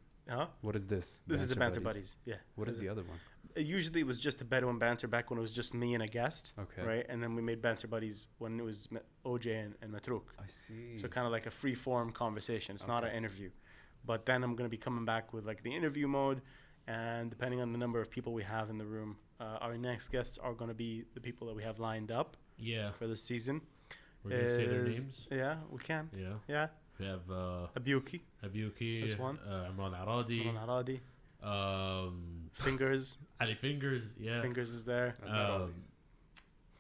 What is this? this is a Banter Buddies. Yeah. What is the other one? Usually it was just a Bedouin Banter back when it was just me and a guest. Okay. Right, and then we made Banter Buddies when it was OJ and Matrouk. I see. So kind of like a free form conversation. It's not an interview. But then I'm going to be coming back with like the interview mode. And depending on the number of people we have in the room, our next guests are going to be the people that we have lined up yeah, for this season. we're going to say their Is- names. Yeah, we can. Yeah. Yeah. We have Abuki, Abuki, That's one. Imran Aradi, Imran Aradi, Fingers. Ali Fingers, yeah. Fingers is there.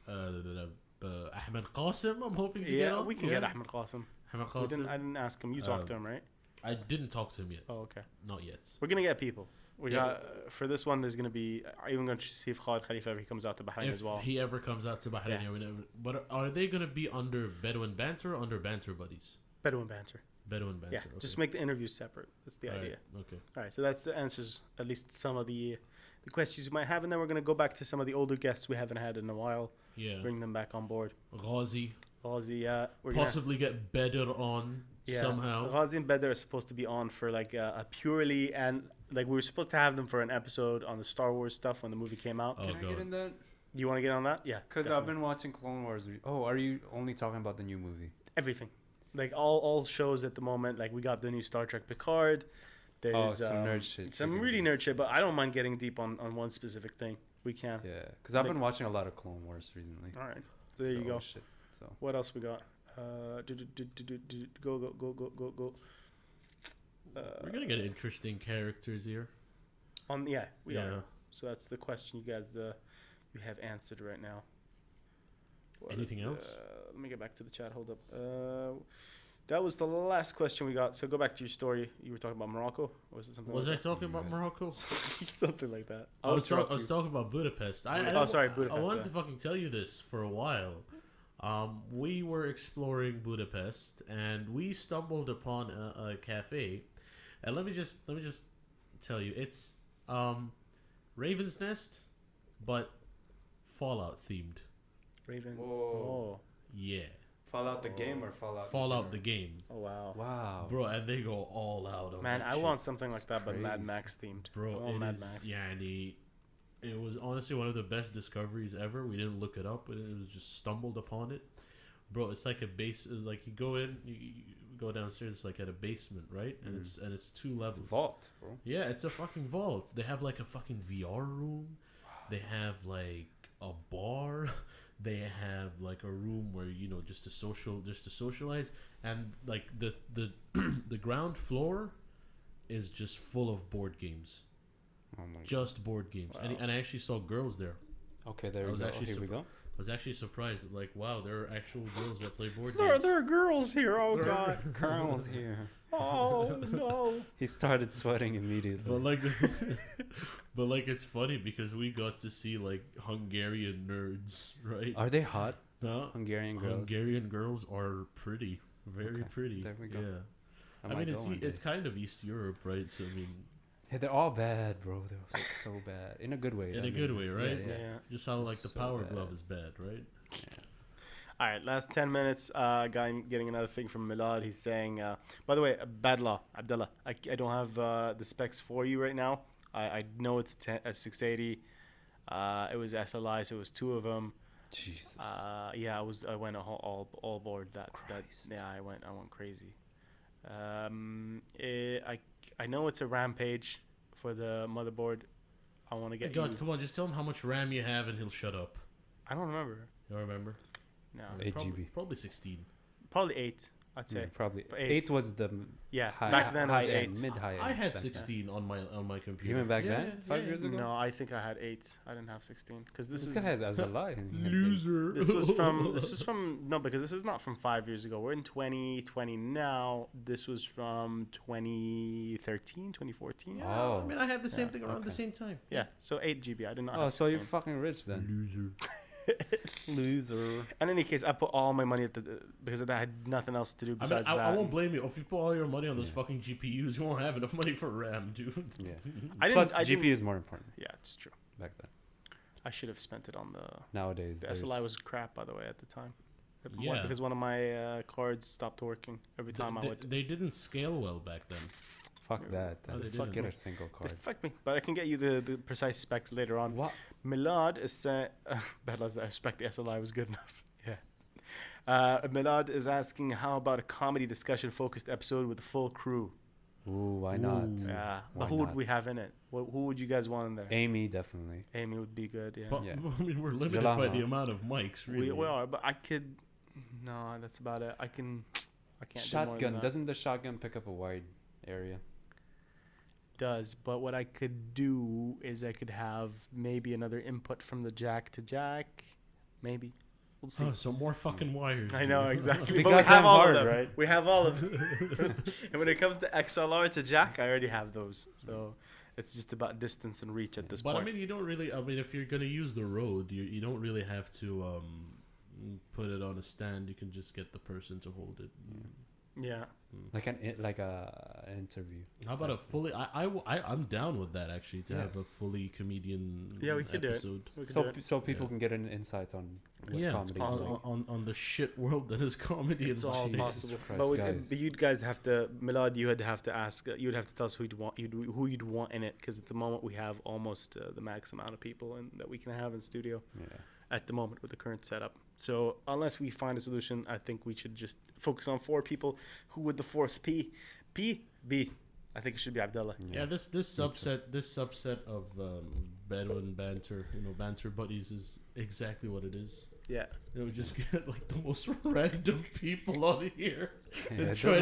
Ahmed Qasim, I'm hoping to get Yeah, on. we can get Ahmed Qasim. Ahmed I Qasim. didn't ask him. You talked to him, right? I didn't talk to him yet. Oh, okay. Not yet. We're gonna get people. We Yeah. got for this one. There's gonna be. I'm even going to see if Khalid Khalifa ever comes out to Bahrain If as well. he ever comes out to Bahrain, Yeah. yeah. Whenever, but are they going to be under Bedouin Banter or under Banter Buddies? Bedouin Banter. Bedouin Banter. Yeah, okay. just make the interviews separate. That's the All right, idea. Okay. All right, so that's answers at least some of the questions you might have, and then we're gonna go back to some of the older guests we haven't had in a while. Yeah. Bring them back on board. Ghazi. Ghazi, we're Possibly get Bedr on somehow. Ghazi and Bedr are supposed to be on for like a purely and like we were supposed to have them for an episode on the Star Wars stuff when the movie came out. Oh, Can I God. get in that? You want to get on that? Yeah. Because I've definitely. been watching Clone Wars. Oh, are you only talking about the new movie? Everything. Like all shows at the moment. Like we got the new Star Trek Picard. There's some nerd shit. some really nerd shit, but I don't mind getting deep on one specific thing. We can. Yeah, because I've Like- been watching a lot of Clone Wars recently. All right. So there you The go. old shit, so. What else we got? Go. We're gonna get interesting characters here. We are. So that's the question you guys you have answered right now. What Anything is, else? Let me get back to the chat. Hold up. That was the last question we got. So go back to your story. You were talking about Morocco, or was it something? Was I like talking about Morocco? that? Something like that. I was interrupt you. talking about Budapest. Sorry, Budapest. I wanted yeah. to fucking tell you this for a while. We were exploring Budapest, and we stumbled upon a cafe. And let me just tell you, it's Raven's Nest, but Fallout themed. Raven. Whoa. Yeah, Fallout the game or Fallout? Fallout the game, Oh wow. Wow. bro, and they go all out on Man, that I shit. want something like that, but Crazy. Mad Max themed. Bro, I want it Mad is. Max. Yeah, and it was honestly one of the best discoveries ever. We didn't look it up, but it was just stumbled upon it. Bro, it's like a base. It's like you go in, you go downstairs. It's like at a basement, right? And it's 2 levels. It's a vault, bro. Yeah, it's a fucking vault. They have like a fucking VR room. They have like a bar. They have like a room where just to socialize, and like the the ground floor is just full of board games. Oh my Just board games. Wow. And I actually saw girls there. Okay, there I we was go. actually Here we go. I was actually surprised. Like, wow, there are actual girls that play board There games. are girls here. Oh There are- god. Colonel's here. Oh no. He started sweating immediately. But like it's funny because we got to see like Hungarian nerds, right? Are they hot? No, Hungarian girls? Hungarian girls are pretty, very Okay, pretty. there we go. Yeah, I might mean go one it's day. kind of East Europe, right? So I mean, Yeah, they're all bad, bro. They're so bad. In a good way. in I a good mean. way, right? Yeah, Yeah. yeah. Just how like the So Power bad. Glove is bad, right? All right, last 10 minutes. Guy getting another thing from Milad. He's saying, by the way, Badla, Abdullah, I don't have the specs for you right now. I know it's a 680. It was SLI, so it was 2 of them. Jesus. Yeah, I went all board that. Christ. Yeah, I went crazy. I know it's a Rampage for the motherboard. I want to get God, you. come on, just tell him how much RAM you have and he'll shut up. I don't remember. You remember? No, 8 probably, GB. Probably 16. probably 8. I'd say. Yeah, probably. But 8 was the Yeah, high, back then it high was end, 8. mid-high end. I had back 16 on my computer. Even back Yeah, then? yeah, 5 yeah. years ago? No, I think I had 8. I didn't have 16 because This this guy is has a lie. Loser. this was from no, because this is not from 5 years ago. We're in 2020 now. This was from 2013, 2014. Yeah, Oh. I mean, I had the same Yeah, thing around the okay. same time. Yeah, so 8 GB. I did not. Oh, have so you're 16. fucking rich then. Loser. Loser. In any case, I put all my money at because I had nothing else to do I mean, besides that. I won't blame you. If you put all your money on those Yeah. fucking GPUs, you won't have enough money for RAM, dude. Yeah. I didn't. Plus, I GPU didn't, is more important Yeah, it's true. back then. I should have spent it on the. Nowadays, The there's- SLI was crap, by the way, at the time. Yeah. Because one of my cards stopped working every time I would. They didn't scale well back then. fuck that. No, they Just didn't. get a single They card. fucked me, but I can get you the precise specs later on. What? Milad is saying, I expect the SLI was good enough. Yeah. Milad is asking, how about a comedy discussion focused episode with the full crew? Ooh, why not? Ooh. Yeah. Why But who would not? we have in it? Who would you guys want in there? Amy, definitely. Amy would be good. Yeah. But, Yeah. I mean, we're limited by Jalama. the amount of mics, really. We are, but I could. No, that's about it. I can't. Do more Shotgun. than that. Doesn't the shotgun pick up a wide area? Does, but what I could do is I could have maybe another input from the jack to jack, maybe. We'll see. Oh, so more fucking wires. I know dude. exactly. Be But we have goddamn all hard, of them. right? We have all of them. And when it comes to XLR to jack, I already have those. So it's just about distance and reach at this But point. I mean, you don't really. I mean, if you're gonna use the Rode, you don't really have to put it on a stand. You can just get the person to hold it. yeah. Like an interview. How about a fully? I'm down with that actually to Yeah. have a fully comedian. Yeah, we could do it. episode. We could do it. So people Yeah. can get an insight on what Yeah, comedy is possible. like. on the shit world that is comedy. It's and all Jesus possible. Christ, But, guys. but you'd guys have to, Milad, you'd have to ask, you'd have to tell us who you'd want in it, because at the moment we have almost the max amount of people that we can have in studio. Yeah. at the moment with the current setup. So unless we find a solution, I think we should just focus on 4 people. Who would the 4th P? B. I think it should be Abdullah. Yeah, this subset of Bedouin banter, banter buddies is exactly what it is. Yeah. We just get like the most random people on here Yeah, and try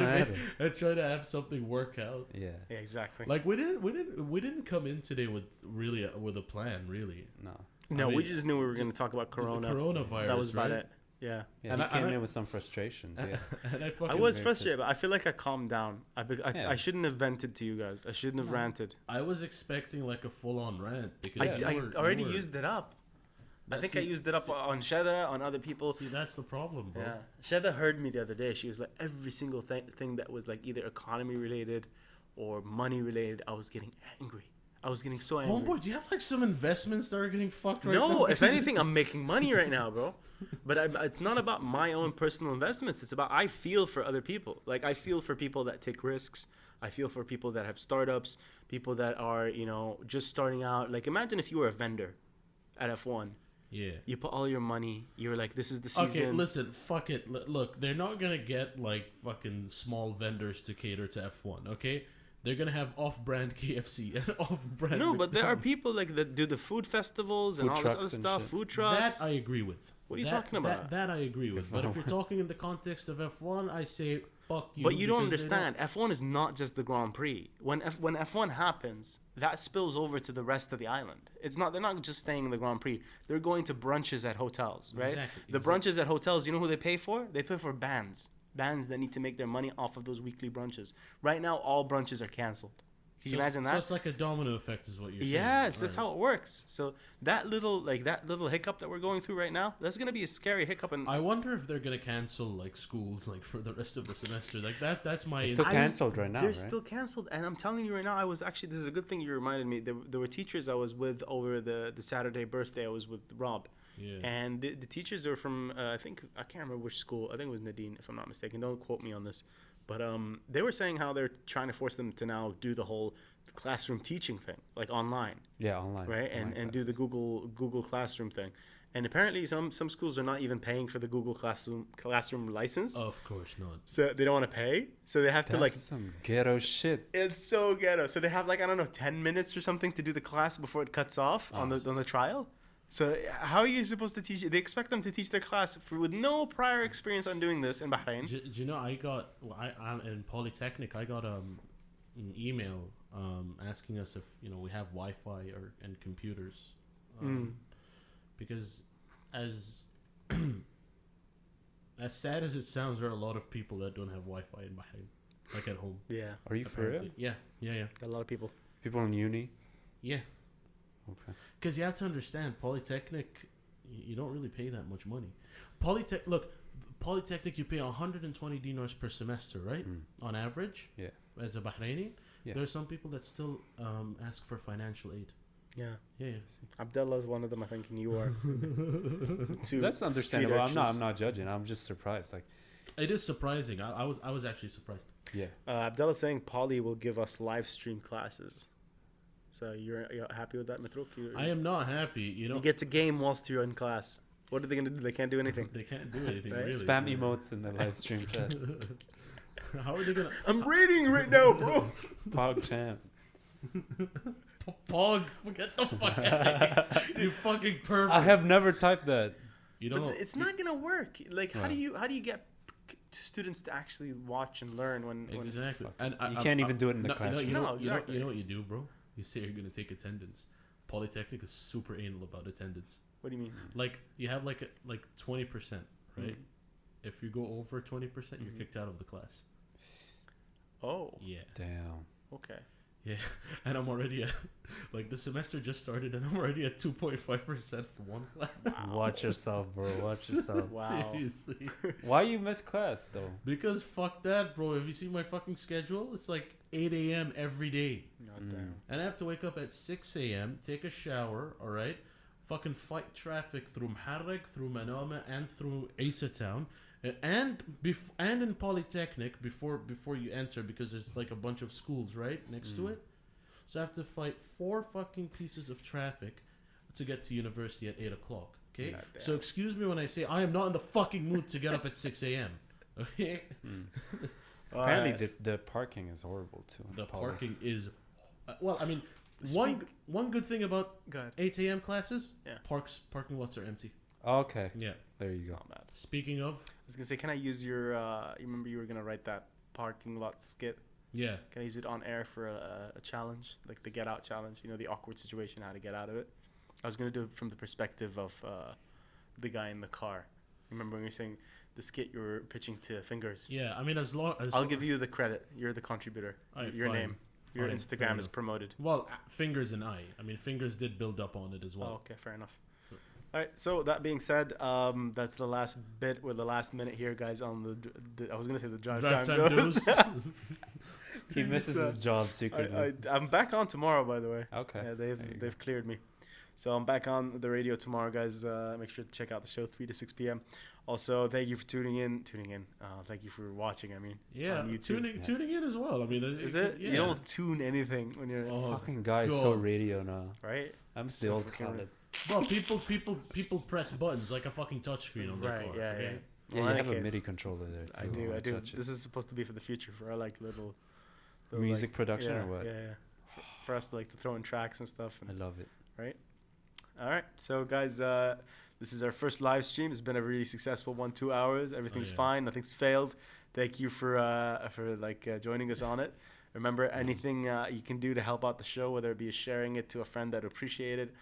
to have something work out. Yeah. Yeah, exactly. Like we didn't come in today with a plan, really. No, I we mean, just knew we were going to talk about Corona. The coronavirus. That was about right? it. Yeah. Yeah, And he I- came and I- in with some frustrations. Yeah. And I I fucking was very frustrated, but I feel like I calmed down. Yeah. I shouldn't have vented to you guys. I shouldn't have ranted. I was expecting like a full on rant because I already used it up. I think I used it up on Sheda, on other people. See, that's the problem, bro. Yeah. Sheda heard me the other day. She was like, every single thing that was like either economy related or money related, I was getting angry. I was getting so angry. Homeboy, do you have like some investments that are getting fucked right now? No, if Because- anything, I'm making money right now, bro. But it's not about my own personal investments. It's about I feel for other people. Like I feel for people that take risks. I feel for people that have startups, people that are just starting out. Like imagine if you were a vendor at F1. Yeah. You put all your money. You're like, this is the season. Okay, listen, fuck it. Look, they're not gonna get like fucking small vendors to cater to F1. Okay, they're gonna have off-brand KFC and off-brand. No, but there are McDonald's. people like that do the food festivals and Food all this trucks other and stuff. shit. Food trucks. That I agree with. What are you talking about? That I agree with. But if you're talking in the context of F1, I say fuck you. But you don't because they understand. F1 is not just the Grand Prix. When F1 happens, that spills over to the rest of the island. It's not. They're not just staying in the Grand Prix. They're going to brunches at hotels, right? Exactly, The brunches at hotels. You know who they pay for? They pay for bands. Bands that need to make their money off of those weekly brunches. Right now, all brunches are canceled. Can you imagine that? So it's like a domino effect, is what you're saying. Yes, that's Right. how it works. So that little hiccup that we're going through right now, that's gonna be a scary hiccup. And I wonder if they're gonna cancel like schools like for the rest of the semester. Like that's my. It's still I- cancelled right now, they're right? still canceled, and I'm telling you right now, I was actually. This is a good thing you reminded me. There were teachers I was with over the Saturday birthday. I was with Rob, Yeah. and the teachers are from I think I can't remember which school. I think it was Nadine, if I'm not mistaken. Don't quote me on this, but they were saying how they're trying to force them to now do the whole classroom teaching thing, like online. Yeah, online. Right, online and do the classes. Google Classroom thing, and apparently some schools are not even paying for the Google Classroom license, Of course not. so they don't want to pay, so they have to That's like. some ghetto shit. It's so ghetto. So they have like I don't know 10 minutes or something to do the class before it cuts off on the trial. So how are you supposed to teach? They expect them to teach their class with no prior experience on doing this in Bahrain. Do you know I'm in Polytechnic. I got an email asking us if we have Wi-Fi and computers, because as as sad as it sounds, there are a lot of people that don't have Wi-Fi in Bahrain, like at home. Yeah, Are you for real? apparently. Yeah. a lot of people. People in uni? Yeah. Okay. Because you have to understand, Polytechnic, you don't really pay that much money. Polytechnic, you pay 120 dinars per semester, right? On average. Yeah. As a Bahraini, Yeah. there are some people that still ask for financial aid. Yeah, Yeah. Abdullah is one of them. I think, and you are. Two That's street understandable. I'm urchins. not judging. I'm just surprised. Like, It is surprising. I was actually surprised. yeah. Abdullah's saying Poly will give us live stream classes. So you're happy with that, Matrouk? I am not happy. You You get to game whilst you're in class. What are they gonna do? They can't do anything. they can't do anything Right? really. Spam emotes in the live stream chat. How are they gonna? I'm reading right now, bro. Pog champ. Pog, forget the fuck out of here. You fucking pervert. I have never typed that. You don't know. But it's not gonna work. Like, how Right. do you get students to actually watch and learn when Exactly. And You can't even do it in the no, classroom. You know, No, exactly. you know what you do, bro? You say you're gonna take attendance. Polytechnic is super anal about attendance. What do you mean? Like you have like 20%, right? If you go over 20%, you're kicked out of the class. Oh, Yeah. Damn. okay. Yeah. And I'm already at, like the semester just started and I'm already at 2.5% for one class. Watch yourself, bro. Watch yourself. Wow. Seriously. Why you miss class though? Because fuck that, bro. If you see my fucking schedule, it's like 8 a.m. every day. Not damn. And I have to wake up at 6 a.m., take a shower, alright? Fucking fight traffic through Muharraq, through Manama, and through Isa Town. And in Polytechnic before you enter, because there's like a bunch of schools right next to it. So I have to fight 4 fucking pieces of traffic to get to university at 8 o'clock. Okay, God damn. so excuse me when I say I am not in the fucking mood to get up at 6 a.m. Okay, Apparently, Alright. the parking is horrible too. the Probably. parking is. Well, I mean, Speak- one good thing about Go ahead. 8 a.m. classes, Yeah. parking lots are empty. Okay, Yeah. there you It's go. not bad. Speaking of, I was gonna say, can I use your? You remember you were gonna write that parking lot skit? yeah, Can I use it on air for a challenge, like the get out challenge? You know, the awkward situation, how to get out of it. I was gonna do it from the perspective of the guy in the car. Remember when you were saying the skit you were pitching to Fingers? yeah. I mean, as long as I'll give you the credit. You're the contributor. Alright, Your fine. name, your Fine, fair Instagram is enough. promoted. Well, Fingers and I mean, Fingers did build up on it as well. Oh, okay, fair enough. So- All right. So that being said, that's the last bit or the last minute here, guys. On the I was gonna say the drive time goes. He misses his job secretly. I'm back on tomorrow, by the way. Okay. Yeah, there you they've cleared me. So I'm back on the radio tomorrow, guys. Make sure to check out the show 3 to 6 p.m. Also, thank you for tuning in. Thank you for watching. I mean, Yeah, on YouTube. tuning in as well. I mean, Is it? Yeah. You don't tune anything when you're Oh, Fucking guy is so God. radio now. right. I'm So still old fucking Khaled. Bro, people press buttons like a fucking touchscreen on their Right. car. Yeah. okay? Yeah. Yeah, Well, you in have any a case, MIDI controller there too. I do. wanna I do. touch it. This is supposed to be for the future, for our like little Music like, production yeah, or what? Yeah. For us to like to throw in tracks and stuff. I And, love it. all right. So guys, this is our first live stream. It's been a really successful 2 hours. Everything's yeah. fine. Nothing's failed. Thank you for joining us on it. Remember, anything you can do to help out the show, whether it be sharing it to a friend that would appreciate it,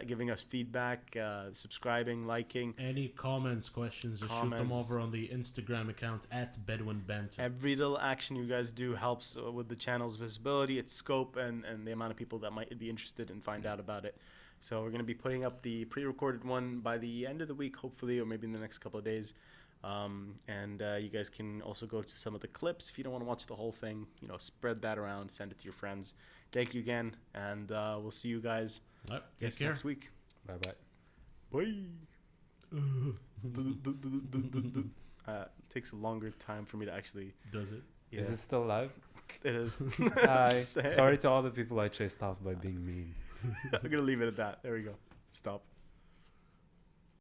giving us feedback, subscribing, liking. Any comments, questions, just shoot them Comments. over on the Instagram account at Bedouin Banter. Every little action you guys do helps with the channel's visibility, its scope, and the amount of people that might be interested and find out about it. So we're going to be putting up the pre-recorded one by the end of the week, hopefully, or maybe in the next couple of days. And you guys can also go to some of the clips if you don't want to watch the whole thing. You know, spread that around, send it to your friends. Thank you again, and we'll see you guys All right, take care. next week. Bye bye. Bye. It takes a longer time for me to actually. Does it? Yeah, Is it still live? it is. Hi. Sorry to all the people I chased off by being mean. I'm gonna leave it at that. There we go. Stop.